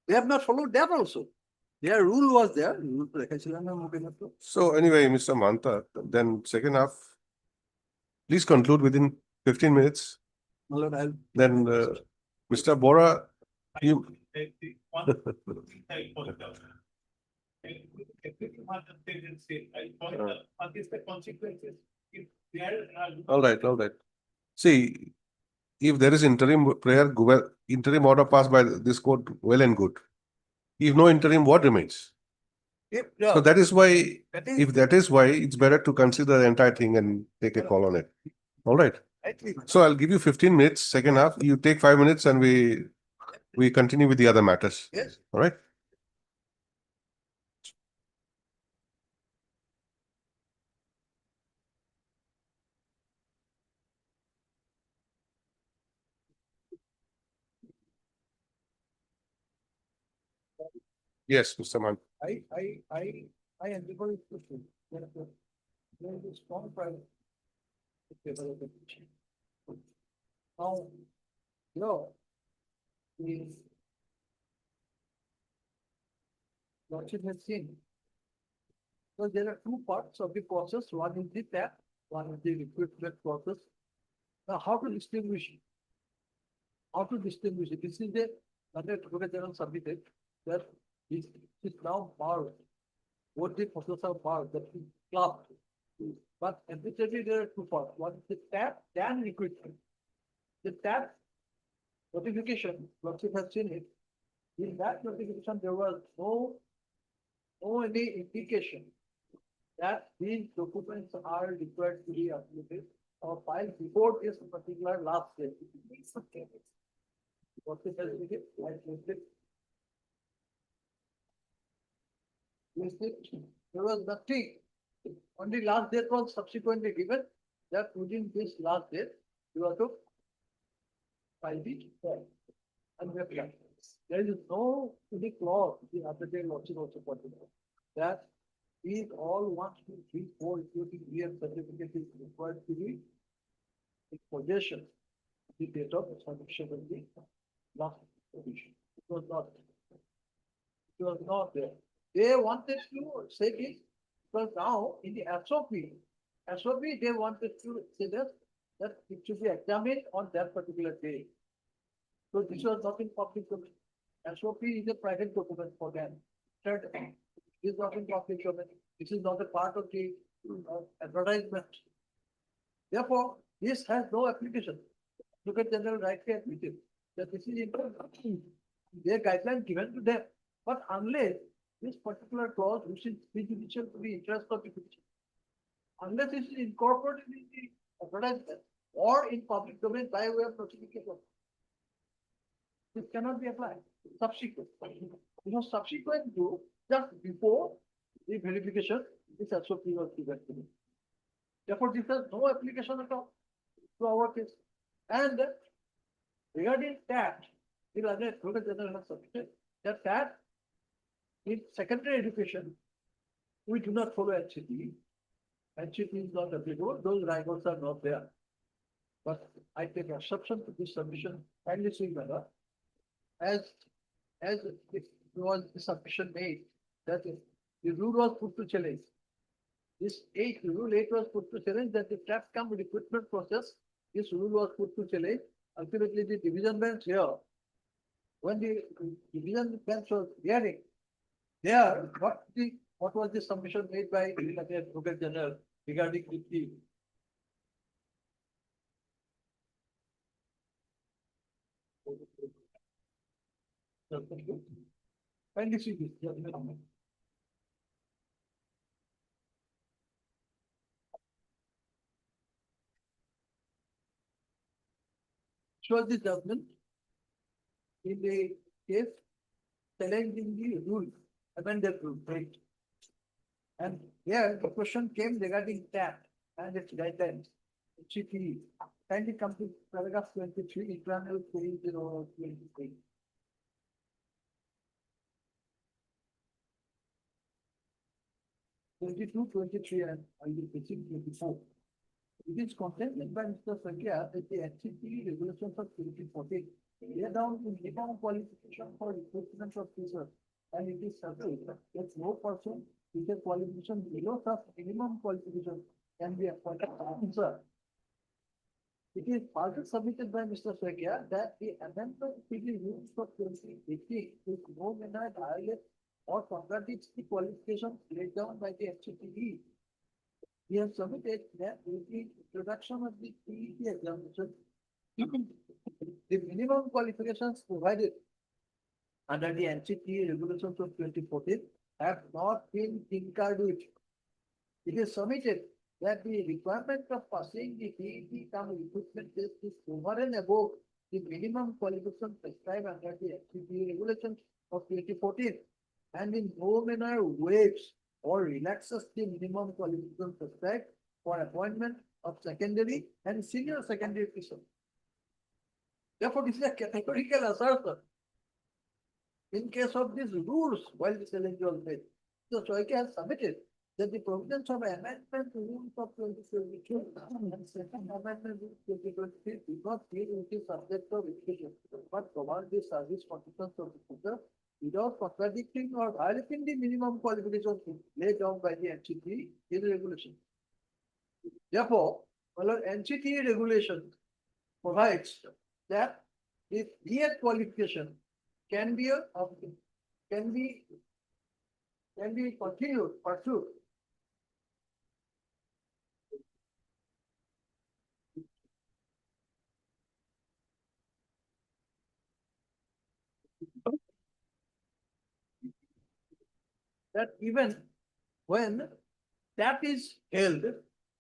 they have not followed that also. Their rule was there. So anyway, Mr. Manta, then second half, please conclude within 15 minutes. My lord, I'll. Then, Mr. Bora, you. All right, all right. See, if there is interim prayer, interim order passed by this court, well and good. If no interim, what remains? So that is why, if that is why, it's better to consider the entire thing and take a call on it. All right. So I'll give you 15 minutes, second half, you take 5 minutes and we continue with the other matters. Yes. All right. Yes, Mr. Man. I endeavor to see that there is a strong private. favor of the petition. Now, the Lordship has seen. So there are two parts of the process. One is the tap, one is the recruitment process. Now, how to distinguish it? How to distinguish it? This is the General submitted that is now marked. What the process are marked, that is clubbed. But admittedly, there are two parts. One is the tap, then recruitment. The tap notification, Lordship has seen it. In that notification, there was no any indication that these documents are required to be uploaded or filed before this particular last date. Lordship has seen it, I placed it. There was nothing. Only last date was subsequently given that within this last date, you have to file the form. And we have done. There is no any clause, the other day Lordship also pointed out, that these all 1, 2, 3, 4, including year certificate is required to be in possession of the date of submission of the last petition. It was not. It was not there. They wanted to say this because now in the SOP, they wanted to say that it should be examined on that particular day. So this was not in public domain. SOP is a private document for them. Third, this is not in public domain. This is not a part of the advertisement. Therefore, this has no application. Look at General rightly admitted that this is important. Their guidelines given to them. But unless this particular clause, which is prejudicial to the interest of the petition, unless it is incorporated in the advertisement or in public domain by way of notification, this cannot be applied. Subsequent. Subsequent to just before the verification, this SOP was given to me. Therefore, this has no application at all to our case. And regarding that, the Advocate General has submitted that in secondary education, we do not follow NCT. NCT is not applicable, those rigors are not there. But I take exception to this submission and this manner, as it was the submission made, that the rule was put to challenge. This rule 8 was put to challenge that the tax come recruitment process, this rule was put to challenge. Ultimately, the division bench here, when the division bench was hearing, there, what was the submission made by the Advocate General regarding the kindly see this. Shows the judgment in the case challenging the rule, amended rule, right? And here the question came regarding that and its guidelines. CPE. Kindly come to paragraph 23, internal page 023. '22, '23, and I will pitching 24. It is contended by Mr. Sakia that the HCP regulations of 2014 lay down the minimum qualification for recruitment of teachers, and it is certain that no person with a qualification below such minimum qualification can be appointed officer. It is further submitted by Mr. Sakia that the amendment to the rules of 2018 is no manner violate or contradicts the qualifications laid down by the HCPE. We have submitted that with the introduction of the PET examination, the minimum qualifications provided under the NCT regulations of 2014 have not been tinkered with. It is submitted that the requirement of passing the PET come recruitment test is over and above the minimum qualification prescribed under the NCT regulations of 2014 and in no manner waives or relaxes the minimum qualification prescribed for appointment of secondary and senior secondary officials. Therefore, this is a categorical assertion. in case of these rules while this eligible phase. So Soike has submitted that the provisions of amendment to rules of 2022 and second amendment to 2023 do not deal with the subject of education, but provide the service conditions of the future without contradicting or violating the minimum qualifications laid down by the NCT in regulation. Therefore, our NCT regulation provides that the BEd qualification can be continued, pursued. That even when that is held,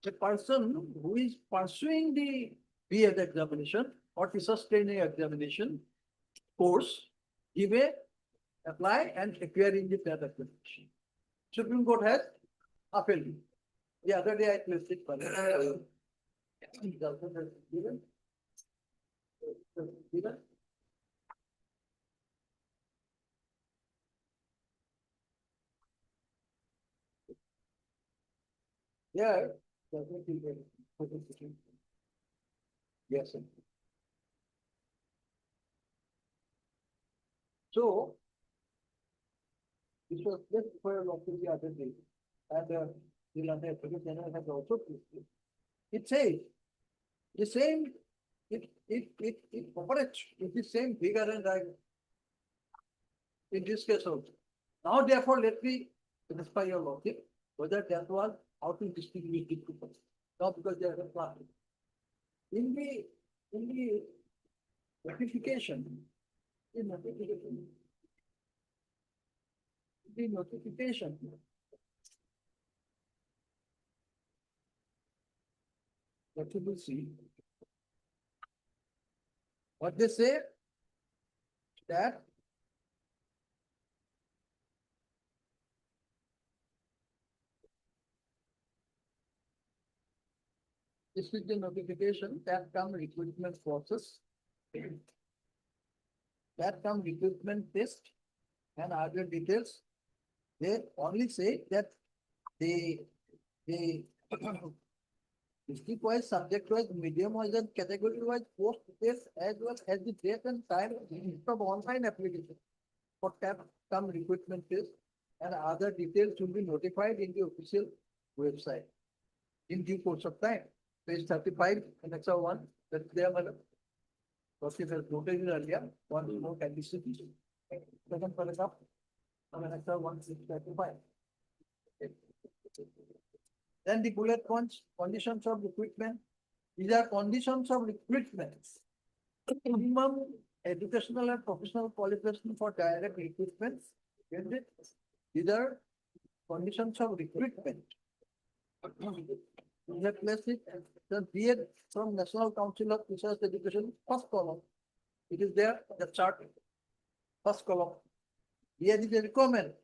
the person who is pursuing the BEd examination or the sustaining examination course, he may apply and appear in the BEd examination. Supreme Court has upheld it. The other day I placed it. Given. Yeah. Yes. So, this was just for a lot of the other day. And the London Attorney General has also placed it. It says the same, it operates with the same vigor and rigor. In this case also. Now, therefore, let me satisfy your logic whether that was how to distinguish the two persons. Now, because they are a class. In the notification, the notification, what you will see, what they say, that this is the notification that come recruitment process, that come recruitment test and other details. They only say that the district wise, subject wise, medium wise and category wise post test as well as the date and time of online application for come recruitment test and other details will be notified in the official website in due course of time. Page 35, annex 1, that's there, madam. Procedure has noted earlier, one more can be seen. Second paragraph, annex 1, 635. Then the bullet points, conditions of recruitment. These are conditions of recruitment. Minimum educational and professional qualification for direct recruitment. These are conditions of recruitment. We have placed it as the BEd from National Council of Research Education, first column. It is there, the chart, first column. BEd is a requirement.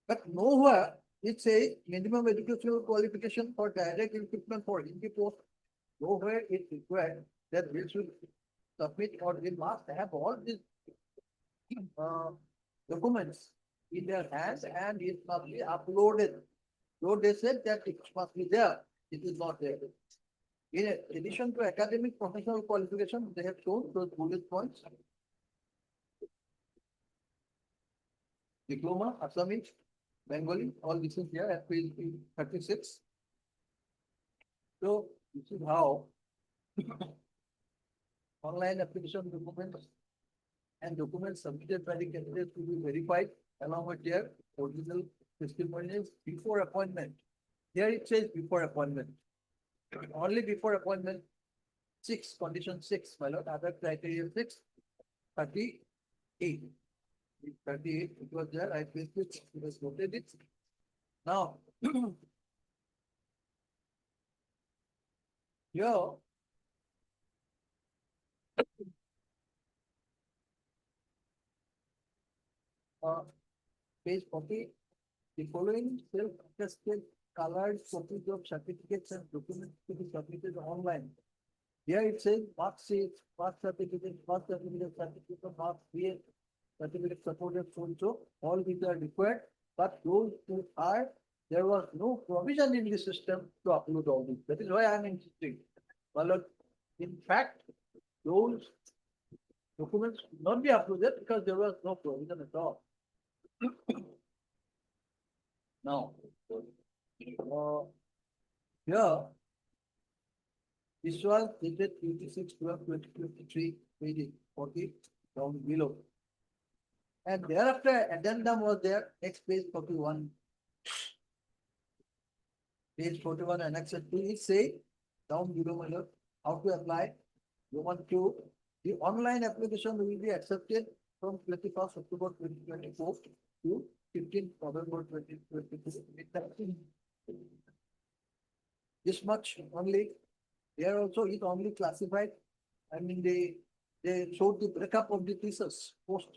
But nowhere it says minimum educational qualification for direct recruitment for Hindi post. Nowhere it required that we should submit or we must have all these documents in their hands and it must be uploaded. Though they said that it must be there, it is not there. In addition to academic professional qualification, they have shown those bullet points. Diploma, Assamese, Bengali, all this is here at page 36. So this is how online application documents and documents submitted by the candidates to be verified along with their original testimonials before appointment. Here it says before appointment. Only before appointment. 6, condition 6, my lord, other criteria 6, 38. 38, it was there, I placed it, it was noted it. Now, here, page 40, the following self-attested colored copies of certificates and documents to be submitted online. Here it says mark sheet, mark certificate, mark certificate, certificate of mark BA, certificate supported so and so, all these are required, but those who are, there was no provision in the system to upload all these. That is why I am insisting. Well, in fact, those documents should not be uploaded because there was no provision at all. Now, here, this was dated 26/12/2023, page 40, down below. And thereafter, addendum was there, next page 41. Page 41, annex 2, it say, down below, my lord, how to apply. Roman 2, the online application will be accepted from 21st October 2024 to 15th November 2022. This much only. There also it only classified. I mean, they showed the breakup of the pieces post.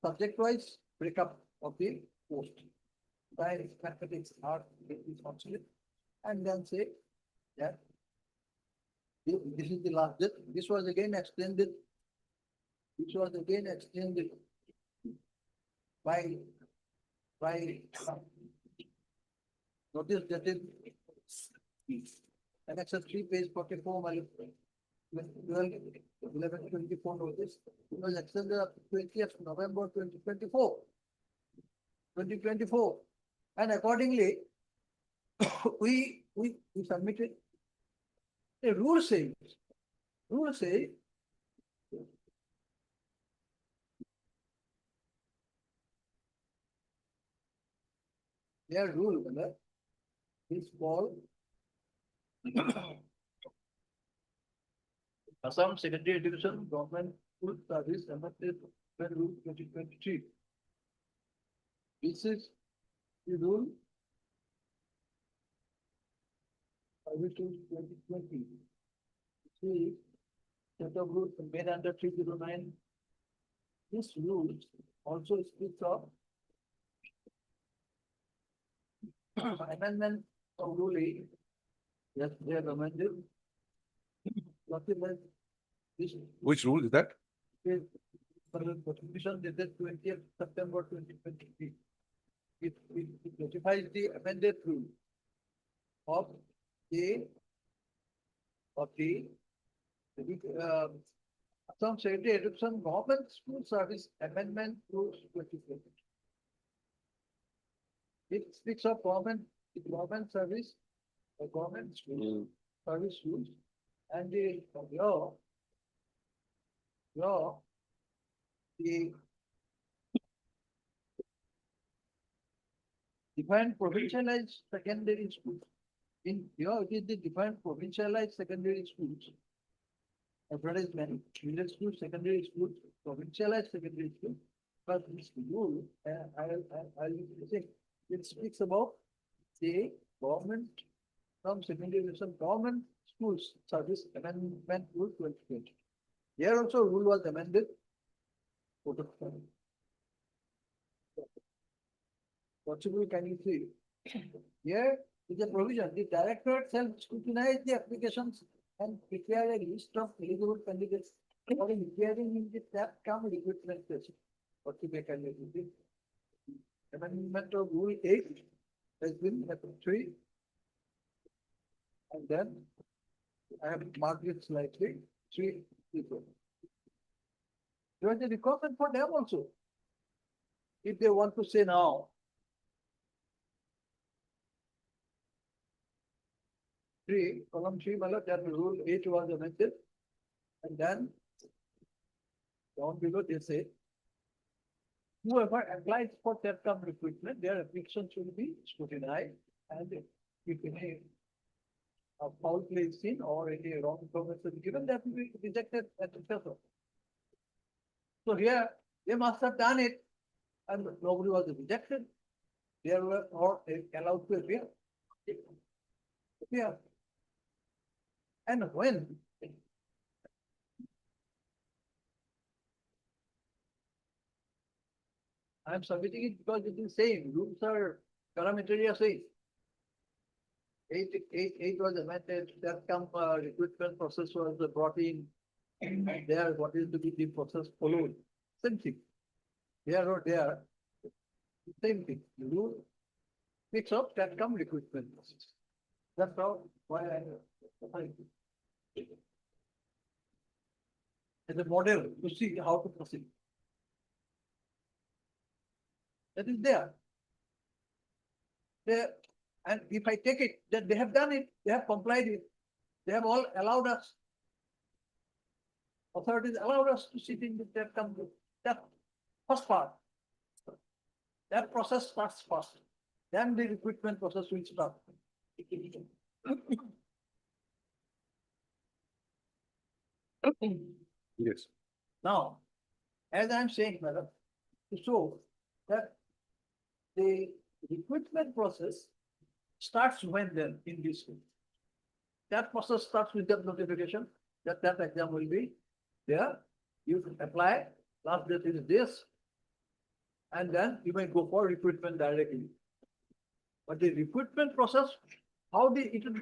Subject wise breakup of the post. By mathematics are responsible. And then say that this is the last date. This was again extended. This was again extended by notice dated annex 3 page 44 11/24 notice. It was extended up to 20th November 2024. 2024. And accordingly, we submitted a rule says, their rule is called Assam Secondary Education Government School Service Amendment Rule 2023. This is the rule which is 2020. See, set of rules made under 309. This rule also speaks of amendment of rule 8. Yes, they have amended. Document this Which rule is that? is for the Petition dated 20th September 2023. It notifies the amended rule of the Assam Secondary Education Government School Service Amendment Rules 2020. It speaks of government service, government schools, service rules, and the defined provincialized secondary schools. In here, it is the defined provincialized secondary schools. Advertisement, middle school, secondary school, provincialized secondary school. But this rule, I'll say, it speaks about the government from secondary education, government schools service amendment rule 2020. Here also rule was amended. Possibly can you see? Here is a provision. The director shall scrutinize the applications and prepare a list of eligible candidates for appearing in the tab come recruitment session. Possibly can you see? Amendment of rule 8 has been at 3. And then I have marked it slightly 3 people. There is a requirement for them also. If they want to say now, 3, column 3, that rule 8 was amended. And then down below they say, whoever applies for TEPCAM recruitment, their application should be scrutinized, and if any foul play is seen or any wrong information given, that will be rejected at the first. So here they must have done it, and nobody was rejected. They were not allowed to appear. And when I am submitting it because it is same, rules are parametry are same. 8 was amended, that recruitment process was brought in, and there what is to be the process followed. Same thing. Here or there, same thing. You do mix up that come recruitment process. That's how, why I. As a model to see how to proceed. That is there. There, and if I take it, that they have done it, they have complied it, they have all allowed us. Authorities allowed us to sit in that company, that first part. That process starts first, then the recruitment process will start. Yes. Now, as I'm saying, madam, to show that the recruitment process starts when then in this way. That process starts with that notification that that exam will be there. You apply, last date is this. And then you may go for recruitment directly. But the recruitment process, how it will be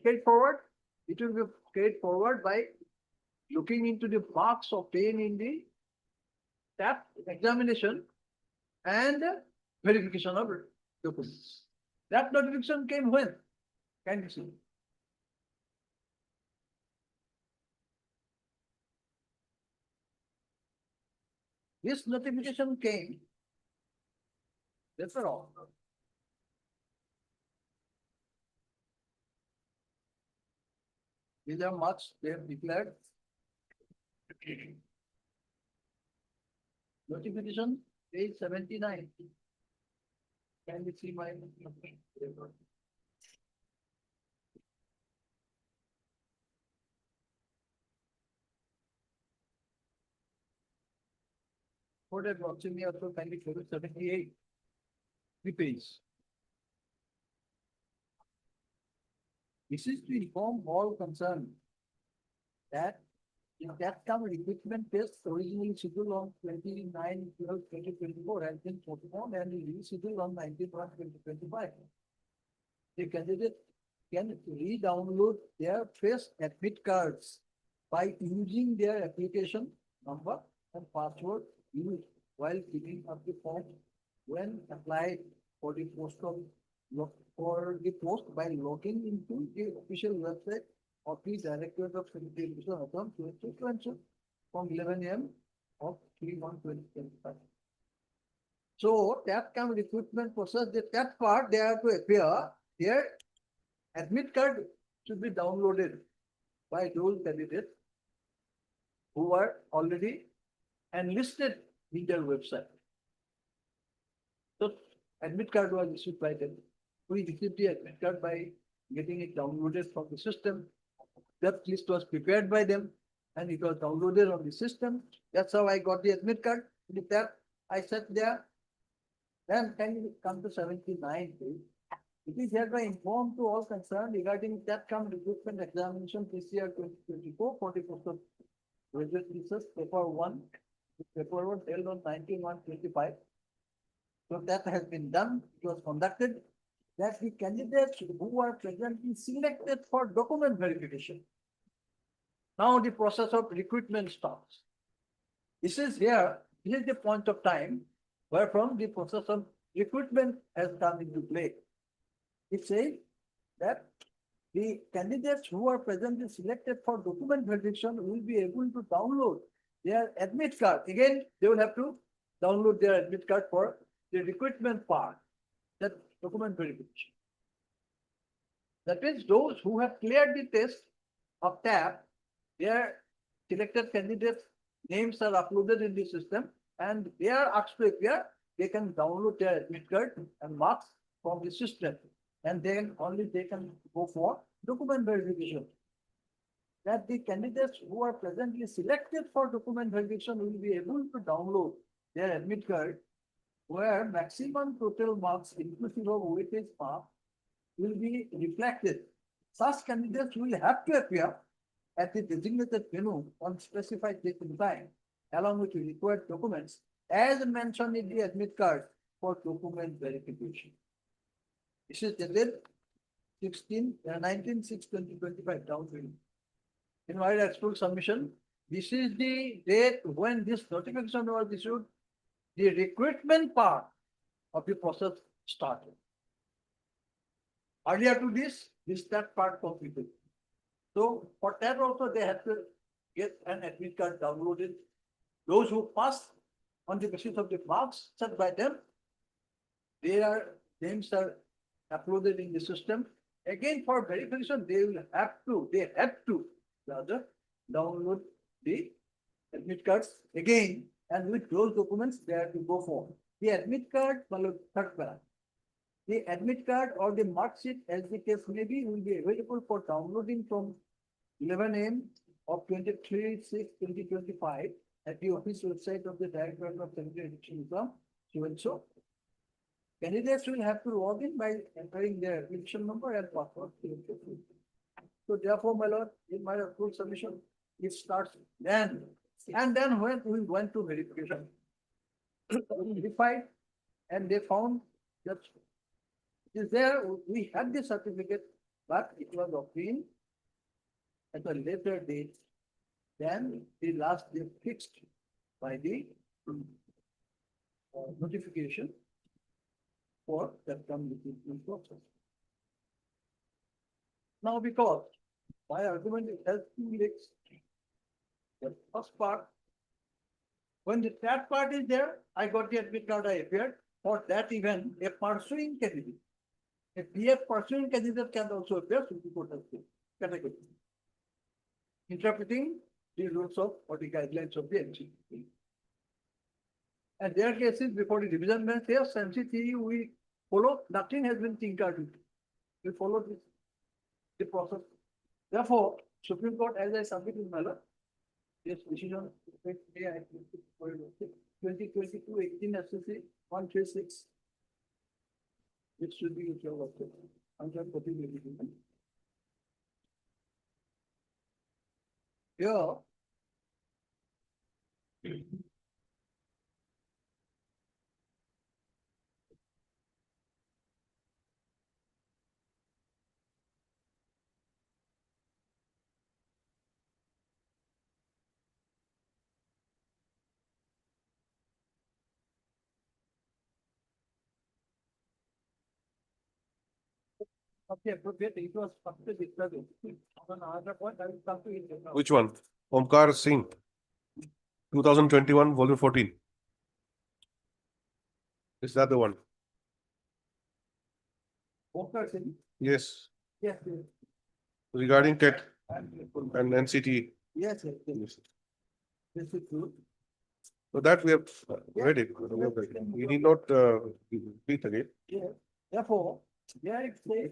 carried forward? It will be carried forward by looking into the marks obtained in the that examination and verification of documents. That notification came when? Can you see? This notification came. That's all. These are marks they have declared. Notification page 79. Can you see my? For that watching me also can be 78. 3 page. This is to inform all concerned that in that come recruitment test originally scheduled on 29/12/2024 has been postponed and rescheduled on 19/1/2025. The candidate can re-download their face admit cards by using their application number and password used while filling up the form when applied for the post by logging into the official website of the Directorate of Sanitary Education Assam from 11 AM of 3/1/2025. So that kind of recruitment process, that part they have to appear, their admit card should be downloaded by those candidates who are already enlisted in their website. So admit card was issued by them. We received the admit card by getting it downloaded from the system. That list was prepared by them and it was downloaded on the system. That's how I got the admit card. With that, I sat there. Then can you come to 79, please? It is hereby informed to all concerned regarding that come recruitment examination PCR 2024 for the post of graduate research paper 1. Paper 1 held on 19/1/25. So that has been done. It was conducted. That the candidates who are presently selected for document verification. Now the process of recruitment starts. This is here, this is the point of time where from the process of recruitment has come into play. It says that the candidates who are presently selected for document verification will be able to download their admit card. Again, they will have to download their admit card for the recruitment part, that document verification. That means those who have cleared the test of TAP, their selected candidates' names are uploaded in the system and they are asked to appear. They can download their admit card and marks from the system, and then only they can go for document verification. That the candidates who are presently selected for document verification will be able to download their admit card, where maximum total marks inclusive of weightage mark will be reflected. Such candidates will have to appear at the designated venue on specified date and time, along with the required documents as mentioned in the admit card for document verification. This is dated 19/6/2025 down to invited expo submission this is the date when this notification was issued, the recruitment part of the process started. Earlier to this that part completed. So for that also they had to get an admit card downloaded. Those who passed on the basis of the marks set by them, their names are uploaded in the system. Again, for verification, they have to rather download the admit cards again, and with those documents they have to go for. The admit card, third para. The admit card or the mark sheet, as the case may be, will be available for downloading from 11 AM of 23/6/2025 at the office website of the Directorate of Secondary Education Exam, so and so. Candidates will have to log in by entering their application number and password. So therefore, my lord, in my full submission, it starts then. And then when we went to verification, verified, and they found that is there, we had the certificate, but it was obtained at a later date than the last day fixed by the notification for that recruitment process. Now, because my argument has two legs. The first part, when the third part is there, I got the admit card, I appeared. For that event, a pursuing candidate, a BF pursuing candidate can also appear to the court category, interpreting the rules of or the guidelines of the NCT. And their cases before the division bench, yes, NCT we follow, nothing has been tinkered with. We follow the process. Therefore, Supreme Court, as I submitted in my law, this decision, 2022-18 SCC 136, which should be your under Provincialization. Here, okay, appropriate, it was first discussed. On another point, I will come to it. Which one? Omkar Singh, 2021, volume 14. Is that the one? Omkar Singh, Yes, yes, yes. regarding TET and NCT. Yes, yes, yes. This is true. So that we have read it. We need not repeat again. Yes. Therefore, there it says,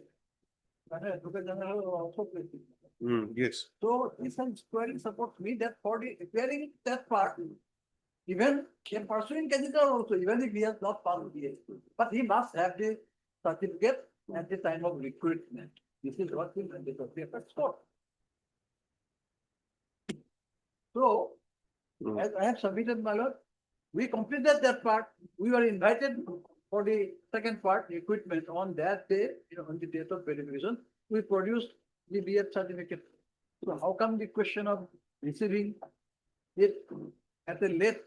Advocate General also placed it. Yes. So this has squarely supports me that for the appearing that part, even a pursuing candidate also, even if he has not passed the but he must have the certificate at the time of recruitment. This is what will be the effect score. So, as I have submitted, my lord, we completed that part. We were invited for the second part, recruitment, on that day, on the date of verification. We produced the BF certificate. So how come the question of receiving it at a late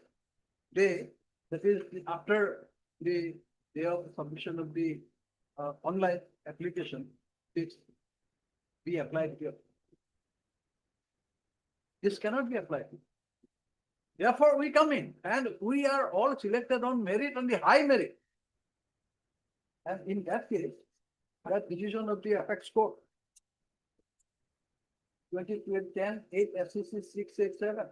day, that is after the day of submission of the online application, it's be applied here. This cannot be applied. Therefore, we come in and we are all selected on merit, on the high merit. And in that case, that decision of the apex court, 2010 8 SCC 687.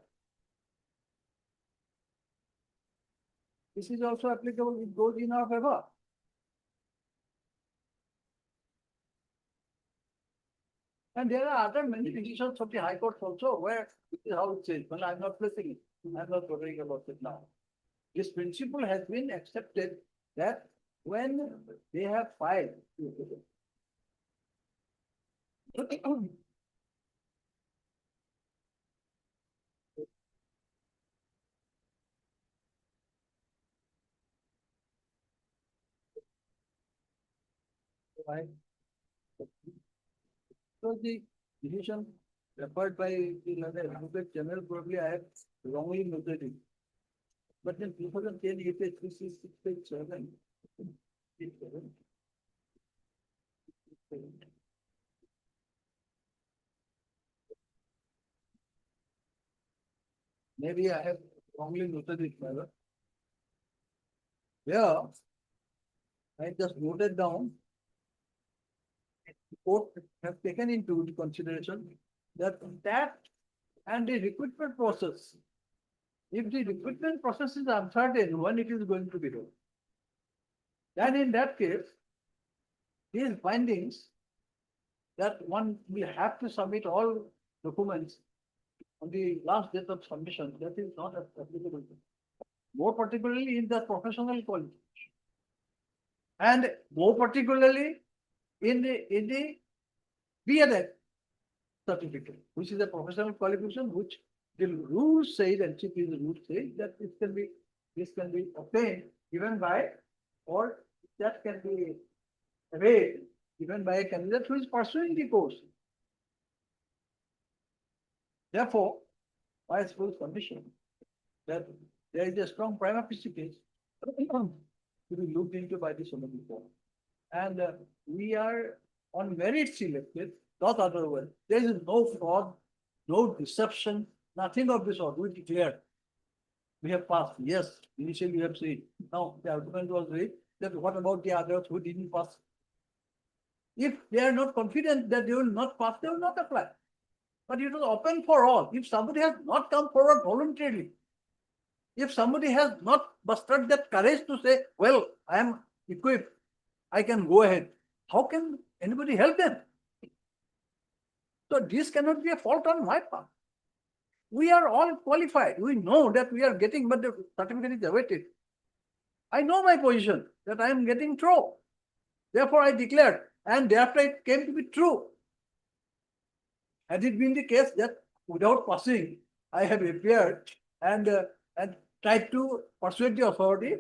This is also applicable, it goes in our favor. And there are other many decisions of the High Court also where this is how it says, well, I'm not placing it, I'm not worrying about it now. This principle has been accepted that when they have filed. Right. So the decision referred by the advocate general, probably I have wrongly noted it. But in 2010, it is 366.7. Maybe I have wrongly noted it, rather. Yeah. I just noted down. The court have taken into consideration that and the recruitment process. If the recruitment process is uncertain when it is going to be done, then in that case, these findings that one will have to submit all documents on the last date of submission, that is not applicable. More particularly in the professional qualification. And more particularly in the BEd certificate, which is a professional qualification, which the rules say, and NCP's rules say that this can be obtained even by, or that can be availed even by a candidate who is pursuing the course. Therefore, my school's condition that there is a strong prima facie case to be looked into by the Supreme Court. And we are on merit selected, not otherwise. There is no fraud, no deception, nothing of this sort. We declare. We have passed. Yes, initially we have said. Now the argument was raised that what about the others who didn't pass? If they are not confident that they will not pass, they will not apply. But it was open for all. If somebody has not come forward voluntarily, if somebody has not mustered that courage to say, well, I am equipped, I can go ahead, how can anybody help them? So this cannot be a fault on my part. We are all qualified. We know that we are getting, but the certificate is awaited. I know my position that I am getting through. Therefore, I declared, and thereafter it came to be true. Had it been the case that without passing, I have appeared and tried to persuade the authority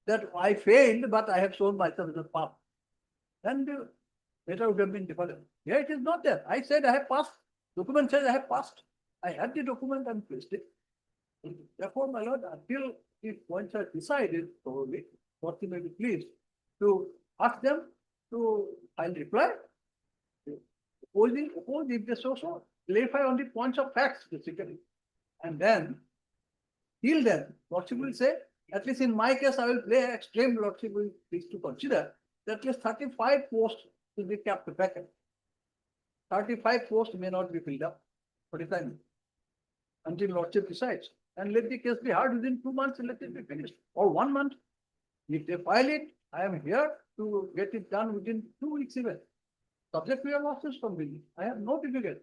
that I failed, but I have shown myself as a path, then the matter would have been different. Here it is not there. I said I have passed. Document says I have passed. I had the document and placed it. Therefore, my lord, until if once I decided, probably, what may be pleased to ask them to file reply. Oppose if they so, clarify on the points of facts, basically. And then, till then, Lordship will say, at least in my case, I will play extreme Lordship will please to consider that at least 35 posts will be kept vacant. 35 posts may not be filled up for the time until Lordship decides. And let the case be heard within 2 months and let it be finished, or 1 month. If they file it, I am here to get it done within 2 weeks even. Subject to your losses from me. I have no difficulty.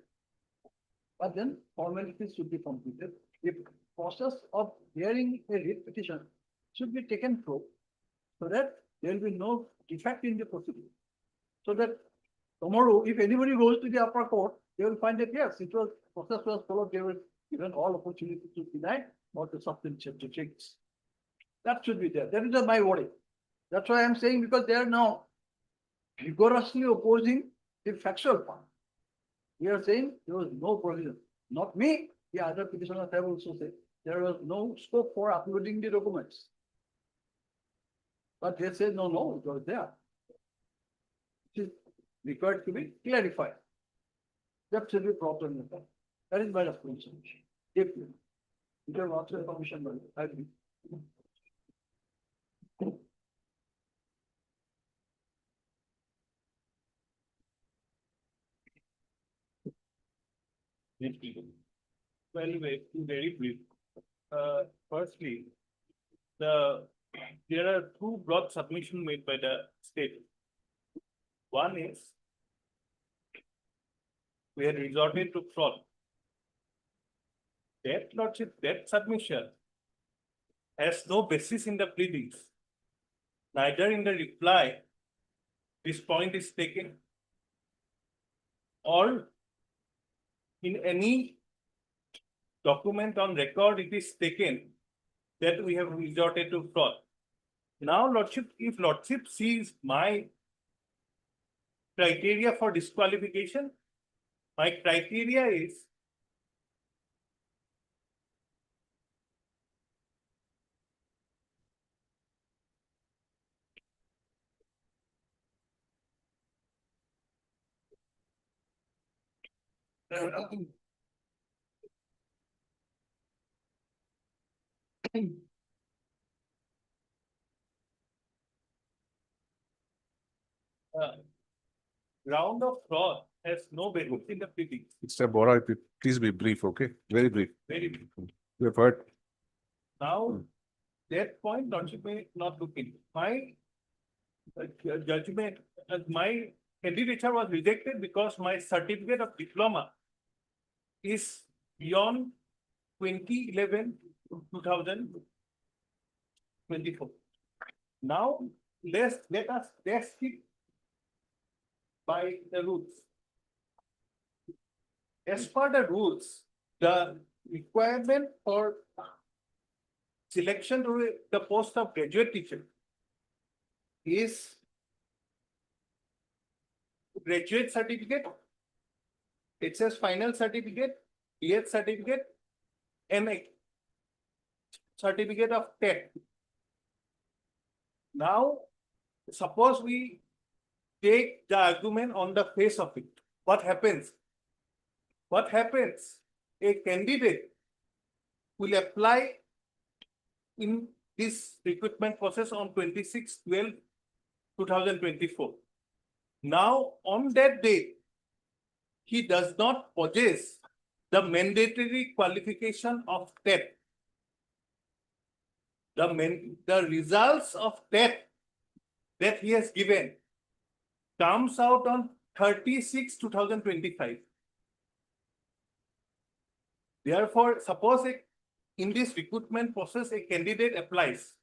But then formalities should be completed. The process of hearing a writ petition should be taken through so that there will be no defect in the proceeding. So that tomorrow, if anybody goes to the upper court, they will find that yes, it was process was followed, they were given all opportunity to deny or to substantiate the changes. That should be there. That is my worry. That's why I'm saying, because they are now vigorously opposing the factual part. We are saying there was no provision. Not me, the other petitioners have also said there was no scope for uploading the documents. But they said, no, it was there. It is required to be clarified. That should be proper. That is my responsibility. If you have lots of information, I agree. Well, very brief. Firstly, there are two broad submissions made by the state. One is we had resorted to fraud. That lordship, that submission has no basis in the pleadings. Neither in the reply, this point is taken, or in any document on record, it is taken that we have resorted to fraud. Now, lordship, if lordship sees my criteria for disqualification, my criteria is Round of fraud has no bearing in the pleading. Mr. Bora, please be brief, okay? Very brief. Very brief. You have heard. Now, that point, Lordship may not look into. My judgment, my candidature was rejected because my certificate of diploma is beyond 2011 to 2024. Now, let us test it by the rules. As per the rules, the requirement for selection to the post of graduate teacher is graduate certificate, it says final certificate, BS certificate, and a certificate of TET. Now, suppose we take the argument on the face of it. What happens? What happens? A candidate will apply in this recruitment process on 26/12/2024. Now, on that day, he does not possess the mandatory qualification of TET. The results of TET that he has given comes out on 30/6/2025. Therefore, suppose in this recruitment process, a candidate applies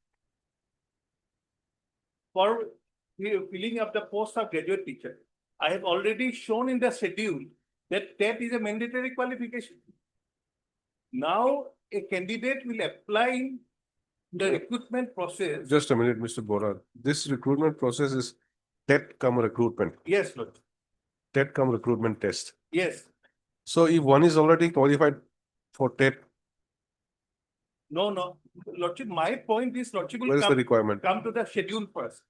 for filling up the post of graduate teacher. I have already shown in the schedule that TET is a mandatory qualification. Now, a candidate will apply in the recruitment process. Just a minute, Mr. Bora. This recruitment process is TET cum recruitment, Yes, Lord. TET cum recruitment test. Yes. So if one is already qualified for TET, No. Lordship, my point is, Lordship where will is the requirement? come to the schedule first.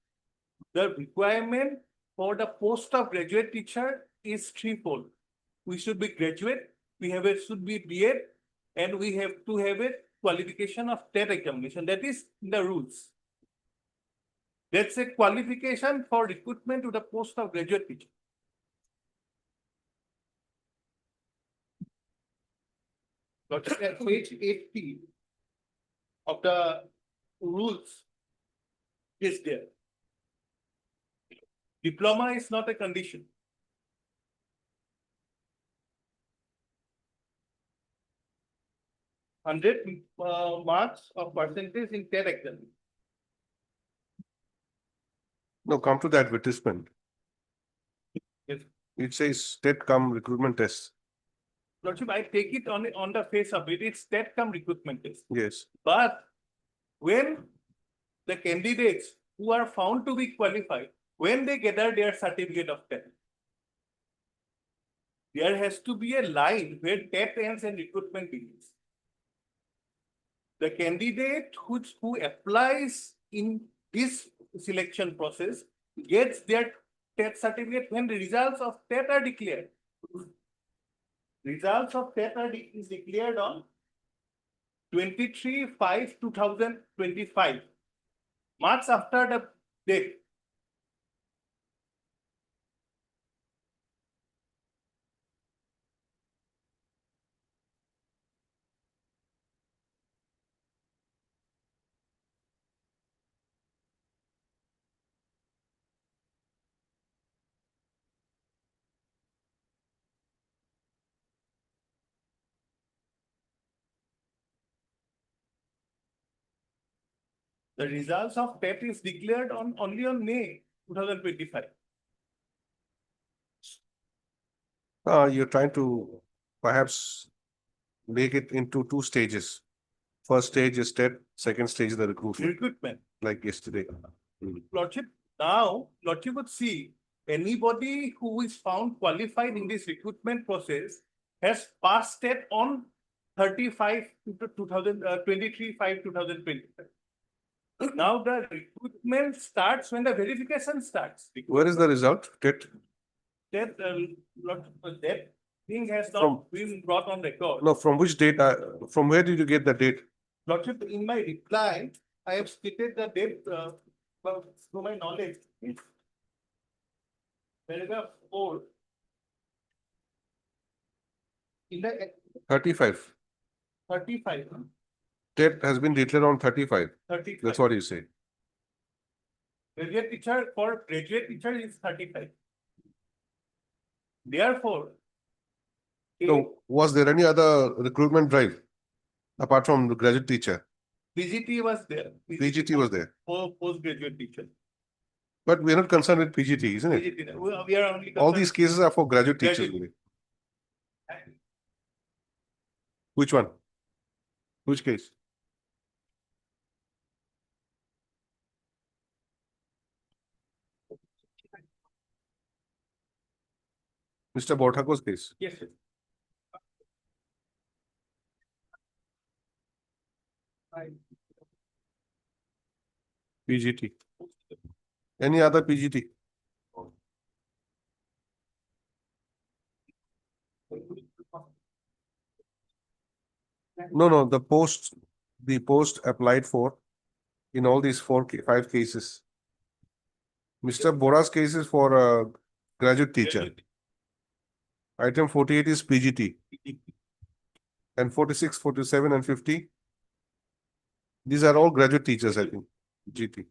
The requirement for the post of graduate teacher is threefold. We should be graduate, should be BEd, and we have to have a qualification of TET examination. That is in the rules. That's a qualification for recruitment to the post of graduate teacher. Lordship, at page 80 of the rules is there. Diploma is not a condition. 100 marks of percentage in TET exam. No, come to the advertisement. Yes. It says TET cum recruitment test. Lordship, I take it on the face of it, it's TET cum recruitment test. Yes. But when the candidates who are found to be qualified, when they gather their certificate of TET, there has to be a line where TET ends and recruitment begins. The candidate who applies in this selection process gets their TET certificate when the results of TET are declared. Results of TET is declared on 23/5/2025. Marks after the date. The results of TET is declared only on May 2025. You're trying to perhaps make it into two stages. First stage is TET, second stage is the recruitment, like yesterday. Lordship, now Lordship would see anybody who is found qualified in this recruitment process has passed TET on 23/5/2025. Now the recruitment starts when the verification starts. Where is the result? TET? That thing has From- not been brought on record. No, from which date, from where did you get the date? Lordship, in my reply, I have stated the date, well, to my knowledge. Paragraph 4. In the 35. 35, Date has been declared on 35. 35. That's what you say. Graduate teacher, for graduate teacher is 35. Therefore. So was there any other recruitment drive apart from the graduate teacher? PGT was there. PGT was there. For postgraduate teacher. But we're not concerned with PGT, isn't it? PGT, we are only. All concerned- these cases are for graduate teachers. Graduate. only. Which one? Which case? Mr. Borthako's case. Yes, sir. PGT. Any other PGT? No, the post applied for in all these 5 cases. Mr. Bora's case is for a graduate teacher. Item 48 is PGT. And 46, 47 and 50. These are all graduate teachers, I think. GT.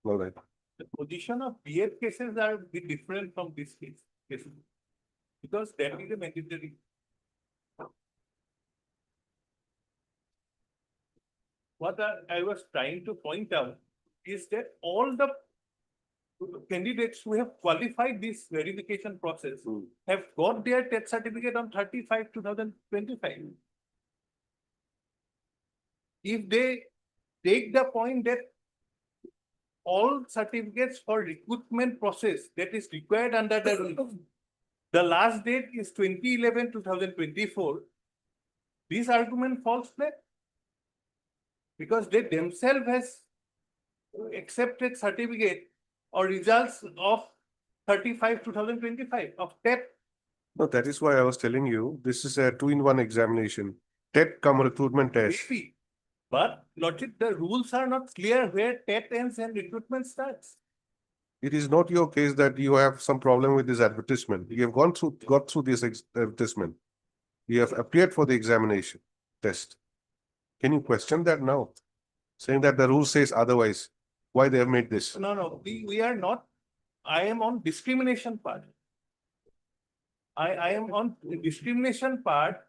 All right. The position of BF cases are a bit different from this case. Because that is a mandatory. What I was trying to point out is that all the candidates who have qualified this verification process have got their TET certificate on 35/2025. If they take the point that all certificates for recruitment process that is required under the rule, the last date is 2011-2024, this argument falls flat. Because they themselves has accepted certificate or results of 35/2025 of TET. No, that is why I was telling you, this is a 2-in-1 examination. TET cum recruitment test. Maybe. But Lordship, the rules are not clear where TET ends and recruitment starts. It is not your case that you have some problem with this advertisement. You have got through this advertisement. You have appeared for the examination test. Can you question that now? Saying that the rule says otherwise, why they have made this? No, we are not. I am on discrimination part. I am on discrimination part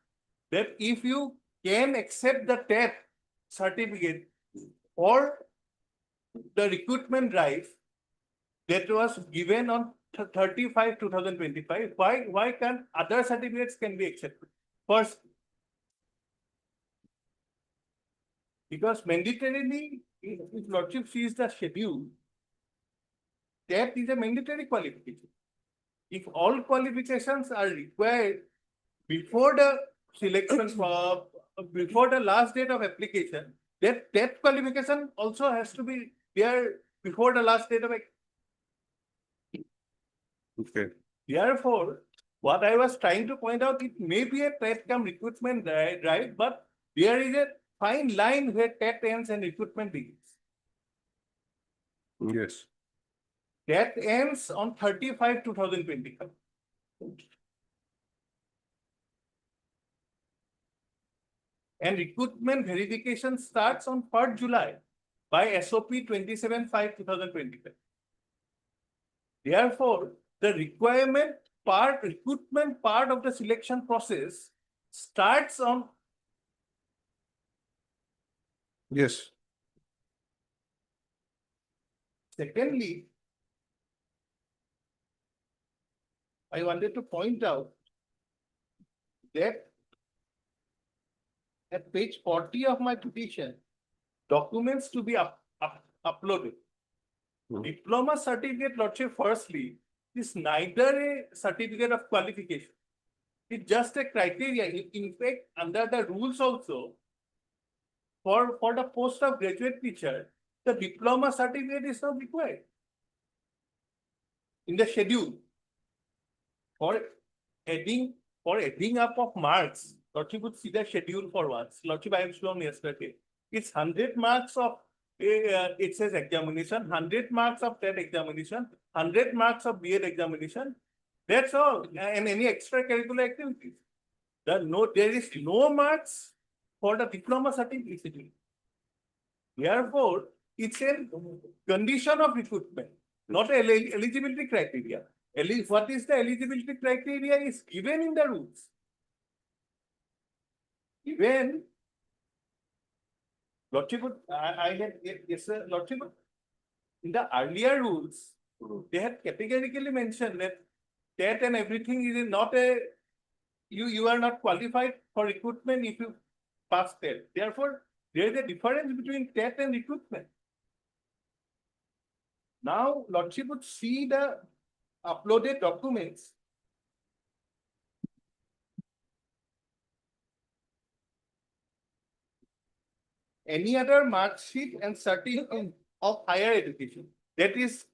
that if you can accept the TET certificate or the recruitment drive that was given on 35/2025, why can't other certificates can be accepted? First, because mandatorily, if Lordship sees the schedule, that is a mandatory qualification. If all qualifications are required before the selection, before the last date of application, that qualification also has to be there before the last date of. Okay. Therefore, what I was trying to point out, it may be a TET cum recruitment drive, but there is a fine line where TET ends and recruitment begins. Yes. TET ends on 35/2025. And recruitment verification starts on 3rd July by SOP 27/5/2025. Therefore, the recruitment part of the selection process starts on. Yes. Secondly, I wanted to point out that at page 40 of my petition, documents to be uploaded. Diploma certificate, Lordship, firstly, is neither a certificate of qualification. It's just a criteria. In fact, under the rules also, for the post of graduate teacher, the diploma certificate is not required. In the schedule. For adding up of marks, Lordship would see the schedule for once. Lordship, I have shown yesterday. It's 100 marks of it says examination, 100 marks of that examination, 100 marks of B.Ed examination. That's all, and any extracurricular activities. There is no marks for the diploma certificate. Therefore, it's a condition of recruitment, not eligibility criteria. What is the eligibility criteria is given in the rules. Even Lordship, I had, yes, sir, Lordship, in the earlier rules, they had categorically mentioned that TET and everything is not a, you are not qualified for recruitment if you pass TET. Therefore, there is a difference between TET and recruitment. Now, Lordship would see the uploaded documents. Any other mark sheet and certificate of higher education. That is,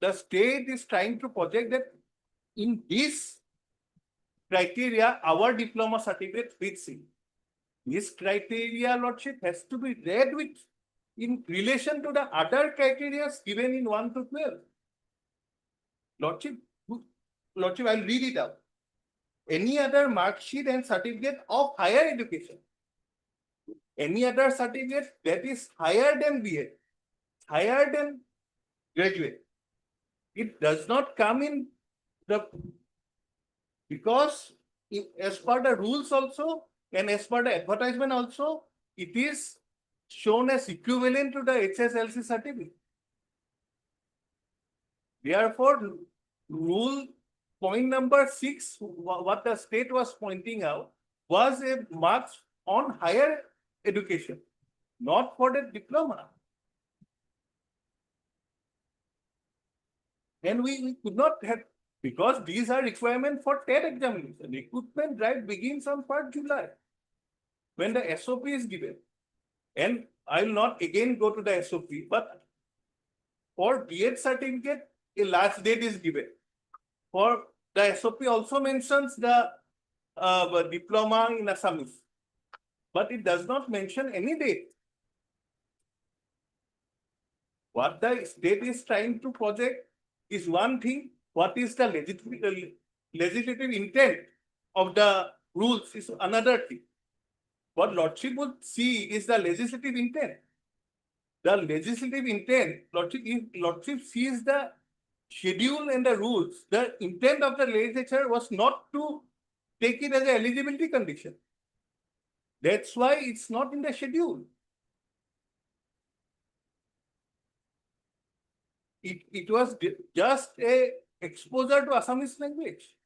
the state is trying to project that in this criteria, our diploma certificate fits in. This criteria, Lordship, has to be read with in relation to the other criteria given in 1 to 12. Lordship, I'll read it out. Any other mark sheet and certificate of higher education. Any other certificate that is higher than B.Ed, higher than graduate. It does not come in the, because as per the rules also and as per the advertisement also, it is shown as equivalent to the HSLC certificate. Therefore, rule point number 6, what the state was pointing out, was a marks on higher education, not for the diploma. And we could not have, because these are requirements for TET examination. Recruitment drive begins on 1st July, when the SOP is given. And I will not again go to the SOP, but for B.Ed certificate, a last date is given. For the SOP also mentions the diploma in Assamese, but it does not mention any date. What the state is trying to project is one thing. What is the legislative intent of the rules is another thing. What Lordship would see is the legislative intent. The legislative intent, Lordship sees the schedule and the rules. The intent of the legislature was not to take it as an eligibility condition. That's why it's not in the schedule. It was just a exposure to Assamese language.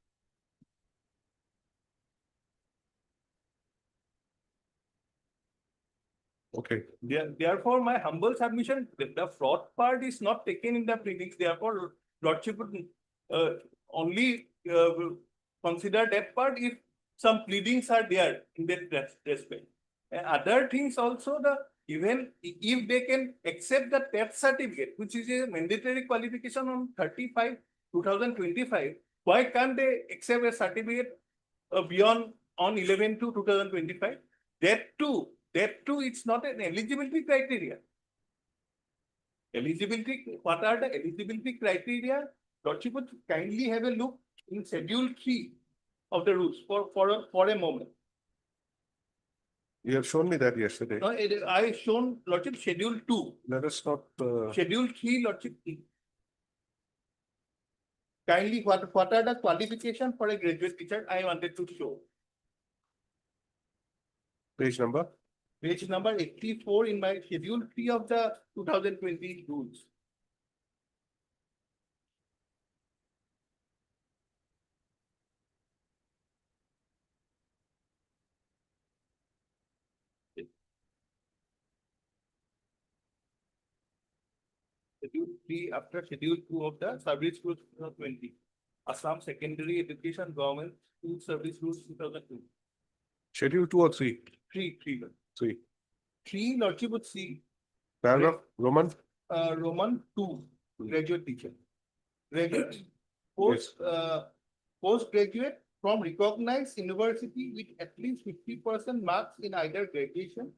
Okay. Therefore, my humble submission, the fraud part is not taken in the pleadings. Therefore, Lordship would only consider that part if some pleadings are there in that respect. And other things also, even if they can accept the TET certificate, which is a mandatory qualification on 30/5/2025, why can't they accept a certificate beyond on 11/2/2025? That too, it's not an eligibility criteria. Eligibility, what are the eligibility criteria? Lordship would kindly have a look in Schedule 3 of the rules for a moment. You have shown me that yesterday. No, I shown Lordship Schedule 2. Let us not. Schedule 3, Lordship. Kindly, what are the qualifications for a graduate teacher? I wanted to show. Page number? Page number 84 in my Schedule 3 of the 2020 rules. Schedule 3 after Schedule 2 of the Service Rules 2020. Assam Secondary Education Government School Service Rules 2002. Schedule 2 or 3? 3. 3. Lordship would see Paragraph Roman? Roman 2, graduate teacher. Graduate postgraduate from recognized university with at least 50% marks in either graduation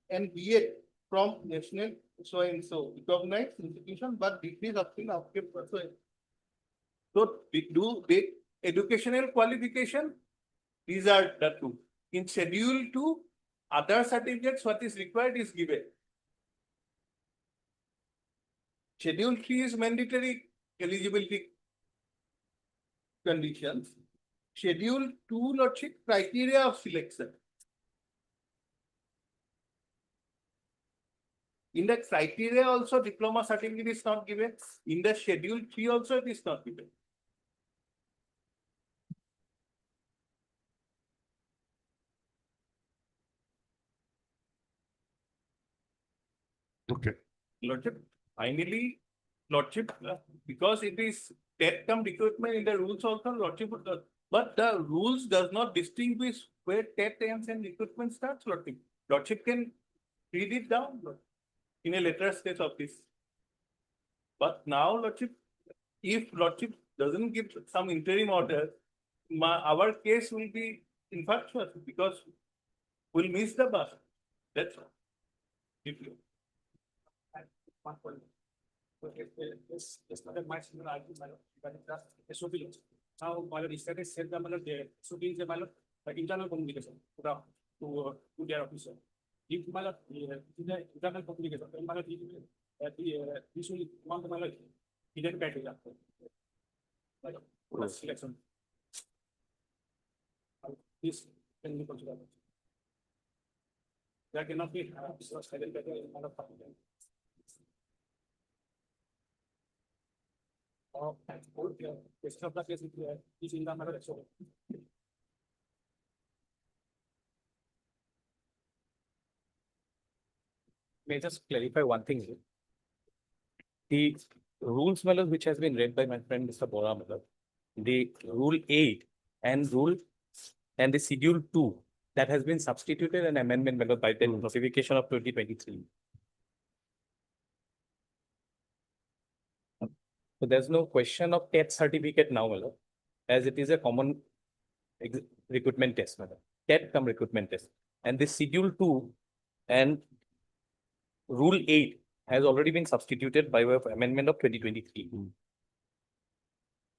and B.Ed from national so and so recognized institution, but degrees of in so the educational qualification, these are the two. In schedule 2, other certificates, what is required is given. Schedule 3 is mandatory eligibility conditions. Schedule 2, Lordship, criteria of selection. In the criteria also, diploma certificate is not given. In the schedule 3 also, it is not given. Okay. Lordship, finally, Lordship, because it is TET come recruitment in the rules also, Lordship, but the rules does not distinguish where TET ends and recruitment starts, Lordship. Lordship can read it down in a later stage of this. But now, Lordship, if Lordship doesn't give some interim order, our case will be infructuous because we'll miss the bus. That's all. If you. It's not a much similar argument, but it's SOP. Now, my study said the SOP is a internal communication to their officer. If my internal communication, this will want my hidden criteria. Like selection. This can be considered. There cannot be hidden criteria in one of the May I just clarify one thing here? The rules Malad, which has been read by my friend Mr. Bora Malad, the rule 8 and the schedule 2 that has been substituted an amendment Malad, by the notification of 2023. So there's no question of TET certificate now, Malad, as it is a common recruitment test, Malad. TET come recruitment test. And the schedule 2 and rule 8 has already been substituted by way of amendment of 2023,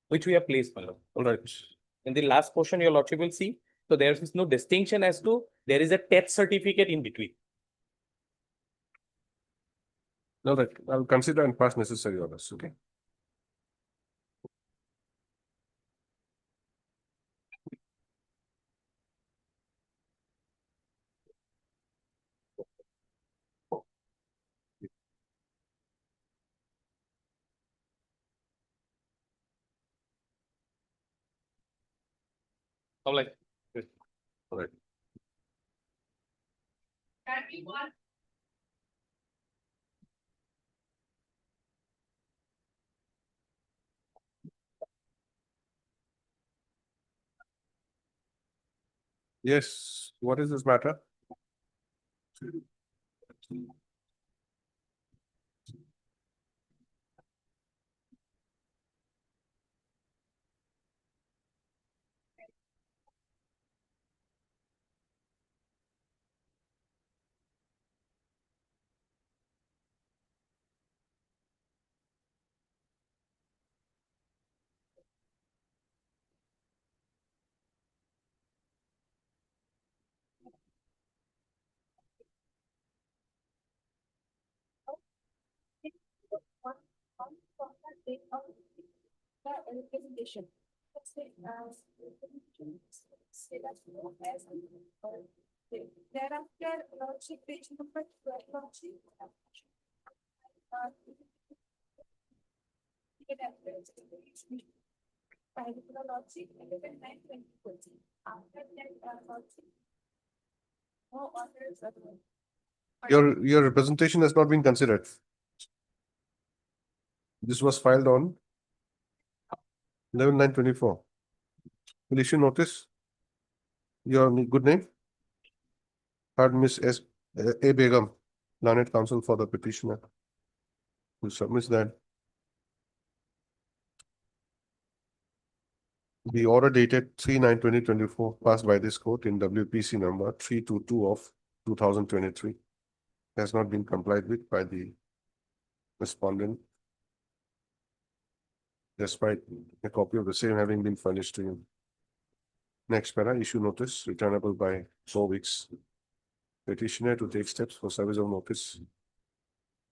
which we have placed, Malad. All right. In the last portion, your lordship will see. So there is no distinction as to there is a TET certificate in between. Now that I'll consider and pass necessary orders. Okay. All right. All right. Yes, what is this matter? Presentation. Thereafter, lordship page number 12, lordship. Particular lordship, 11/9/2020. After that, lordship. No orders are. Your representation has not been considered. This was filed on 11/9/24. Will issue notice. Your good name? Heard Miss A. Begum, learned counsel for the petitioner, who submits that The order dated 3/9/2024 passed by this court in WPC number 322 of 2023 has not been complied with by the respondent, despite a copy of the same having been furnished to him. Next para, issue notice returnable by 4 weeks. Petitioner to take steps for service of notice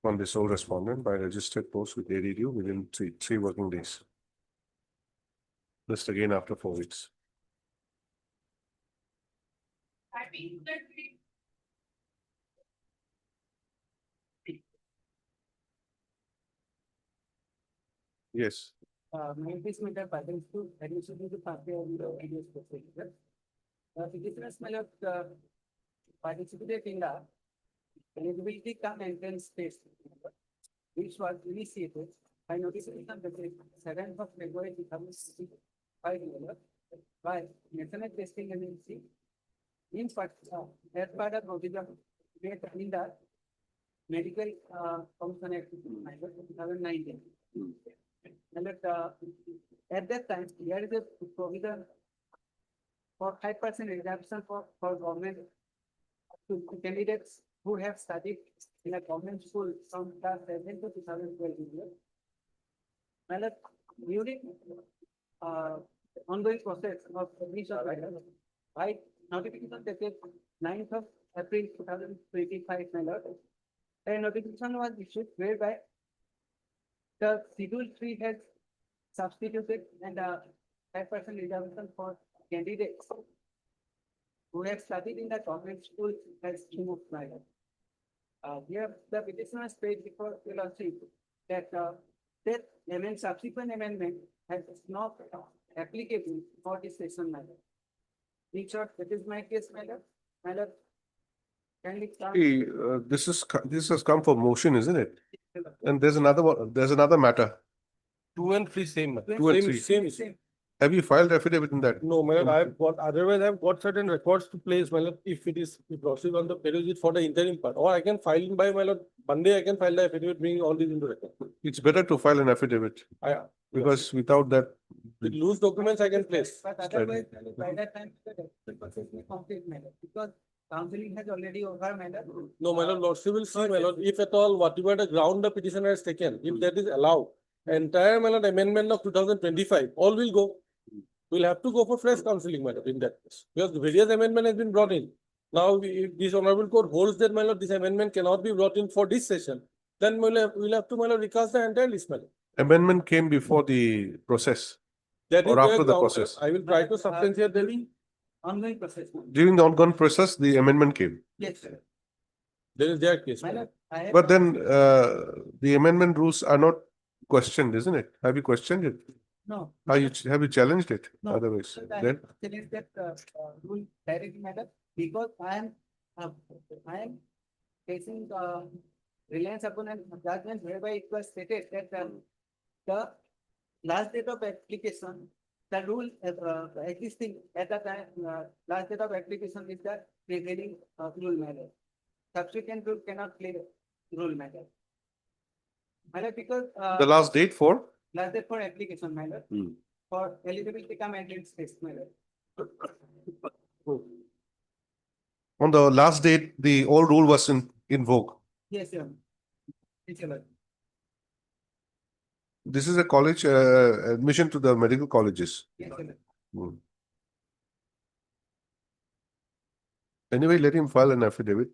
on the sole respondent by registered post with ADU within three working days. List again after 4 weeks. Yes. This matter pertains to admission into pathway of the NIOS procedure. Petitioners may not participate in the eligibility cum entrance test, which was initiated by notification dated 7th of February 2025 by National Testing Agency in part as part of provision made in the Medical Commission Act 2019. And at that time, there is a provision for 5% exemption for government to candidates who have studied in a government school from class 7 to 2012 year. And during ongoing process of admission by notification dated 9th of April 2025, a notification was issued whereby the Schedule 3 has substituted and 5% reservation for candidates who have studied in the government school has removed by here the petitioners paid before the lawsuit that that subsequent amendment has not applicable for this session matter. In short, that is my case, madam. Kindly start. This has come for motion, isn't it? And there's another one, there's another matter. 2 and 3 same. Two and three. Same. Have you filed affidavit in that? No, man, I've got, otherwise I've got certain records to place, man, if it is, we proceed on the period for the interim part, or I can file in by, my lord, Monday I can file the affidavit, bringing all these into record. It's better to file an affidavit because without that, The loose documents I can place. But otherwise, by that time, the process may complete, madam, because counseling has already over, madam. No, my lord, lordship will see, my lord, if at all, whatever the ground the petitioner has taken, if that is allowed, entire, my lord, amendment of 2025, all will go. We'll have to go for fresh counseling, my lord, in that case, because various amendment has been brought in. Now, if this honorable court holds that, my lord, this amendment cannot be brought in for this session, then we'll have to, my lord, recast the entire list, my lord. amendment came before the process That is or after where the ground- process. I will try to substantiate the Ongoing process. Madam. During the ongoing process, the amendment came. Yes, sir. there is their case. my Madam, lord. I have. But then the amendment rules are not questioned, isn't it? Have you questioned it? No. Have you challenged it? No. Otherwise, So I then challenge that rule directly, madam, because I am facing reliance upon a judgment whereby it was stated that the last date of application, the rule existing at the time, last date of application is the prevailing rule matter. Subsequent rule cannot play rule matter. Madam, because the last date for last date for application, madam, Hmm. for eligibility come entrance test, madam. on the last date, the old rule was in vogue. Yes, sir. Yes, sir. This is a college admission to the medical colleges. Yes, sir. Hmm. Anyway, let him file an affidavit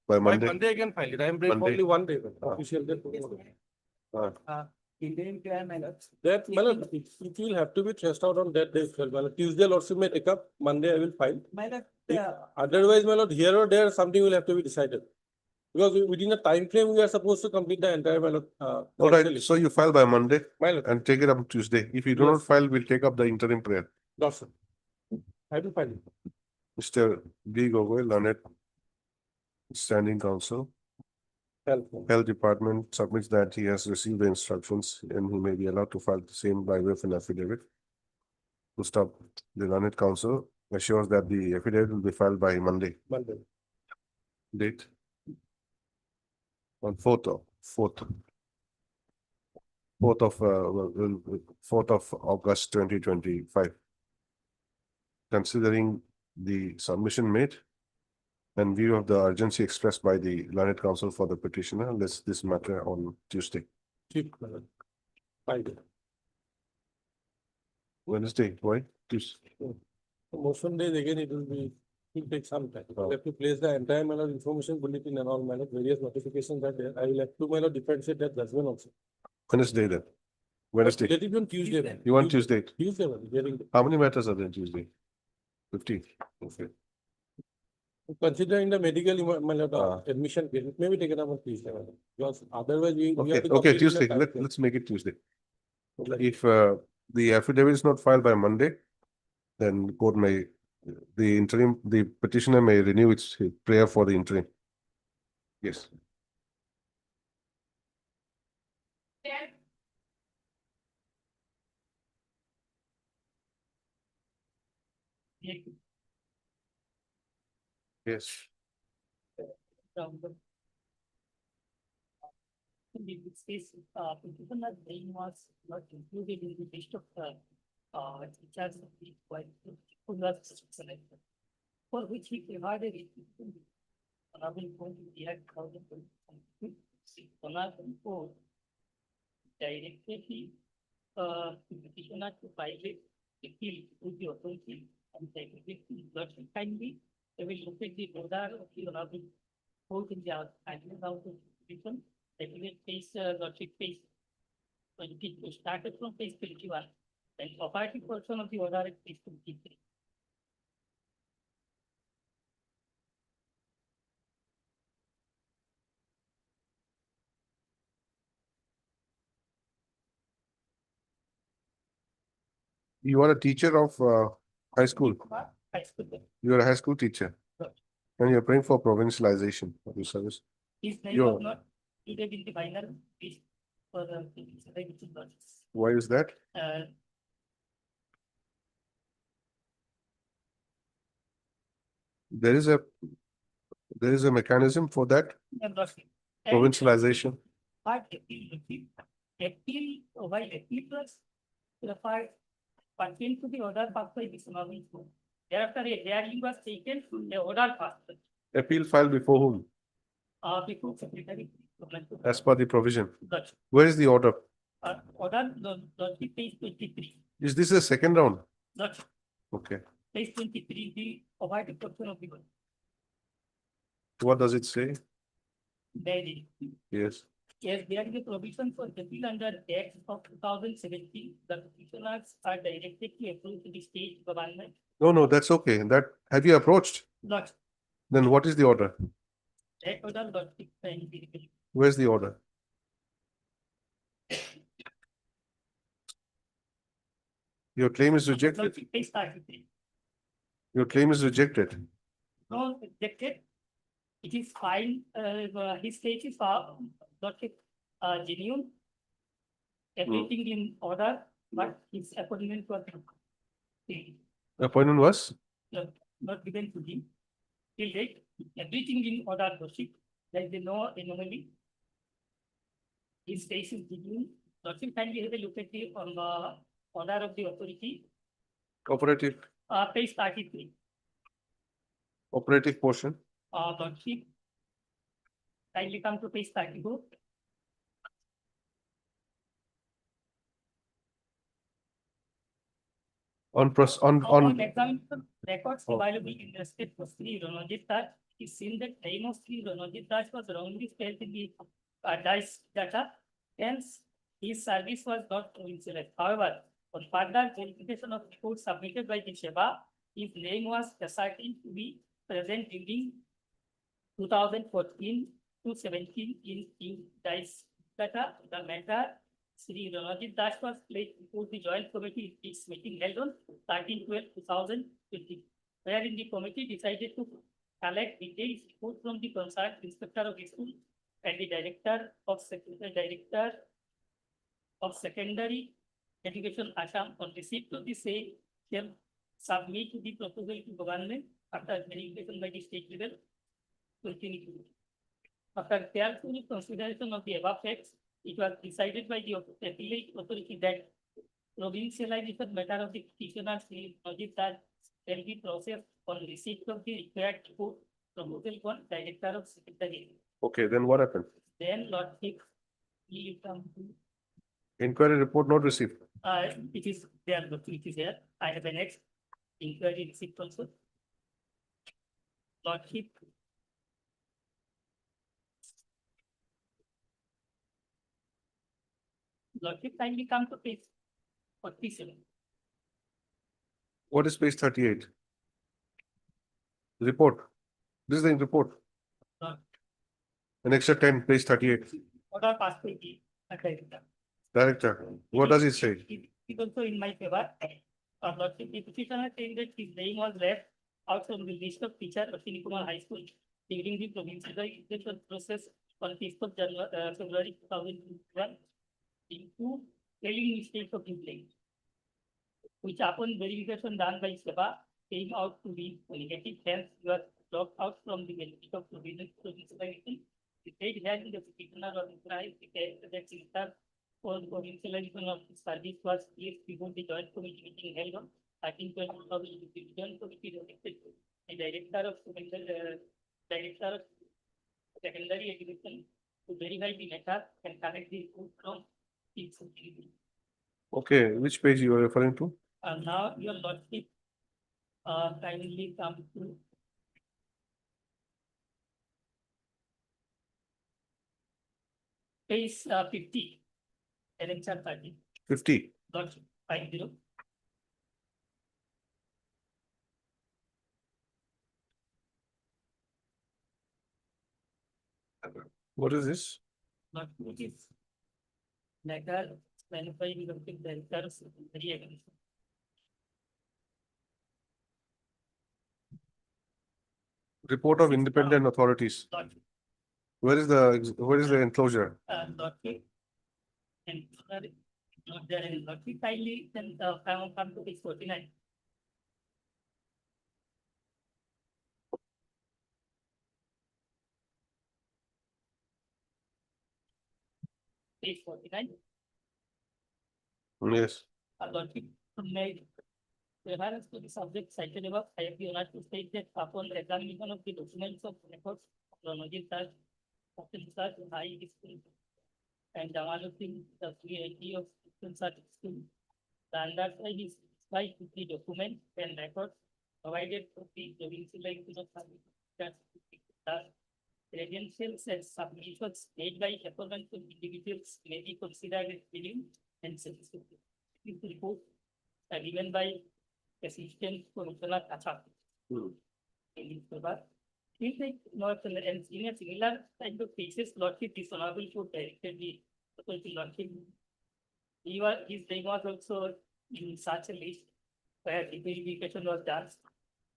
by By Monday. Monday I can file it. I am brave Monday. only one day. Ah. Official day. Interim clear, my lord. That, my lord, it will have to be traced out on that day itself, my lord. Tuesday lordship may take up, Monday I will file. My lord, Otherwise, my lord, here or there, something will have to be decided. Because within a time frame, we are supposed to complete the entire, my lord. All right, council. so you file by Monday My lord, and take it up Tuesday. If you do not Yes. file, we'll take up the interim prayer. lordship. I will file it. Mr. D. Gogoi, Lanet, Standing Counsel, Help. Health Department submits that he has received the instructions and he may be allowed to file the same by way of an affidavit. To stop, the Lanet Counsel assures that the affidavit will be filed by Monday. Monday. Date? On 4th of August 2025. considering the submission made and view of the urgency expressed by the learned counsel for the petitioner, let's this matter on Tuesday. Chief, Friday. Wednesday, why? Tuesday. Motion days again, it will take some time. We have to place the entire manner information bulletin and all manner various notifications are there. I will have to manner differentiate that judgment also. Wednesday then. Wednesday. Let it be on Tuesday then. You want Tuesday? Tuesday, man, getting, How many matters are there Tuesday? 15. Okay. considering the medical, Ah. admission, case, it may be taken up on Tuesday, man. Because otherwise we have Okay, to okay, complete in a Tuesday. time frame. Let's make it Tuesday. Like, If the affidavit is not filed by Monday, then court may, the petitioner may renew its prayer for the interim. Yes. Yes. In this case, petitioner name was not included in the list of teachers of the who was selected, for which he provided it. Honorable Court in the year 2022, Honorable Court directed the petitioner to file a appeal with the authority and the executive kindly. They will look at the order of the Honorable Court in the annual house of petition. That will face logic face. When it started from page 21, and operative portion of the order is page 23. You are a teacher of high school. High school. You are a high school teacher. Right. And you're praying for provincialization of your service. His name Your- was not included in the final list for the which is Why is that? There is a mechanism for that provincialization. But appeal, while appeal was referred pertain to the order passed by this honorable court. Thereafter, a hearing was taken, the order passed, Appeal filed before whom? before secretary. As per the provision. That's, Where is the order? order, the page 23, Is this a second round? that's Okay. page 23, the provided portion of the order. What does it say? There is. Yes. Yes, there is a provision for appeal under Act of 2017. The petitioners are directed to approve to the state government. No, that's okay. That, have you approached? Not Then what is the order? that order, not the Where's the order? Your claim is rejected. page 33. Your claim is rejected. No, rejected. It is fine. His case is not genuine. Everything in order, but his appointment was Appointment was? not given to him. Till date, everything in order, Lordship. There is no anomaly. His case is genuine. Lordship, kindly have a look at the order of the authority, Operative, page 33. operative portion. Lordship, kindly come to page 34. On On examination records Oh. available in the state for Sri Ranojit Raj, it seems that name of Sri Ranojit Raj was wrongly spelled in the dice data. Hence, his service was not provincialized. However, on further verification of reports submitted by the Sheba, his name was ascertained to be present during 2014 to 17 in dice data. The matter Sri Ranojit Das was placed before the joint committee in its meeting held on 13/12/2020, wherein the committee decided to collect details report from the concerned inspector of the school and the director of secondary education Assam on receipt of the same shall submit the proposal to government after verification by the state level. After careful consideration of the above facts, it was decided by the appellate authority that provincialization matter of the petitioner Sri Ranojit Raj shall be processed on receipt of the required report from Hotel One, Director of Secretary. Okay, then what happened? Then Lordship will come to, Inquiry report not received. it is there, it is there. I have an next inquiry receipt also. Lordship. Lordship kindly come to page 47. What is page 38? Report. This is the report. Uh, An extra 10, page 38. What are past page? Director, what does he say? It is also in my favor. Lordship, the petitioner saying that his name was left out from the list of teacher of Kumar High School during the provincialization process on 5th of January, February 2021. Into spelling mistakes of his name, which upon verification done by SEBA came out to be negative. Hence, you are dropped out from the benefit of provincialization. The state has in the petitioner or authorized the case that center for the provincialization of the service was placed before the joint committee meeting held on 13/12/2020. The joint committee directed the director of secondary education to verify the matter and correct the report from its utility. Okay, which page you are referring to? Now your lordship, kindly come to page 50, election 30, 50. lordship 50. What is this? Lordship is letter specified in the director's secondary. Report of independent authorities. Lordship, Where is the enclosure? lordship, and not there in lordship, kindly then come to page 49. Page 49. Yes. Lordship, made reference to the subject cited above, I have the honor to state that upon the examination of the documents of records, chronology search, option search, high school, and Jamaluddin, the CIT of search school, the underside is by the documents and records provided for the provincialization of service. Credentials and submissions made by appointment of individuals may be considered as billing and satisfactory. This report given by Assistant Commissioner Achak. In this paper, things like not and in a similar type of cases, lordship dishonorable should directed the lordship. His name was also in such a list where the verification was done.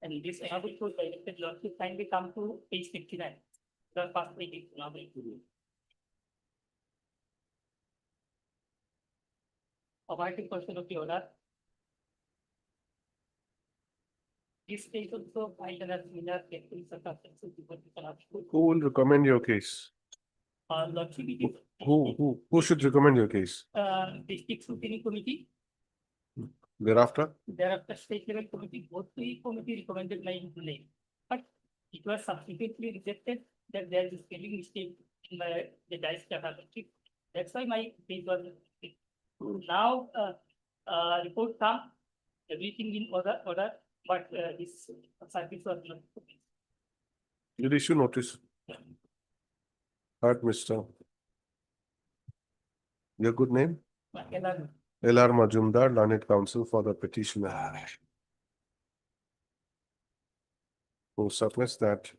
And this honorable should directed lordship kindly come to page 59. The first page is honorable. Awarding person of the order. This case also filed an similar careful circumstances before the Who will recommend your case? lordship, it is Who should recommend your case? district scrutiny committee, Thereafter? thereafter state level committee, both the committee recommended my name. But it was subsequently rejected that there is a spelling mistake in the dice capacity. That's why my case was rejected. Now, report come, everything in order, but this service was not. You issue notice. Heart, Mr. Your good name? L.R. Majumdar, Learned Counsel for the petitioner. Who submits that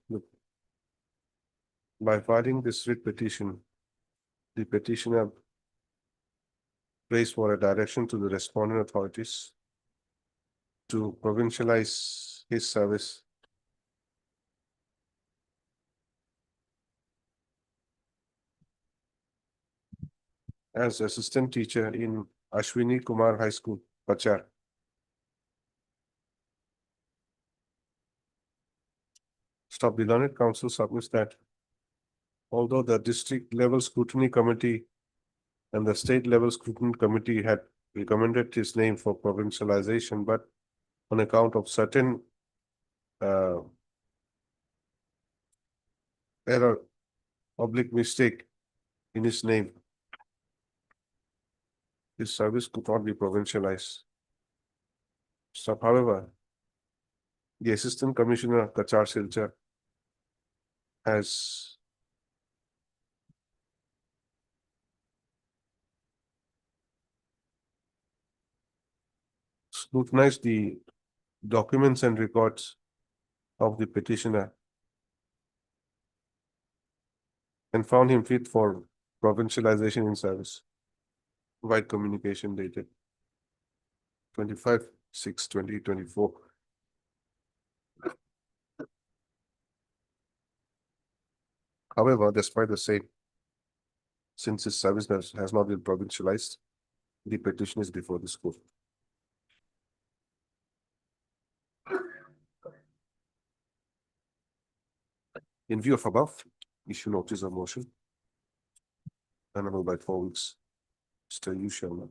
by filing this writ petition, the petitioner prays for a direction to the respondent authorities to provincialize his service as assistant teacher in Ashwini Kumar High School, Pachar. Stop. The Learned Counsel submits that although the district level scrutiny committee and the state level scrutiny committee had recommended his name for provincialization, but on account of certain error, oblique mistake in his name, his service could not be provincialized. So, however, the Assistant Commissioner Kachar Silchar has scrutinized the documents and records of the petitioner and found him fit for provincialization in service. Wide communication dated 25/6/2024. However, despite the same, since his service has not been provincialized, the petition is before this court. In view of above, issue notice of motion. Annulable by 4 weeks. Mr. U. Sharma,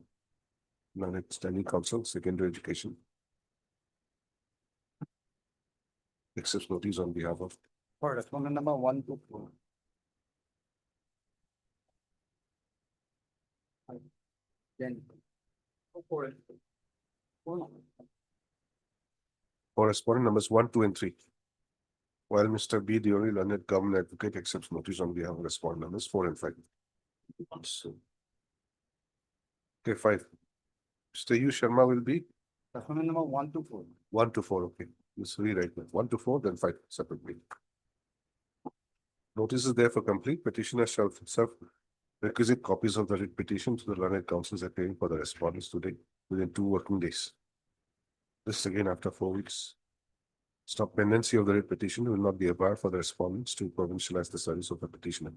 Learned Standing Council, Secondary Education. Accepts notice on behalf of. For respondent number 1 to 4. Then. Corresponding numbers 1, 2, and 3. While Mr. B. Diori, Learned Government Advocate, accepts notice on behalf of respondent numbers 4 and 5. So, okay, 5. Mr. U. Sharma will be Respondent number 1 to 4. 1 to 4. Okay, let's rewrite that. 1 to 4, then 5 separately. Notice is there for complete. Petitioner shall serve requisite copies of the writ petition to the learned councils appearing for the respondents today within 2 working days. This again after 4 weeks. Stop pendency of the writ petition will not be a bar for the respondents to provincialize the service of the petitioner.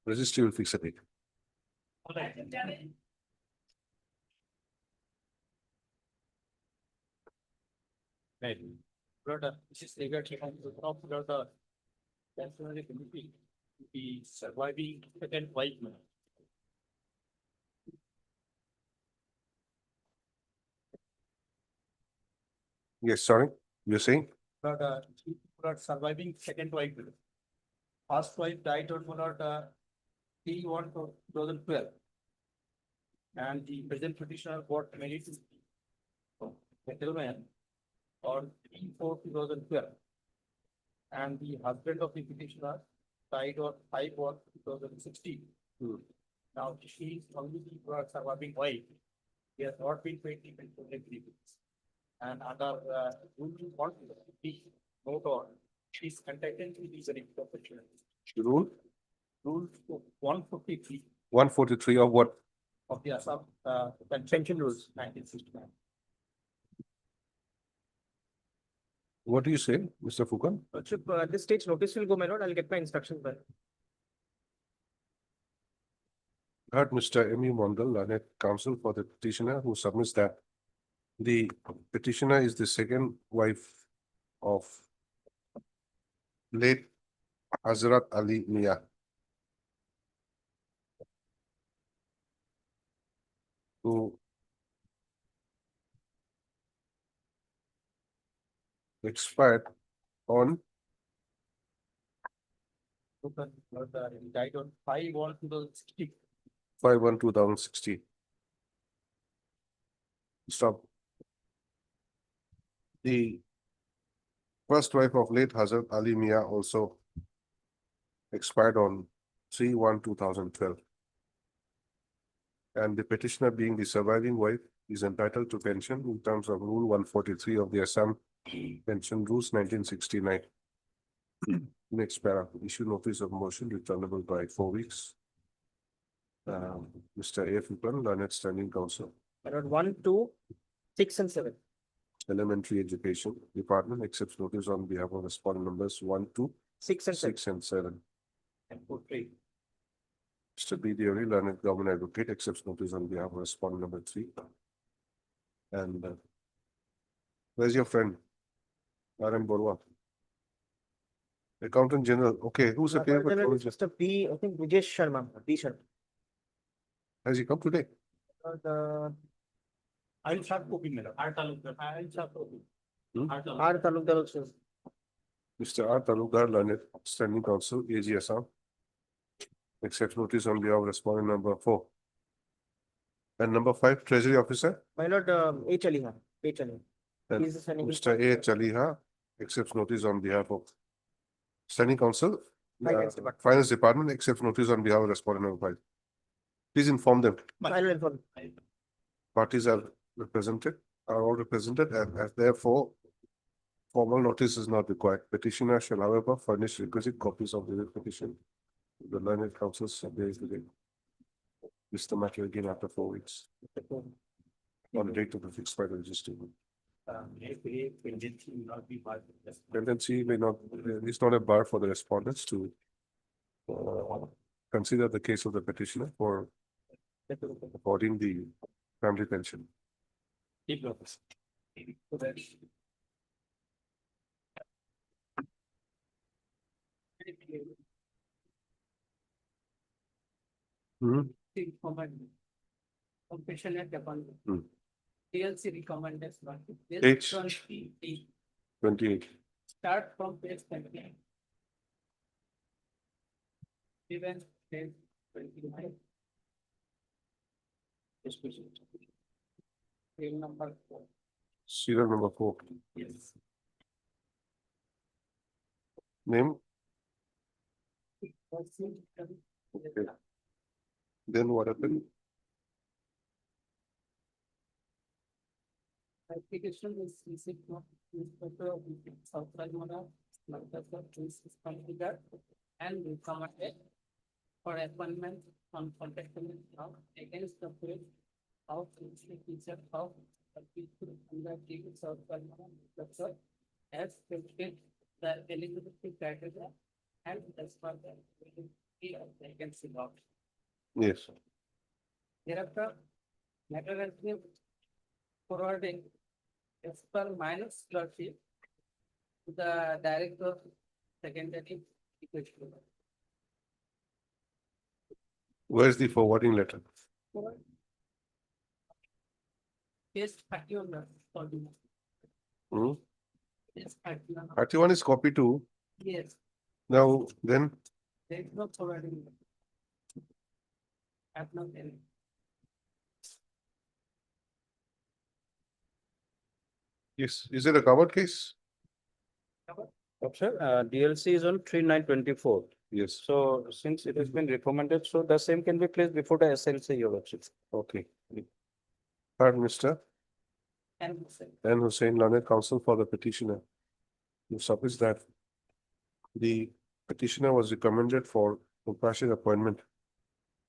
Registry will fix a date. Right. But this is regarding of the temporary committee, the surviving second wife. Yes, sorry, you're saying? But surviving second wife. First wife died on T1 2012. And the present petitioner got married to gentleman on T4/2012. And the husband of the petitioner died on 5/1/2016. Now she is only the surviving wife. He has not been paid the pension benefits. And under rule 150 note on, she is entitled to the benefit of pension. Rule Rule 153 143 of what? of the Assam pension rules 1969. What do you say, Mr. Fukan? At this stage, notice will go, my lord. I'll get my instructions back. Heard Mr. M. U. Mondal, Learned Counsel for the petitioner, who submits that the petitioner is the second wife of late Hazrat Ali Mia, who expired on He died on 5/1/2016. 5/1/2016. Stop. The first wife of late Hazrat Ali Mia also expired on 3/1/2012. And the petitioner, being the surviving wife, is entitled to pension in terms of Rule 143 of the Assam Pension Rules 1969. Next paragraph, issue notice of motion returnable by 4 weeks. Mr. A. Fukan, Learned Standing Council. 1, 2, 6, and 7. Elementary Education Department accepts notice on behalf of respondent numbers 1, 2, 6 and 7. 6, and 7. And 4/3. Mr. B. Diori, Learned Government Advocate, accepts notice on behalf of respondent number 3. And where's your friend? R.M. Borwa. Accountant General. Okay, who's appearing for provision? Mr. B, I think Vijesh Sharma, B Sharma. Has he come today? I'll start copying, madam. R Talukdar, I'll start copy. Hmm? R Talukdar. R Talukdar also. Mr. R. Talukdar, learned standing counsel, AG Assam. Accept notice on behalf of respondent number 4. And number 5, Treasury Officer. My lord, A Chaliha, A Chaliha. And He is the standing. Mr. A. Chaliha accepts notice on behalf of standing counsel. Finance Department. Finance Department accepts notice on behalf of respondent number 5. Please inform them. I will inform. Parties are all represented, and as therefore formal notice is not required. Petitioner shall however furnish requisite copies of the petition. to the learned counsels days within. List the matter again after 4 weeks. On the date of the fixed by the registry. Tendency may not, it's not a bar for the respondents to consider the case of the petitioner for affording the family pension. Hmm. Compassionate upon Hmm. TLC recommended. Page 28. Start from page 28. Even page 29. Page number 4. Serial number 4. Yes. Name, then what happened? Application is received from newspaper of South Carolina, Lancaster, is configured and recommended for appointment on contacting of against the field of teacher of under South Carolina, Lancaster, as stated the eligibility criteria and as per the vacancy law. Yes. Thereafter, matter has been forwarding as per minus clerkship to the director of secondary education. Where's the forwarding letter? Case 31 for the Hmm? case 31. 31 is copy too. Yes, Now, then, there is no forwarding. Have not any. yes, is it a covered case? Sir, DLC is on 3924. Yes. So since it has been recommended, so the same can be placed before the SLC, your worship. Okay. Third, Mr. And N. Hussain, learned counsel for the petitioner. You suppose that the petitioner was recommended for compassionate appointment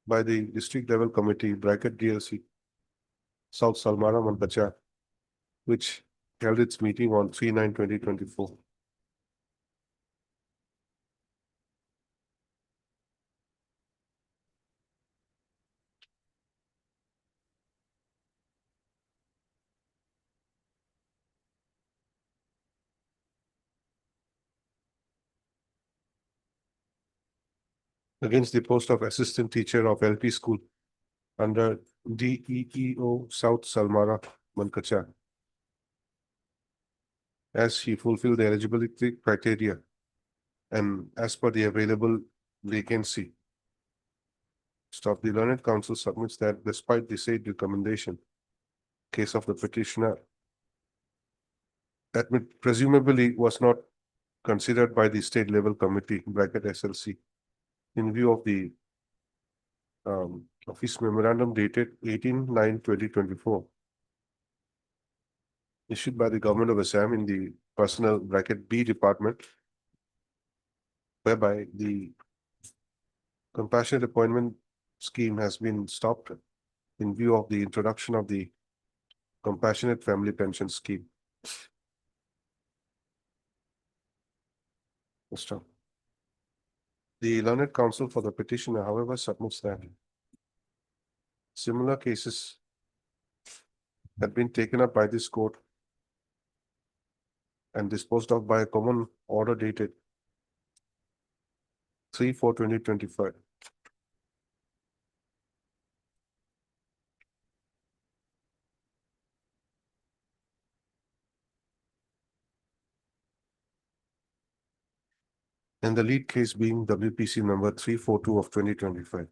by the district level committee bracket DLC South Salmara Manpacha, which held its meeting on 3/9/2024. Against the post of assistant teacher of LP school under DEEO South Salmara Mankacha, as he fulfilled the eligibility criteria and as per the available vacancy. Stop. The learned counsel submits that despite the said recommendation, case of the petitioner admit presumably was not considered by the state level committee bracket SLC in view of the office memorandum dated 18/9/2024 issued by the government of Assam in the personnel bracket B department, whereby the compassionate appointment scheme has been stopped in view of the introduction of the compassionate family pension scheme. Stop. The learned counsel for the petitioner, however, submits that similar cases have been taken up by this court and disposed of by a common order dated 3/4/2025. And the lead case being WPC number 342 of 2025.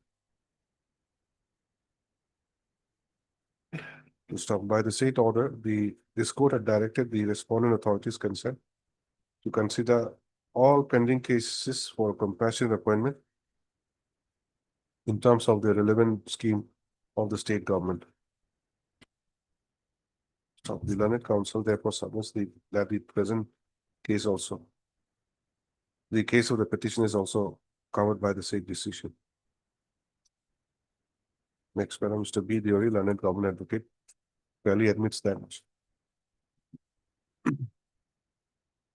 To stop by the state order, this court had directed the respondent authorities concerned to consider all pending cases for compassionate appointment in terms of the relevant scheme of the state government. So the learned counsel therefore submits that the present case also, the case of the petition is also covered by the same decision. Next, Madam Mr. B. Deori, learned government advocate, clearly admits that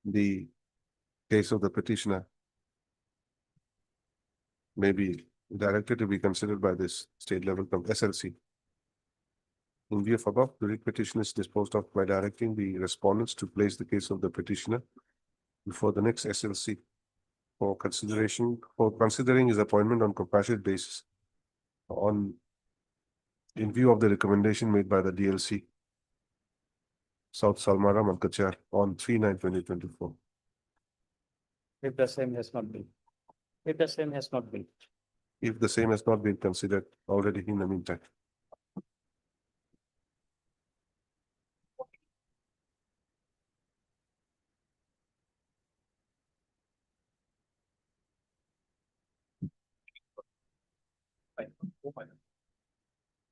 the case of the petitioner may be directed to be considered by this state level from SLC. In view of above, the writ petition is disposed of by directing the respondents to place the case of the petitioner before the next SLC for considering his appointment on compassionate basis in view of the recommendation made by the DLC South Salmara Malkachar on 3/9/2024. If the same has not been. If the same has not been. If the same has not been considered already in the meantime.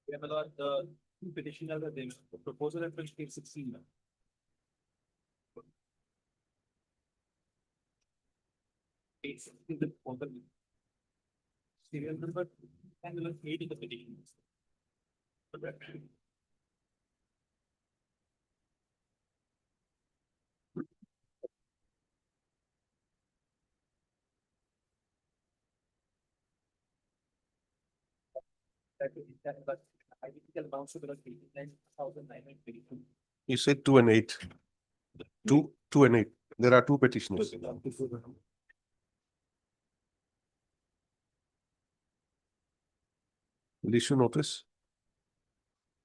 We have a lot, the petitioner, the proposal at page 16. Page 16, the proposal. Serial number and 8 in the petition. But identical amounts to the 89,982. You said 2 and 8. 2 and 8. There are two petitioners. Will issue notice?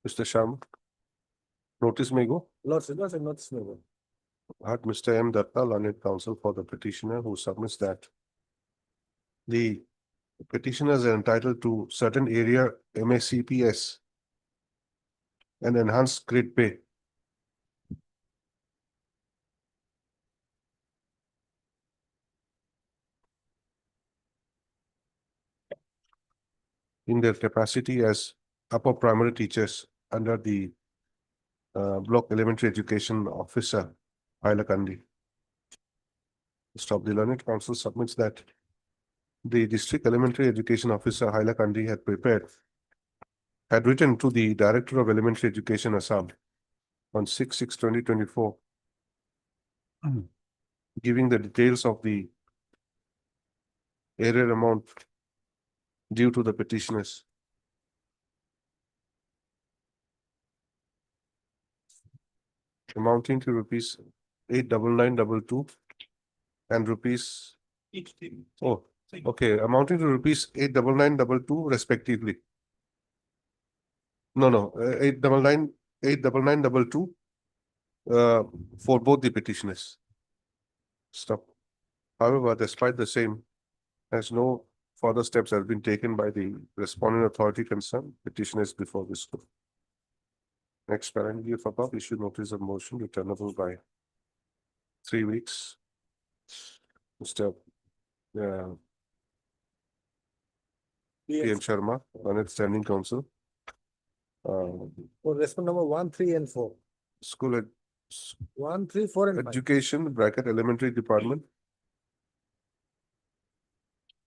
Mr. Sharma? Notice may go? Notice may go. At Mr. M. Datta, learned counsel for the petitioner, who submits that the petitioners are entitled to certain area MACPS and enhanced grade pay. In their capacity as upper primary teachers under the Block Elementary Education Officer, Hailakandi. Stop the learned counsel submits that the District Elementary Education Officer, Hailakandi, had written to the Director of Elementary Education, Assam, on 6/6/2024, giving the details of the arrear amount due to the petitioners. Amounting to rupees 89922 and rupees, Each thing. oh, okay, amounting to rupees 89922 respectively. No, 89922 for both the petitioners. Stop. However, despite the same, as no further steps have been taken by the respondent authority concerned, petition is before this court. Next, parent of above issue notice of motion returnable by 3 weeks. Mr. P.M. Sharma, on its standing counsel. For respond number 1, 3, and 4. School 1, 3, 4, and 5. Education bracket elementary department.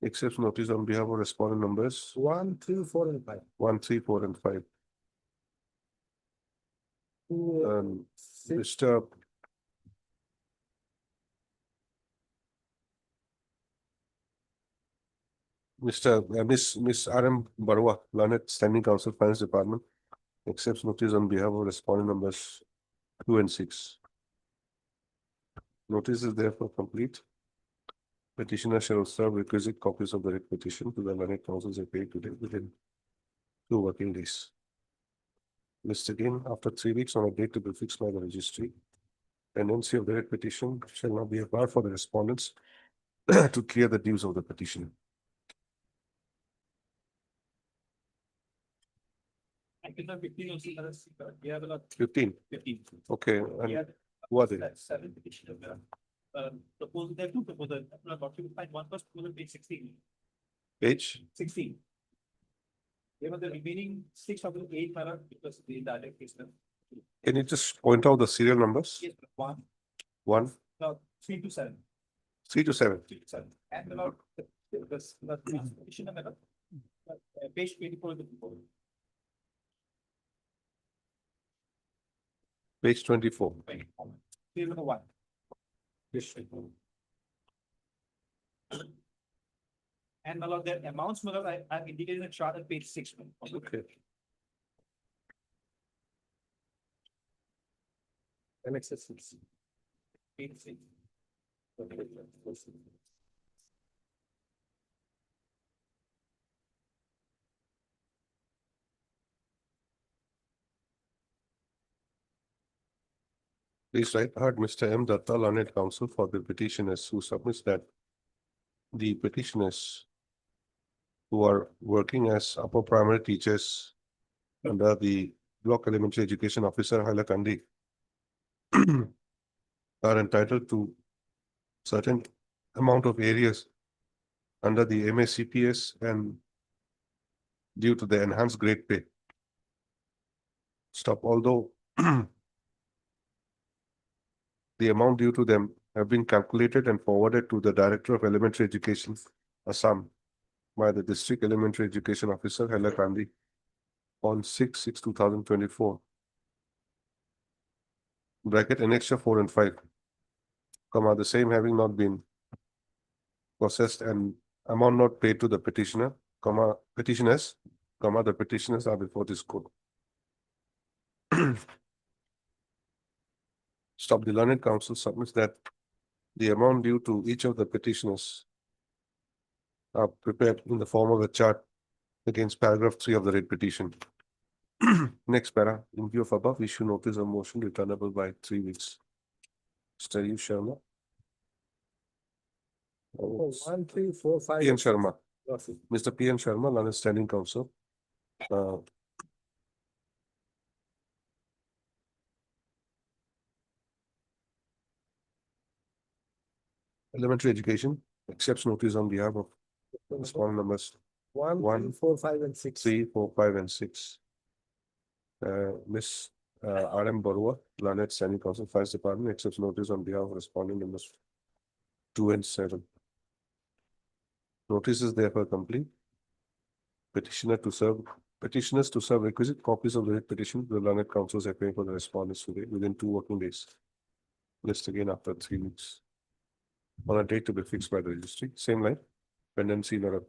Accepts notice on behalf of respondent numbers 1, 3, 4, and 5. 1, 3, 4, and 5. 2, 6. Mr. Miss R.M. Barwa, learned standing counsel finance department, accepts notice on behalf of respondent numbers 2 and 6. Notice is therefore complete. Petitioner shall serve requisite copies of the writ petition to the learned counsels paid today within 2 working days. List again after 3 weeks on a date to be fixed by the registry. Tendency of the writ petition shall not be a bar for the respondents to clear the dues of the petitioner. I can have 15 also, we have a lot, 15. 15. Okay. We And have who are they? seven petitioners. Proposal, there are two proposals. You will find one first proposal, page 16. Page? 16. There were the remaining 6 of the 8 because the direct case. Can you just point out the serial numbers? Yes, 1, 1, no, 3 to 7. 3 to 7. 3 to 7. And about the petitioner method. Page 24 of the proposal. Page 24. Serial number 1. And along the amounts, I've indicated in the chart at page 6. Okay. Annexes 6. Page 6. Please write, heard Mr. M. Datta, learned counsel for the petitioners who submits that the petitioners who are working as upper primary teachers under the Block Elementary Education Officer Hailakandi are entitled to certain amount of areas under the MACPS and due to the enhanced grade pay. Stop, although the amount due to them have been calculated and forwarded to the Director of Elementary Education, Assam, by the District Elementary Education Officer, Hailakandi, on 6/6/2024. Bracket annexure 4 and 5, comma, the same having not been processed and amount not paid to the petitioner, comma, petitioners, comma, the petitioners are before this court. Stop, the learned counsel submits that the amount due to each of the petitioners are prepared in the form of a chart against paragraph 3 of the writ petition. Next para, in view of above, issue notice of motion returnable by 3 weeks. Mr. U. Sharma. 1, 3, 4, 5. P. N. Sharma. Yes. Mr. P. N. Sharma, learned standing counsel. Elementary education accepts notice on behalf of respondent numbers 1, 1, 3, 4, 5, and 6. 3, 4, 5, and 6. Miss R.M. Barua, learned standing counsel, Finance Department, accepts notice on behalf of respondent numbers 2 and 7. Notice is therefore complete. Petitioners to serve requisite copies of the writ petition to the learned counsels appearing for the respondents today within 2 working days. List again after 3 weeks. On a date to be fixed by the registry. Same line. Pendency letter.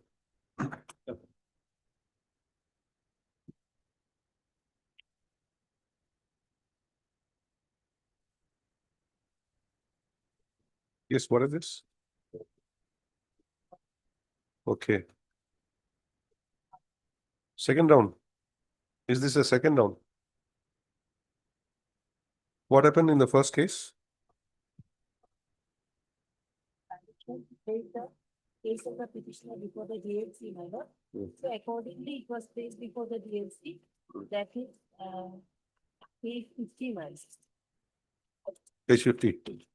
Yes, what is this? Okay. Second round. Is this a second round? What happened in the first case? Case of the petitioner before the DLC, my lord. So accordingly, it was placed before the DLC, that is, page 50 miles. Page 50.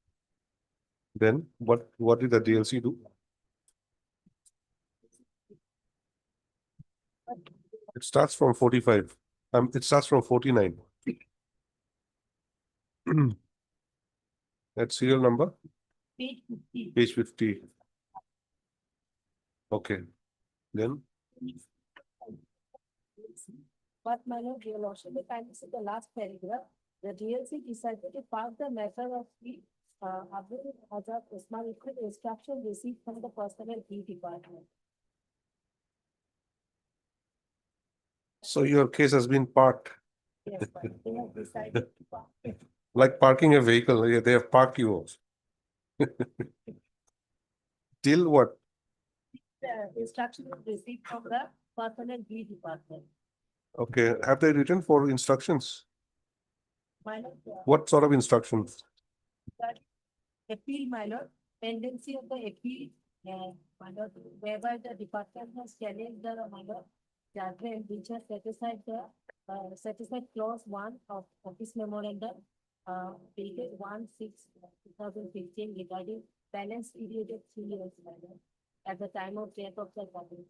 Then what did the DLC do? It starts from 45. It starts from 49. That serial number? Page 50. Page 50. Okay. Then But my lord, your lordship, the kindness of the last paragraph, the DLC decided to pass the matter of the Abdul Azad Usman instruction received from the personnel fee department. so your case has been parked. Yes, but they have decided to pass. Like parking a vehicle, yeah, they have parked you also. Till what? The instruction was received from the personnel fee department. Okay, have they written for instructions? My lord, What sort of instructions? that appeal, my lord, pendency of the appeal whereby the department has challenged the judgment which has satisfied clause 1 of office memorandum dated 1/6/2015 regarding balance period of 3 years at the time of death of the body.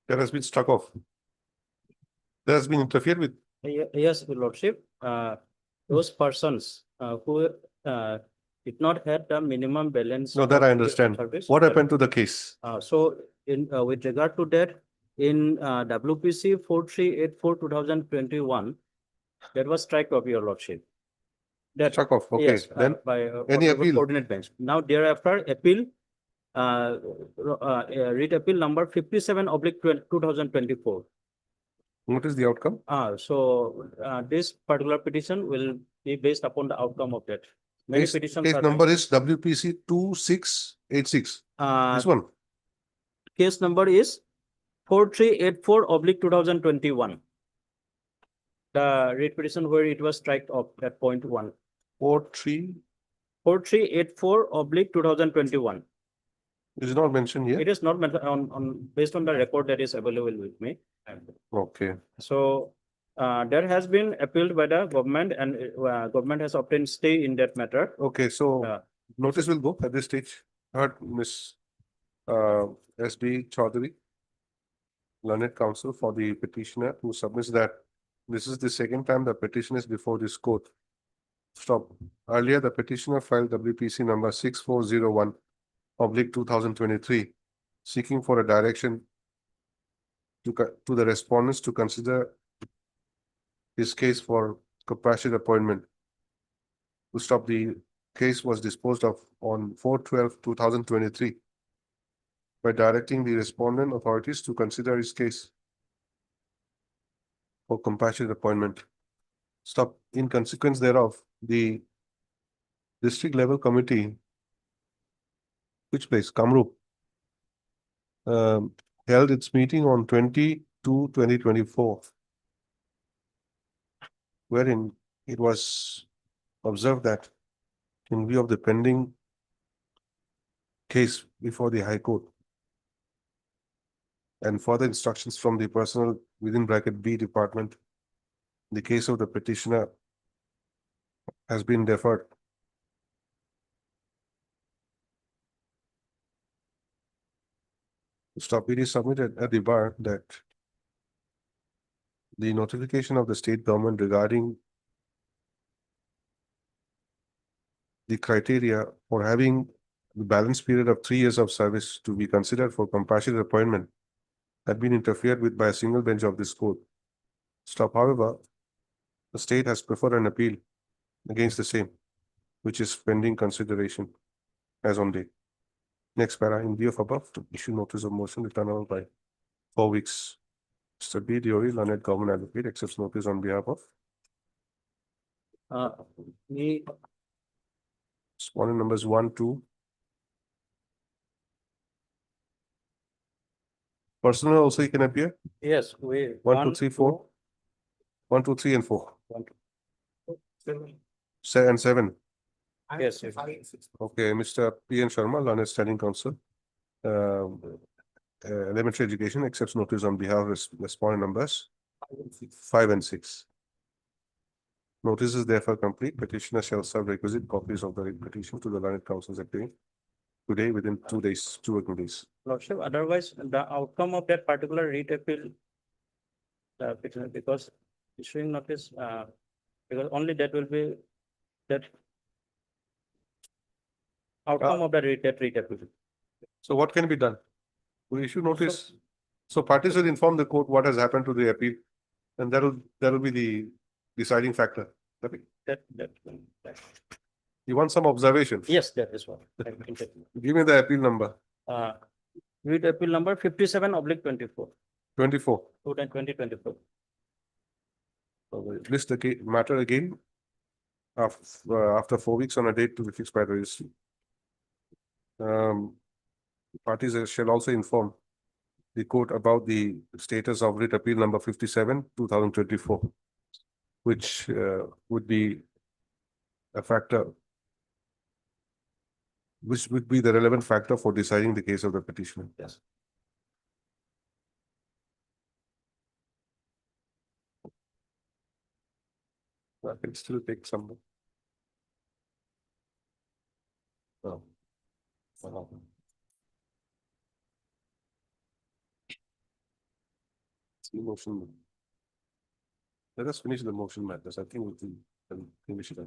That has been struck off. That has been interfered with. Yes, your lordship, those persons who did not have the minimum balance. No, that I of understand. service, What that- happened to the case? So in with regard to that, in WPC 4384/2021, that was strike of your lordship. That Struck off, okay, yes, then by any honorable appeal? coordinate bench. Now thereafter appeal, read appeal number 57/2024. What is the outcome? So this particular petition will be based upon the outcome of that. Many Case petitions are. number is WPC 2686. This one. Case number is 4384/2021. The read petition where it was striked off at point 1. 4384/2021. Is not mentioned here. It is not mentioned based on the record that is available with me. Okay. So there has been appealed by the government and government has obtained stay in that matter. Okay, so notice will go at this stage. Heard Miss S.B. Chaudhary, learned counsel for the petitioner, who submits that this is the second time the petition is before this court. Stop. Earlier, the petitioner filed WPC number 6401/2023, seeking for a direction to the respondents to consider his case for compassionate appointment. To stop, the case was disposed of on 4/12/2023 by directing the respondent authorities to consider his case for compassionate appointment. Stop. In consequence thereof, the district level committee, which place? Kamrup, held its meeting on 20/2/2024, wherein it was observed that in view of the pending case before the High Court and further instructions from the personnel within bracket B department, the case of the petitioner has been deferred. Stop. It is submitted at the bar that the notification of the state government regarding the criteria for having the balance period of 3 years of service to be considered for compassionate appointment had been interfered with by a single bench of this court. Stop. However, the state has preferred an appeal against the same, which is pending consideration as on date. Next para, in view of above, to issue notice of motion returnable by 4 weeks. Mr. B. Diori, learned government advocate, accepts notice on behalf of We respondent numbers 1, 2. Personal also you can appear. yes, we 1, 2, 3, 4. 1, 2, 3, and 4. 7 and 7. Yes, yes. Okay, Mr. P. N. Sharma, learned standing counsel. Elementary education accepts notice on behalf of respondent numbers 5 and 6. Notice is therefore complete. Petitioner shall serve requisite copies of the petition to the learned counsels appearing today within 2 days, 2 working days. Lordship, otherwise the outcome of that particular writ appeal, petitioner, because issuing notice, because only that will be that outcome of the writ appeal. So what can be done? We issue notice. So parties will inform the court what has happened to the appeal, and that will be the deciding factor. Okay. That. You want some observations? Yes, that is what. Give me the appeal number. Writ appeal number 57/24. 24. 2024. List the matter again after 4 weeks on a date to be fixed by the registry. Parties shall also inform the court about the status of writ appeal number 57/2024, which would be a factor which would be the relevant factor for deciding the case of the petitioner. Yes. I can still take some. Oh. It's the motion. Let us finish the motion matters. I think we should.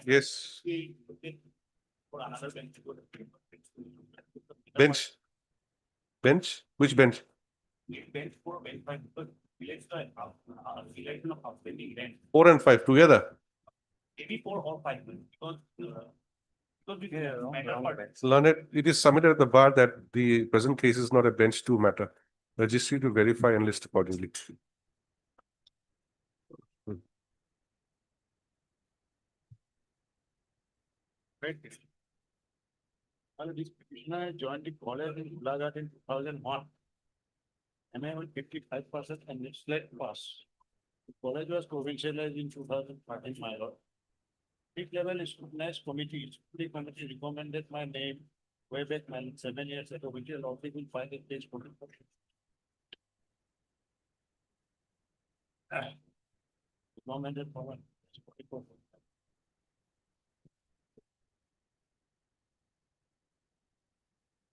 Yes. Bench. Bench? Which bench? Four and five together. Maybe 4 or 5, because Learned, it is submitted at the bar that the present case is not a bench two matter. Registry to verify and list accordingly. This petitioner joined the college in Ulagat in 2001. And I was 55% and it's late pass. The college was provincialized in 2013, my lord. State level scrutinized committee, the committee recommended my name way back 7 years ago, which is also been filed in case 44. Recommended for one. 44.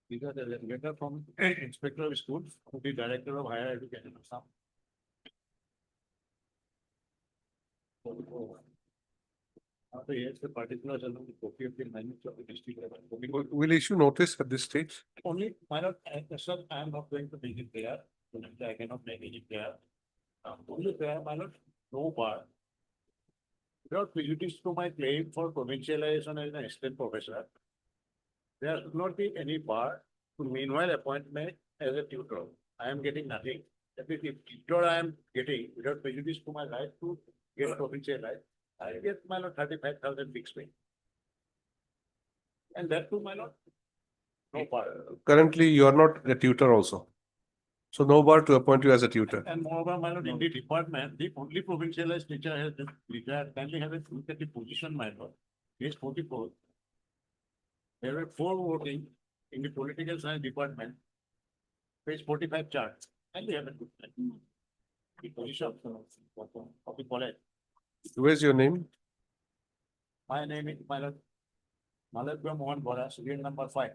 These are the letter from Inspector of Schools to the Director of Higher Education. After years, the particulars are the copy of the minutes of the district level. Will issue notice at this stage? Only, my lord, sir, I am not going to make it there. I cannot make it there. Only there, my lord, no bar. Without prejudice to my claim for provincialization as an assistant professor, there should not be any bar to meanwhile appoint me as a tutor. I am getting nothing. That is, if tutor I am getting without prejudice to my right to get provincialized, I get my lord 35,000 fixed pay. And that too, my lord, no bar. Currently, you are not a tutor also. So no bar to appoint you as a tutor. And moreover, my lord, in the department, the only provincialized teacher has just retired. Kindly have a look at the position, my lord. Page 44. There were 4 voting in the political science department. Page 45 chart. Kindly have a look at the position of the college. Where's your name? My name is my lord Malakya Mohan Bora, serial number 5.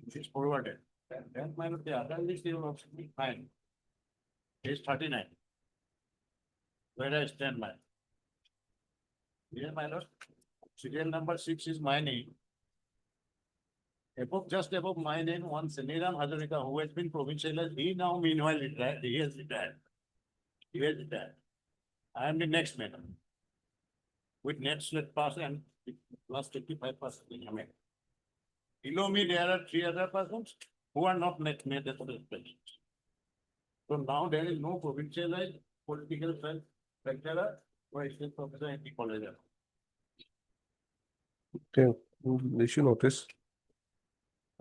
It is forwarded. And then my lord, the other list is also fine. Page 39. Where I stand, my. Here, my lord, serial number 6 is my name. Above, just above my name, one Seniram Hazarika, who has been provincialized, he now meanwhile retired, he has retired. He has retired. I am the next man. With net slate pass and plus 55%. Below me, there are 3 other persons who are not net specialists. So now there is no provincialized political science lecturer or assistant professor in the college. Okay, issue notice.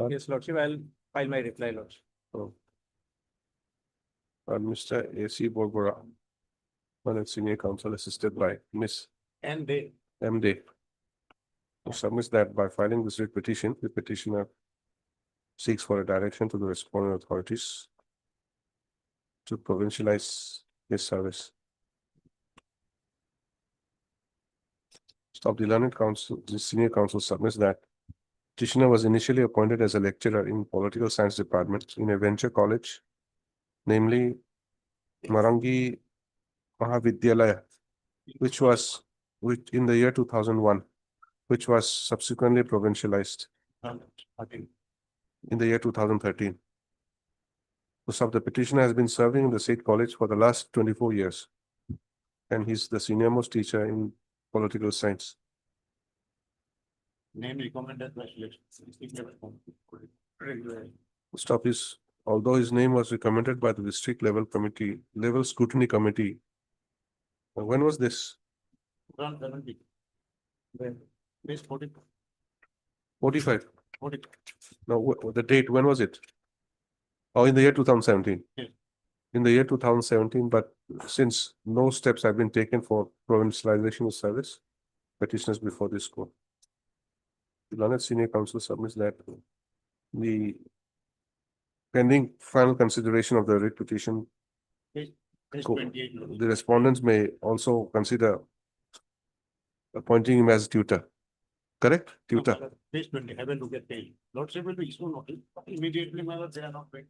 Yes, Lordship, I'll file my reply, Lordship. Mr. A.C. Borbora, one senior counsel assisted by Miss And they. M. Day. Who submits that by filing this writ petition, the petitioner seeks for a direction to the responding authorities to provincialize his service. Stop the learned counsel, the senior counsel submits that petitioner was initially appointed as a lecturer in political science department in a venture college, namely Marangi Mahavidyalaya, which in the year 2001, which was subsequently provincialized in the year 2013. So the petitioner has been serving in the state college for the last 24 years. And he's the senior most teacher in political science. Name recommended by Stop his, although his name was recommended by the district level scrutiny committee. When was this? 70. Page 40. 45. 40. Now, the date, when was it? Oh, in the year 2017. Yes. In the year 2017, but since no steps have been taken for provincialization of service, petitioners before this court. The learned senior counsel submits that the pending final consideration of the writ petition, Page Co- 28. the respondents may also consider appointing him as tutor. Correct? Tutor. Page 20, have a look at page. Lordship will be issued notice, but immediately, my lord, they are not ready.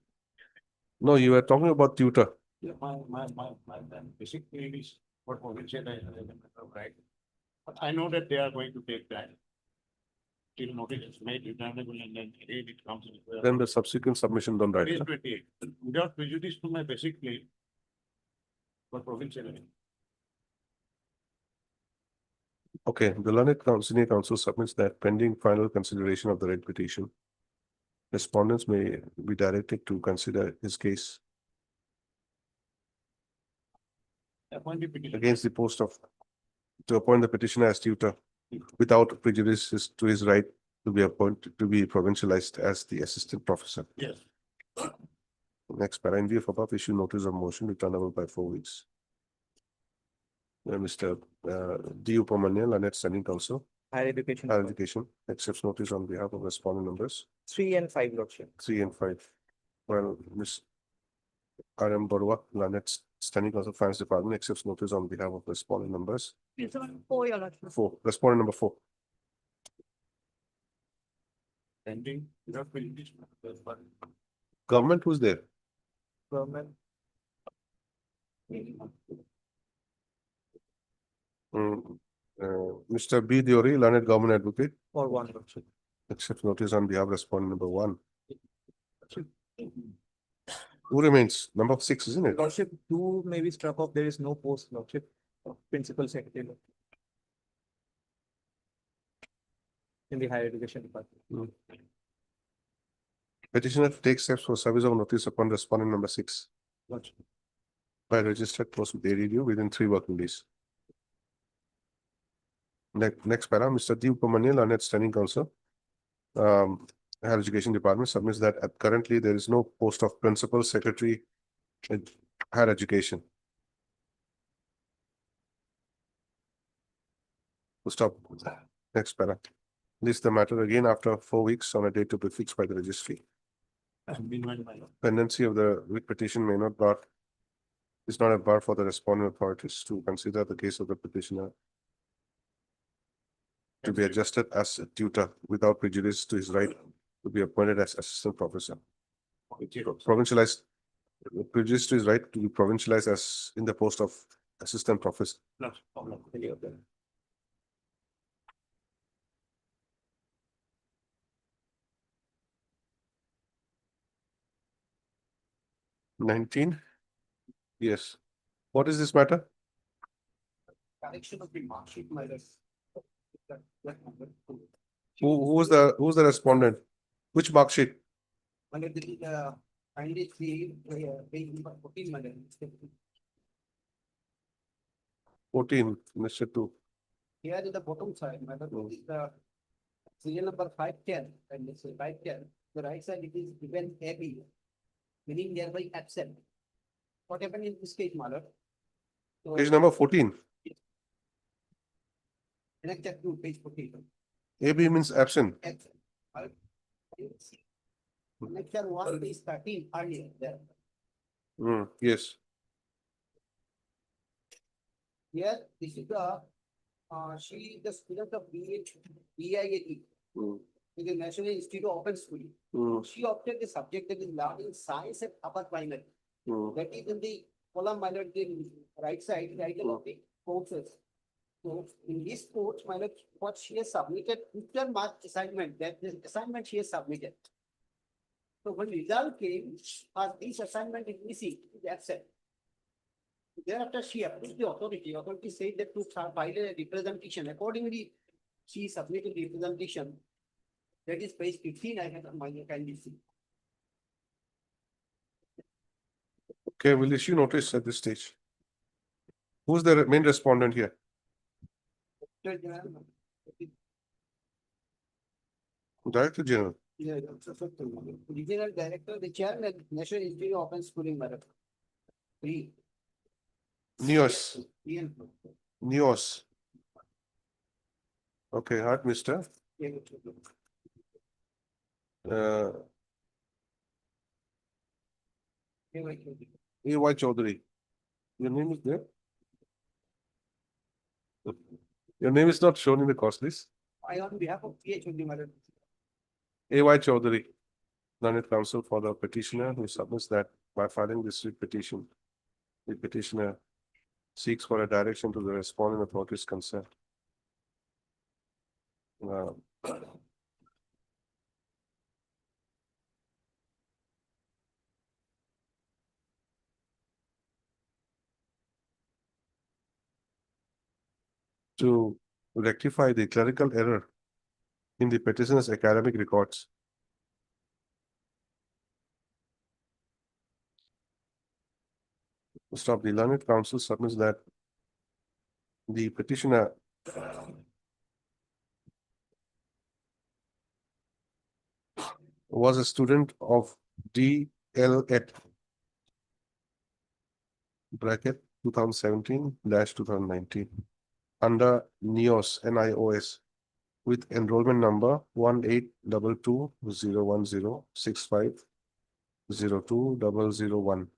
No, you were talking about tutor. Yeah, my basic need is what provincial I have, right? But I know that they are going to take that. Till notice is made, returnable, and then again it comes in. Then the subsequent submission done right. Page 28, without prejudice to my basic claim. For provincial. Okay, the learned senior counsel submits that pending final consideration of the writ petition, respondents may be directed to consider his case Appoint the petition. against the post of, to appoint the petitioner as tutor without prejudice to his right to be appointed, to be provincialized as the assistant professor. Yes. Next, para in view of above, issue notice of motion returnable by 4 weeks. Mr. D. Upamanya, Lanet Standing Council, Higher education. Higher Education, accepts notice on behalf of respondent numbers 3 and 5, Lordship. 3 and 5. Well, Ms. R.M. Barua, Lanet Standing Council, Finance Department, accepts notice on behalf of respondent numbers It's on 4, your lordship. 4. Respondent number 4. Pending, without prejudice. Government, who's there? Government. Mr. B. Diori, Lanet Government Advocate, For 1, Lordship. accepts notice on behalf of respondent number 1. Who remains? Number 6, isn't it? Lordship, 2 may be struck off. There is no post, Lordship, of principal secretary. In the higher education department. Petitioner takes steps for service of notice upon respondent number 6 Lordship. by registered post with ADU within 3 working days. Next para, Mr. D. Upamanya, Lanet Standing Council, Higher Education Department submits that currently there is no post of principal secretary in higher education. We'll stop. Next para. List the matter again after 4 weeks on a date to be fixed by the registry. Pendency of the writ petition may not bar, is not a bar for the responding authorities to consider the case of the petitioner to be adjusted as a tutor without prejudice to his right to be appointed as assistant professor. Provincialized, prejudice to his right to be provincialized as in the post of assistant professor. Any of them. $19. Yes. What is this matter? Correction of the mark sheet, my lord. Who's the respondent? Which mark sheet? Under the, kindly see, page number 14, my lord. 14, Mr. 2. Here in the bottom side, my lord, is the serial number 510, and this is 510. The right side, it is given AB, meaning thereby absent. What happened in this case, my lord? So, Page number 14. next chapter to page 14. AB means absent. Absent. Lecture 1 is 13 earlier there. Yes. Here, this is the, she is the student of BIAT, the National Institute of Open Schooling. She opted the subject that is learning science at upper primary. That is in the column minor, the right side, title of the courses. So in this course, minor, what she has submitted, future mark assignment, that is assignment she has submitted. So when result came, this assignment is missing, it is absent. Thereafter, she approached the authority. Authority said that to file a representation. Accordingly, she submitted the representation. That is page 15. I have on my kindly see. Okay, we'll issue notice at this stage. Who's the main respondent here? Director General. Yeah, Regional Director, the Chairman, National Institute of Open Schooling, madam. Three. NIOS, NIOS. Okay, heart, mister. Uh, A.Y. Chaudhary. Your name is there? Your name is not shown in the cost list. I on behalf of PHOD, madam. A.Y. Chaudhary, learned counsel for the petitioner who submits that by filing this writ petition, the petitioner seeks for a direction to the respondent authorities concerned. To rectify the clerical error in the petitioner's academic records. Stop. The learned counsel submits that the petitioner was a student of DLET bracket 2017-2019 under NIOS with enrollment number 1822-010-6502-001.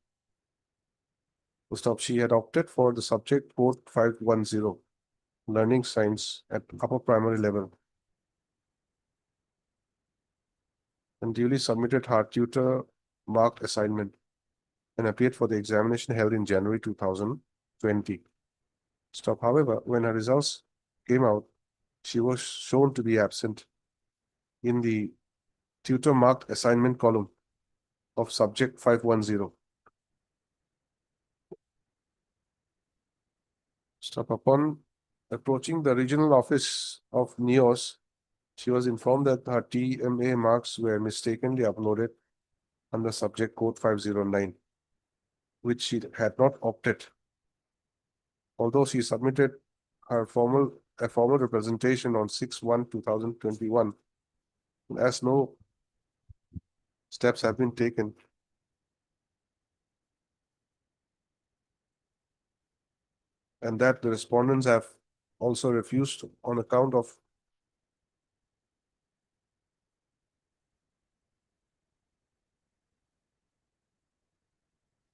Stop. She had opted for the subject code 510, learning science at upper primary level, and duly submitted her tutor marked assignment and appeared for the examination held in January 2020. Stop. However, when her results came out, she was shown to be absent in the tutor marked assignment column of subject 510. Stop. Upon approaching the regional office of NIOS, she was informed that her TMA marks were mistakenly uploaded under subject code 509, which she had not opted. Although she submitted her formal representation on 6/1/2021, as no steps have been taken, and that the respondents have also refused on account of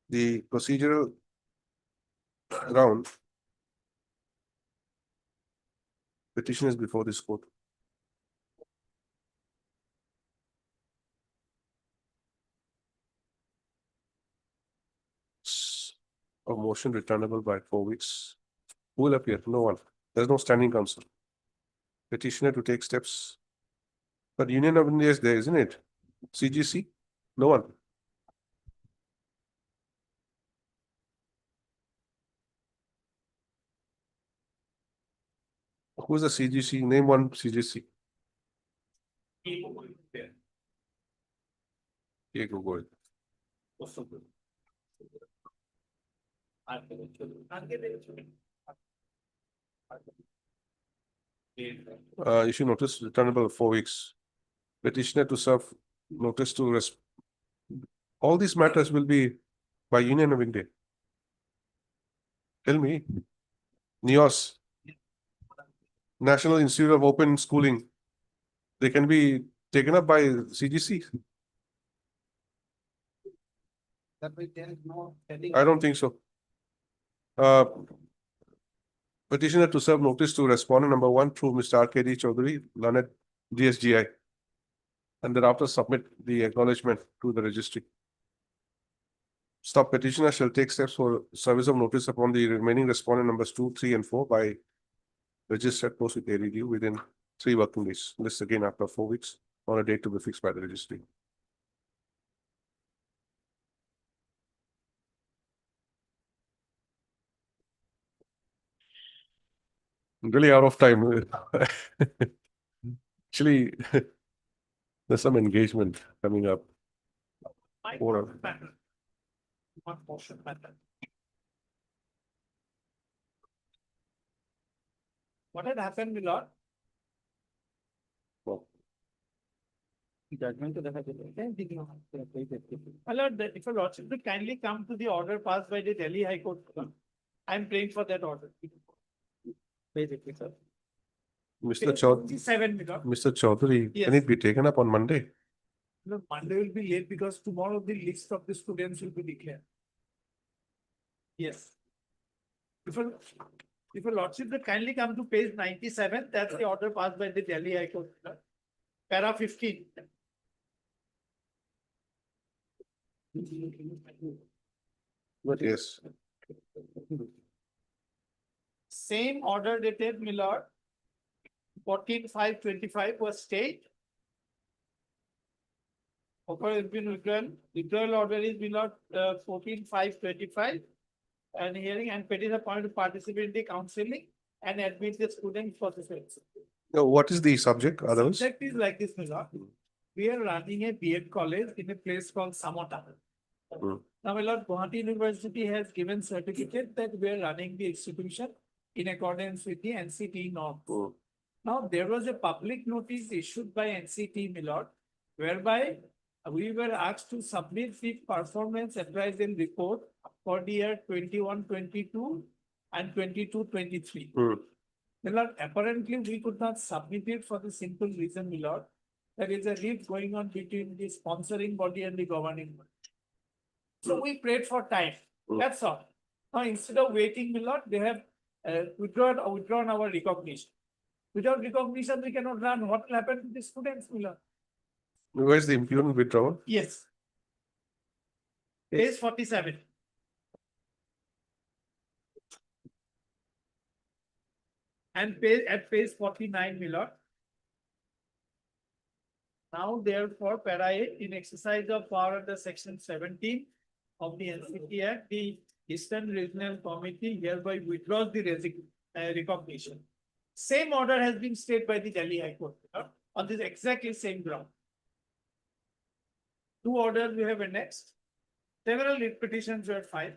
the procedural ground, petition is before this court. A motion returnable by 4 weeks. Who will appear? No one. There's no standing counsel. Petitioner to take steps. But Union of India is there, isn't it? CGC? No one. Who's the CGC? Name one CGC. K. Gogoi. Issue notice returnable 4 weeks. Petitioner to serve notice to all these matters will be by Union of India. Tell me. NIOS, National Institute of Open Schooling, they can be taken up by CGC. That way there is no. I don't think so. Petitioner to serve notice to respondent number 1 through Mr. RKD Chaudhary, learned DSGI, and thereafter submit the acknowledgement to the registry. Stop. Petitioner shall take steps for service of notice upon the remaining respondent numbers 2, 3, and 4 by registered post with ADD within 3 working days. This again after 4 weeks on a date to be fixed by the registry. I'm really out of time. Actually, there's some engagement coming up. Or One portion matter. What had happened, my lord? well, Judgment to the. My lord, if a lordship would kindly come to the order passed by the Delhi High Court. I'm praying for that order. Basically, sir. Mr. Chaudhary, 7, my lord. Mr. Chaudhary, can Yes. it be taken up on Monday? No, Monday will be late because tomorrow the list of the students will be declared. Yes. If a lordship would kindly come to page 97, that's the order passed by the Delhi High Court. Para 15. Yes. Same order dated, my lord. 14/5/25 was stayed. Offer has been withdrawn. Withdrawal order is, my lord, 14/5/25. And hearing and petition appointed to participate in the counseling and admit the student for the service. Now, what is the subject otherwise? Subject is like this, my lord. We are running a B.Ed college in a place called Samota. Hmm. Now, my lord, Guwahati University has given certificate that we are running the institution in accordance with the NCT norms. Hmm. Now, there was a public notice issued by NCT, my lord, whereby we were asked to submit the performance appraisal report for the year 21-22 and 22-23. Hmm. My lord, apparently we could not submit it for the simple reason, my lord, there is a rift going on between the sponsoring body and the governing body. So we prayed for time. That's all. Now, instead of waiting, my lord, they have withdrawn our recognition. Without recognition, we cannot run. What will happen to the students, my lord? Where's the impudent withdrawal? Yes. Page 47. And at page 49, my lord. Now, therefore, para 8, in exercise of power under section 17 of the NCT Act, the Eastern Regional Committee hereby withdraws the recognition. Same order has been stayed by the Delhi High Court, on this exactly same ground. 2 orders we have annexed. Several writ petitions were filed.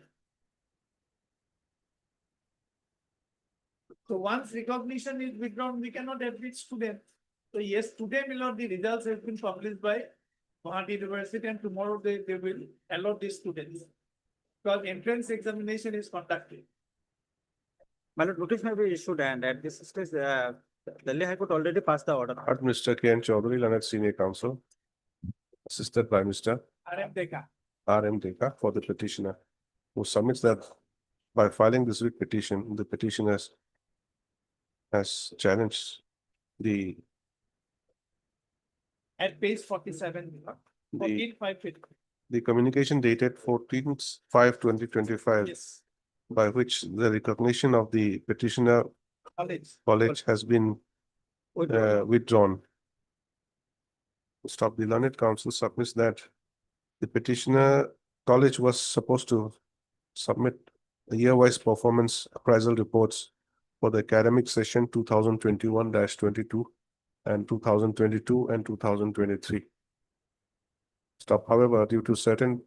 So once recognition is withdrawn, we cannot admit students. So yes, today, my lord, the results have been published by Guwahati University, and tomorrow they will allow the students. Because entrance examination is conducted. My lord, notice may be issued, and at this stage, Delhi High Court already passed the order. At Mr. K. N. Chaudhary, Leonard Senior Counsel, assisted by Mr. RM Deka. R.M. Deka for the petitioner, who submits that by filing this writ petition, the petitioner has challenged the At page 47, my lord. 14/5/20. the communication dated 14/5/2025, Yes. by which the recognition of the petitioner college has been withdrawn. Stop. The learned counsel submits that the petitioner college was supposed to submit a year-wise performance appraisal reports for the academic session 2021-22 and 2022 and 2023. Stop. However, due to certain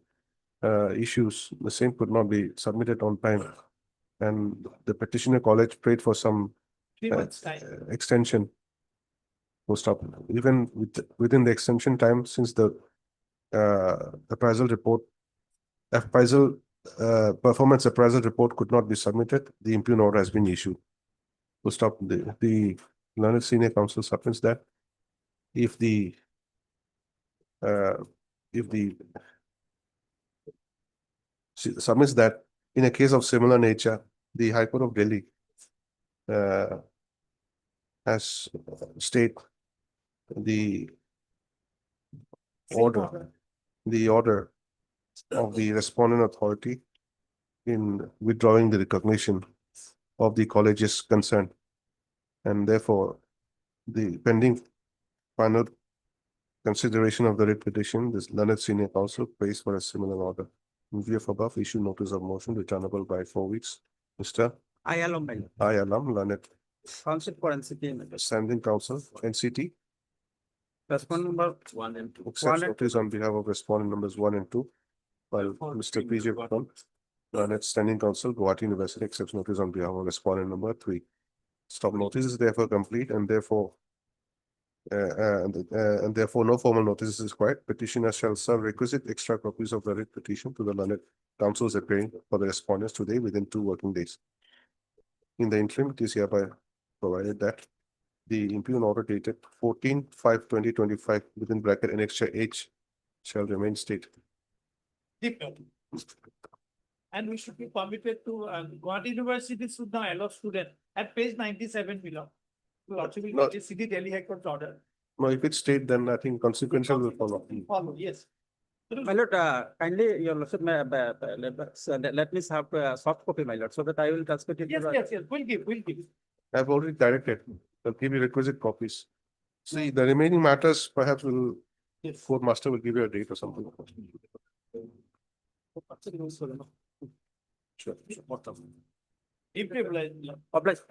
issues, the same could not be submitted on time, and the petitioner college prayed for some 3 months time. extension. Full stop. Even within the extension time, since the appraisal report, performance appraisal report could not be submitted, the impugn order has been issued. Full stop. The learned senior counsel submits that if the submits that in a case of similar nature, the High Court of Delhi has stayed the order of the respondent authority in withdrawing the recognition of the colleges concerned. And therefore, the pending final consideration of the writ petition, this learned senior counsel prays for a similar order. In view of above, issue notice of motion returnable by 4 weeks. Mr. I alum, my lord. I Alam, learned Counsel for NCT, my lord. standing counsel, NCT, Respondent number 1 and 2. accepts notice on behalf of respondent numbers 1 and 2. While Mr. PJ Bhutan, learned standing counsel, Guwahati University accepts notice on behalf of respondent number 3. Stop notice is therefore complete, and therefore And therefore no formal notice is required. Petitioner shall serve requisite extra copies of the writ petition to the learned counsels appearing for the respondents today within 2 working days. In the interim, it is hereby provided that the impugn order dated 14/5/2025 within bracket annexure H shall remain state. And we should be permitted to, Guwahati University should now allow student at page 97 below. Lordship will No. get the City Delhi High Court order. No, if it's state, then I think consequential will follow. Follow, yes. My lord, kindly, your lordship, let me have a soft copy, my lord, so that I will transmit it. Yes, yes, yes, we'll give. I've already directed. They'll give you requisite copies. See, the remaining matters perhaps will, Yes. court master will give you a date or something. Sure. Deeply obliged. Obliged.